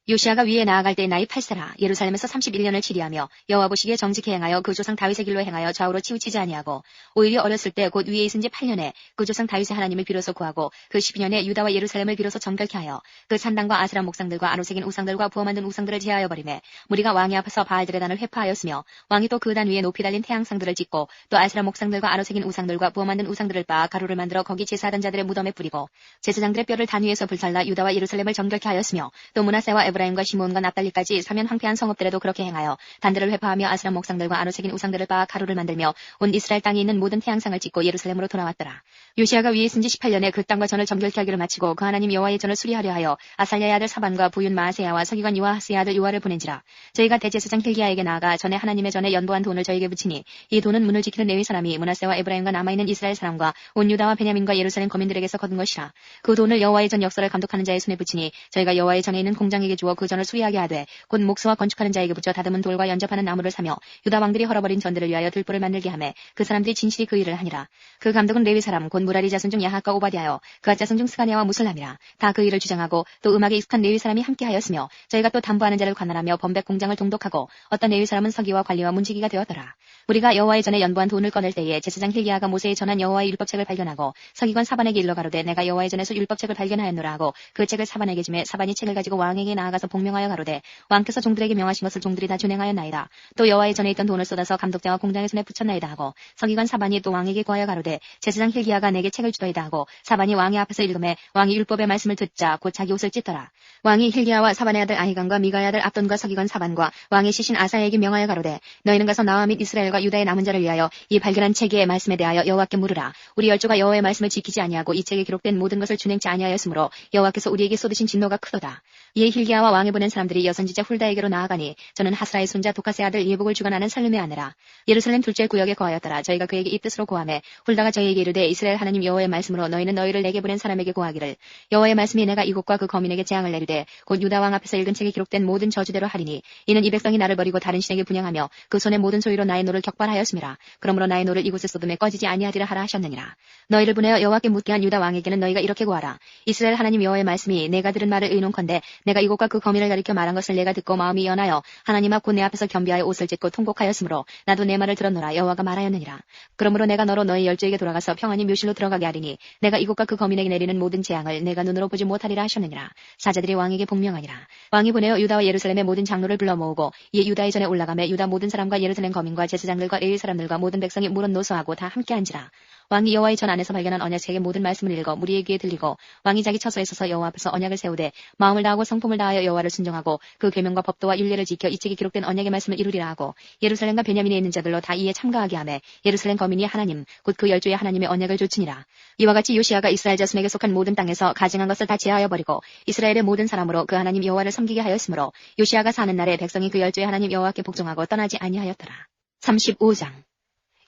요시아가 위에 나아갈 때 나이 8세라 예루살렘에서 31년을 치리하며 여호와 보시기에 정직히 행하여 그 조상 다윗의 길로 행하여 좌우로 치우치지 아니하고 오히려 어렸을 때 곧 위에 있은 지 8년에 그 조상 다윗의 하나님을 비로소 구하고 그 12년에 유다와 예루살렘을 비로소 정결케 하여 그 산당과 아스라 목상들과 아로새긴 우상들과 부어 만든 우상들을 제하여 버리매 무리가 왕의 앞에서 바알들의 단을 회파하였으며 왕이 또 그 단 위에 높이 달린 태양상들을 짓고 또 아스라 목상들과 아로새긴 우상들과 부어 만든 우상들을 빻아 가루를 만들어 거기 제사하던 자들의 무덤에 뿌리고 제사장들의 뼈를 단 위에서 불살라 유다와 예루살렘을 정결케 하였으며 또 므낫세와 에브라임과 시므온과 납달리까지 사면 황폐한 성읍들에도 그렇게 행하여 단들을 회파하며 아스라 목상들과 아로새긴 우상들을 빻아 가루를 만들며 온 이스라엘 땅에 있는 모든 태양상을 찍고 예루살렘으로 돌아왔더라. 요시아가 위에 있은 지 18년에 그 땅과 전을 정결케 하기를 마치고 그 하나님 여호와의 전을 수리하려 하여 아살랴의 아들 사반과 부윤 마아세야와 서기관 요아하스의 아들 요아를 보낸지라. 저희가 대제사장 hil기야에게 나아가 전에 하나님의 전에 연보한 돈을 저에게 붙이니 이 돈은 문을 지키는 레위 사람이 므낫세와 에브라임과 남아있는 이스라엘 사람과 온 유다와 베냐민과 예루살렘 거민들에게서 거둔 것이라. 그 돈을 여호와의 전 역사를 감독하는 자의 손에 붙이니 저희가 여호와의 전에 있는 공장에게 주어 그 전을 수리하게 하되 곧 목수와 건축하는 자에게 붙여 다듬은 돌과 연접하는 나무를 사며 유다 왕들이 헐어버린 전들을 위하여 들보를 만들게 하매 그 사람들이 진실이 그 일을 하니라. 그 감독은 레위 사람 곧 무라리 자손 중 야핫과 오바댜여 그앗 자손 중 스가냐와 무슬람이라. 다 그 일을 주장하고 또 음악에 익숙한 레위 사람이 함께하였으며 저희가 또 담보하는 자를 관할하며 범백 공장을 동독하고 어떤 레위 사람은 서기와 관리와 문지기가 되었더라. 우리가 여호와의 전에 연보한 돈을 꺼낼 때에 제사장 hil기야가 모세에 전한 여호와의 율법책을 발견하고 서기관 사반에게 일러 가로되 내가 여호와의 전에서 율법책을 발견하였노라 하고 그 책을 사반에게 주매 사반이 책을 가지고 왕에게 나아가서 복명하여 가로되 왕께서 종들에게 명하신 것을 종들이 다 준행하였나이다. 또 여호와의 전에 있던 돈을 쏟아서 감독자와 공장의 손에 붙였나이다 하고 서기관 사반이 또 왕에게 구하여 가로되 제사장 hil기야가 내게 책을 주더이다 하고 사반이 왕의 앞에서 읽음에 왕이 율법의 말씀을 듣자 곧 자기 옷을 찢더라. 왕이 hil기야와 사반의 아들 아히간과 미가의 아들 압돈과 서기관 사반과 왕의 시신 아사야에게 명하여 가로되 너희는 가서 나와 및 이스라엘과 유다의 남은 자를 위하여 이 발견한 책의 말씀에 대하여 여호와께 물으라. 우리 열조가 여호와의 말씀을 지키지 아니하고 이 책에 기록된 모든 것을 준행치 아니하였으므로 여호와께서 우리에게 쏟으신 진노가 크도다. 이에 hil기야와 왕이 보낸 사람들이 여선지자 훌다에게로 나아가니 저는 하스라의 손자 도카스의 아들 예복을 주관하는 살룸의 아내라. 예루살렘 둘째 구역에 거하였더라. 저희가 그에게 이 뜻으로 고하매 훌다가 저희에게 이르되 이스라엘 하나님 여호와의 말씀으로 너희는 너희를 내게 보낸 사람에게 고하기를 여호와의 말씀이 내가 이곳과 그 거민에게 재앙을 내리되 곧 유다 왕 앞에서 읽은 책에 기록된 모든 저주대로 하리니 이는 이 백성이 나를 버리고 다른 신에게 분향하며 그 손의 모든 소유로 나의 노를 격발하였음이라. 그러므로 나의 노를 이곳에 쏟음에 꺼지지 아니하리라 하라 하셨느니라. 너희를 보내어 여호와께 묻게 한 유다 왕에게는 너희가 이렇게 고하라. 이스라엘 하나님 여호와의 말씀이 내가 들은 말을 의논컨대 내가 이곳과 그 거민을 가리켜 말한 것을 내가 듣고 마음이 연하여 하나님 앞 곧 내 앞에서 겸비하여 옷을 찢고 통곡하였으므로 나도 내 말을 들었노라. 여호와가 말하였느니라. 그러므로 내가 너로 너희 열조에게 돌아가서 평안히 묘실로 들어가게 하리니 내가 이곳과 그 거민에게 내리는 모든 재앙을 내가 눈으로 보지 못하리라 하셨느니라. 사자들이 왕에게 복명하니라. 왕이 보내어 유다와 예루살렘의 모든 장로를 불러 모으고 이에 유다의 전에 올라가며 유다 모든 사람과 예루살렘 거민과 제사장들과 레위 사람들과 모든 백성이 물은 노소하고 다 함께 한지라. 왕이 여호와의 전 안에서 발견한 언약책의 모든 말씀을 읽어 무리의 귀에 들리고 왕이 자기 처소에 서서 여호와 앞에서 언약을 세우되 마음을 다하고 성품을 다하여 여호와를 순종하고 그 계명과 법도와 율례를 지켜 이 책에 기록된 언약의 말씀을 이루리라 하고 예루살렘과 베냐민에 있는 자들로 다 이에 참가하게 하며 예루살렘 거민이 하나님 곧 그 열조의 하나님의 언약을 조치니라. 이와 같이 요시야가 이스라엘 자손에게 속한 모든 땅에서 가증한 것을 다 제하여 버리고 이스라엘의 모든 사람으로 그 하나님 여호와를 섬기게 하였으므로 요시야가 사는 날에 백성이 그 열조의 하나님 여호와께 복종하고 떠나지 아니하였더라. 35장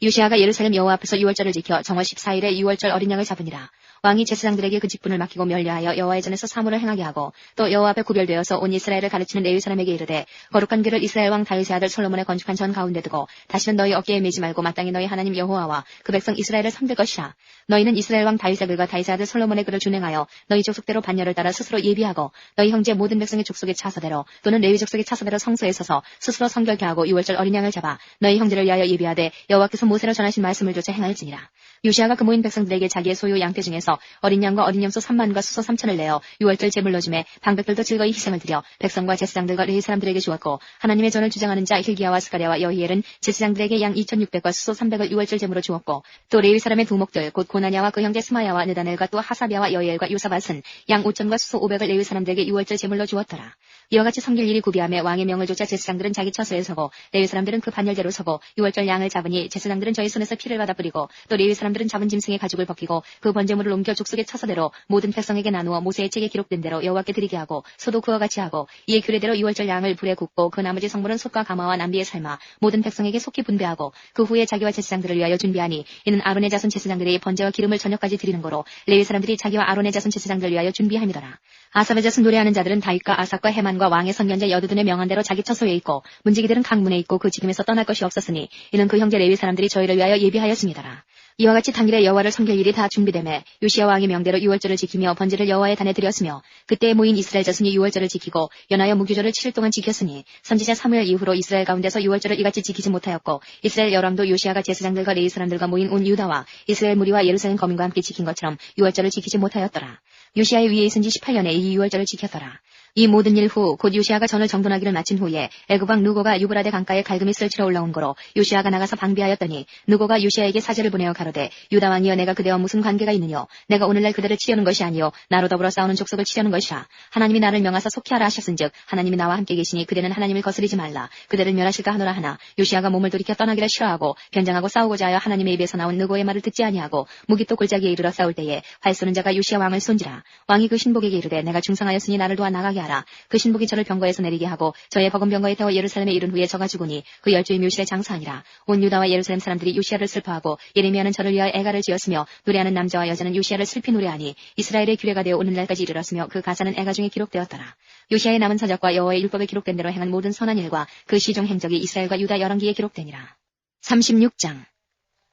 요시야가 예루살렘 여호와 앞에서 유월절을 지켜 정월 14일에 유월절 어린 양을 잡으니라. 왕이 제사장들에게 그 직분을 맡기고 면류하여 여호와의 전에서 사물을 행하게 하고 또 여호와 앞에 구별되어서 온 이스라엘을 가르치는 레위 사람에게 이르되 거룩한 길을 이스라엘 왕 다윗의 아들 솔로몬의 건축한 전 가운데 두고 다시는 너희 어깨에 매지 말고 마땅히 너희 하나님 여호와와 그 백성 이스라엘을 섬길 것이라. 너희는 이스라엘 왕 다윗의 글과 다윗의 아들 솔로몬의 글을 준행하여 너희 족속대로 반열을 따라 스스로 예비하고 너희 형제 모든 백성의 족속의 차서대로 또는 레위 족속의 차서대로 성소에 서서 스스로 성결케 하고 유월절 어린 양을 잡아 너희 형제를 위하여 예비하되 여호와께서 모세로 전하신 말씀을 조차 행할지니라. 요시야가 그 모인 백성들에게 자기의 소유 양떼 중에서 어린 양과 어린 염소 3만과 수소 3천을 내어 유월절 제물로 주매 방백들도 즐거이 희생을 드려 백성과 제사장들과 레위 사람들에게 주었고 하나님의 전을 주장하는 자 hil기야와 스가랴와 여히엘은 제사장들에게 양 2,600과 수소 300을 유월절 제물로 주었고 또 레위 사람의 두목들 곧 고나냐와 그 형제 스마야와 느다넬과 또 하사비아와 여히엘과 요사밧은 양 5,000과 수소 500을 레위 사람들에게 유월절 제물로 주었더라. 이와 같이 섬길 일이 구비하며 왕의 명을 조차 제사장들은 자기 처소에 서고 레위 사람들은 그 반열대로 서고 유월절 양을 잡으니 제사장들은 저희 손에서 피를 받아 뿌리고 또 레위 사람들은 잡은 짐승의 가죽을 벗기고 그 번제물을 옮겨 족속의 처소대로 모든 백성에게 나누어 모세의 책에 기록된 대로 여호와께 드리게 하고 소도 그와 같이 하고 이에 규례대로 유월절 양을 불에 굽고 그 나머지 성물은 솥과 가마와 남비에 삶아 모든 백성에게 속히 분배하고 그 후에 자기와 제사장들을 위하여 준비하니 이는 아론의 자손 제사장들이 번제와 기름을 저녁까지 드리는 거로 레위 사람들이 자기와 아론의 자손 제사장들을 위하여 준비함이더라. 아삽의 자손 노래하는 자들은 다윗과 아삭과 헤만과 왕의 선견자 여두둔의 명한 대로 자기 처소에 있고 문지기들은 강문에 있고 그 지금에서 떠날 것이 없었으니 이는 그 형제 레위 사람들이 저희를 위하여 예비하였습니다라. 이와 같이 당일에 여호와를 섬길 일이 다 준비되매 요시야 왕의 명대로 유월절을 지키며 번제를 여호와의 단에 드렸으며 그때에 모인 이스라엘 자손이 유월절을 지키고 연하여 무교절을 7일 동안 지켰으니 선지자 사무엘 이후로 이스라엘 가운데서 유월절을 이같이 지키지 못하였고 이스라엘 열왕도 요시야가 제사장들과 레위 사람들과 모인 온 유다와 이스라엘 무리와 예루살렘 거민과 함께 지킨 것처럼 유월절을 지키지 못하였더라. 요시야의 위에 있은 지 18년에 이 유월절을 지켰더라. 이 모든 일 후 곧 요시야가 전을 정돈하기를 마친 후에 애굽 왕 누고가 유브라데 강가에 갈금이 쓸치러 올라온 거로 요시야가 나가서 방비하였더니 누고가 요시야에게 사제를 보내어 가로되 유다 왕이여 내가 그대와 무슨 관계가 있느뇨 내가 오늘날 그대를 치려는 것이 아니요 나로 더불어 싸우는 족속을 치려는 것이라. 하나님이 나를 명하사 속히 하라 하셨은즉 하나님이 나와 함께 계시니 그대는 하나님을 거스리지 말라. 그대를 멸하실까 하노라 하나 요시야가 몸을 돌이켜 떠나기를 싫어하고 변장하고 싸우고자 하여 하나님의 입에서 나온 누고의 말을 듣지 아니하고 무기또 골짜기에 이르러 싸울 때에 활 쏘는 자가 요시야 왕을 쏜지라. 왕이 그 신복에게 이르되 내가 중상하였으니 나를 도와 나가게 하라. 그 신복이 저를 병거에서 내리게 하고 저의 버금 병거에 태워 예루살렘에 이른 후에 저가 죽으니 그 열조의 묘실에 장사하니라. 온 유다와 예루살렘 사람들이 요시야를 슬퍼하고 예레미야는 저를 위하여 애가를 지었으며 노래하는 남자와 여자는 요시야를 슬피 노래하니 이스라엘의 규례가 되어 오늘날까지 이르렀으며 그 가사는 애가 중에 기록되었더라. 요시야의 남은 사적과 여호와의 율법에 기록된 대로 행한 모든 선한 일과 그 시종 행적이 이스라엘과 유다 열왕기에 기록되니라. 36장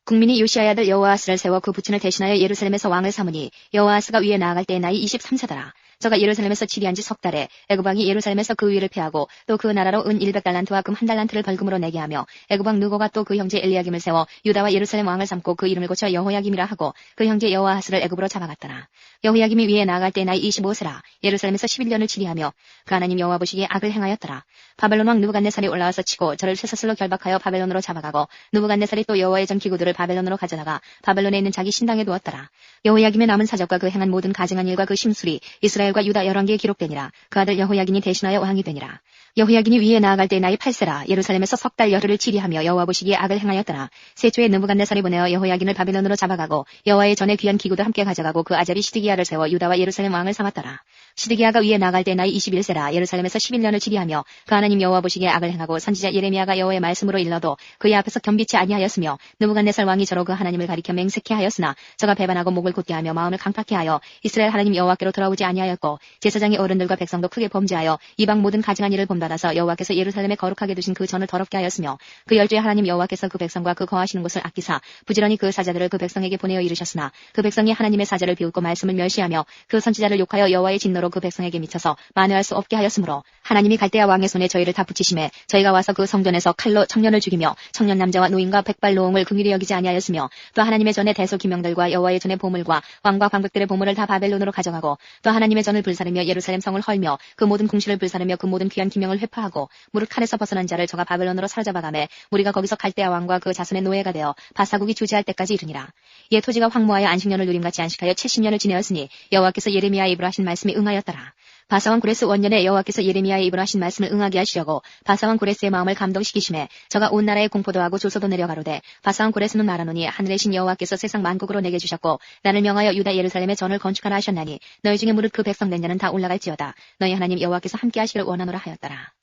국민이 요시야의 아들 여호아스를 세워 그 부친을 대신하여 예루살렘에서 왕을 삼으니 여호아스가 위에 나아갈 때의 나이 23세더라. 저가 예루살렘에서 치리한 지 석 달에 애굽 왕이 예루살렘에서 그 위를 패하고 또 그 나라로 은 100달란트와 금 1달란트를 벌금으로 내게 하며 애굽 왕 느고가 또 그 형제 엘리야김을 세워 유다와 예루살렘 왕을 삼고 그 이름을 고쳐 여호야김이라 하고 그 형제 여호아스를 애굽으로 잡아갔더라. 여호야김이 위에 나아갈 때 나이 25세라. 예루살렘에서 11년을 치리하며 그 하나님 여호와 보시기에 악을 행하였더라. 바벨론 왕 느부갓네살이 올라와서 치고 저를 쇠사슬로 결박하여 바벨론으로 잡아가고 느부갓네살이 또 여호와의 전 기구들을 바벨론으로 가져다가 바벨론에 있는 자기 신당에 두었더라. 여호야김의 남은 사적과 그 행한 모든 가증한 일과 그 심술이 이스라엘과 유다 열왕기에 기록되니라. 그 아들 여호야긴이 대신하여 왕이 되니라. 여호야긴이 위에 나아갈 때 나이 8세라. 예루살렘에서 석 달 열흘을 치리하며 여호와 보시기에 악을 행하였더라. 세초에 느부갓네살이 보내어 여호야긴을 바벨론으로 잡아가고 여호와의 전에 귀한 기구도 함께 가져가고 그 아잡이 시드기야를 세워 유다와 예루살렘 왕을 삼았더라. 시드기야가 위에 나아갈 때 나이 21세라. 예루살렘에서 11년을 치리하며 그 하나님 여호와 보시기에 악을 행하고 선지자 예레미야가 여호와의 말씀으로 일러도 그의 앞에서 겸비치 아니하였으며 느부갓네살 왕이 저로 그 하나님을 가리켜 맹세케 하였으나 저가 배반하고 목을 곧게 하며 마음을 강팍케 하여 이스라엘 하나님 여호와께로 돌아오지 아니하였고 제사장의 어른들과 백성도 크게 범죄하여 이방 모든 가증한 일을 범도 받아서 여호와께서 예루살렘에 거룩하게 두신 그 전을 더럽게 하였으며 그 열주의 하나님 여호와께서 그 백성과 그 거하시는 곳을 아끼사 부지런히 그 사자들을 그 백성에게 보내어 이르셨으나 그 백성이 하나님의 사자를 비웃고 말씀을 멸시하며 그 선지자를 욕하여 여호와의 진노로 그 백성에게 미쳐서 만회할 수 없게 하였으므로 하나님이 갈대아 왕의 손에 저희를 다 붙이심에 저희가 와서 그 성전에서 칼로 청년을 죽이며 청년 남자와 노인과 백발 노홍을 긍휼히 여기지 아니하였으며 또 하나님의 전에 대소 기명들과 여호와의 전에 보물과 왕과 광백들의 보물을 다 바벨론으로 가져가고 또 하나님의 전을 불사르며 예루살렘 성을 헐며 그 모든 궁실을 불사르며 그 모든 귀한 기명을 회파하고 무릇 칼에서 벗어난 자를 저가 바벨론으로 사로잡아가매 우리가 거기서 갈대아 왕과 그 자손의 노예가 되어 바사국이 주지할 때까지 이르니라. 이에 토지가 황무하여 안식년을 누림같이 안식하여 70년을 지내었으니 여호와께서 예레미야의 입으로 하신 말씀이 응하였더라. 바사왕 고레스 원년에 여호와께서 예레미야의 입으로 하신 말씀을 응하게 하시려고 바사왕 고레스의 마음을 감동시키심에 저가 온 나라에 공포도 하고 조소도 내려가로되 바사왕 고레스는 말하노니 하늘의 신 여호와께서 세상 만국으로 내게 주셨고 나를 명하여 유다 예루살렘에 전을 건축하라 하셨나니 너희 중에 무릇 그 백성 된 자는 다 올라갈지어다. 너희 하나님 여호와께서 함께 하시기를 원하노라 하였더라.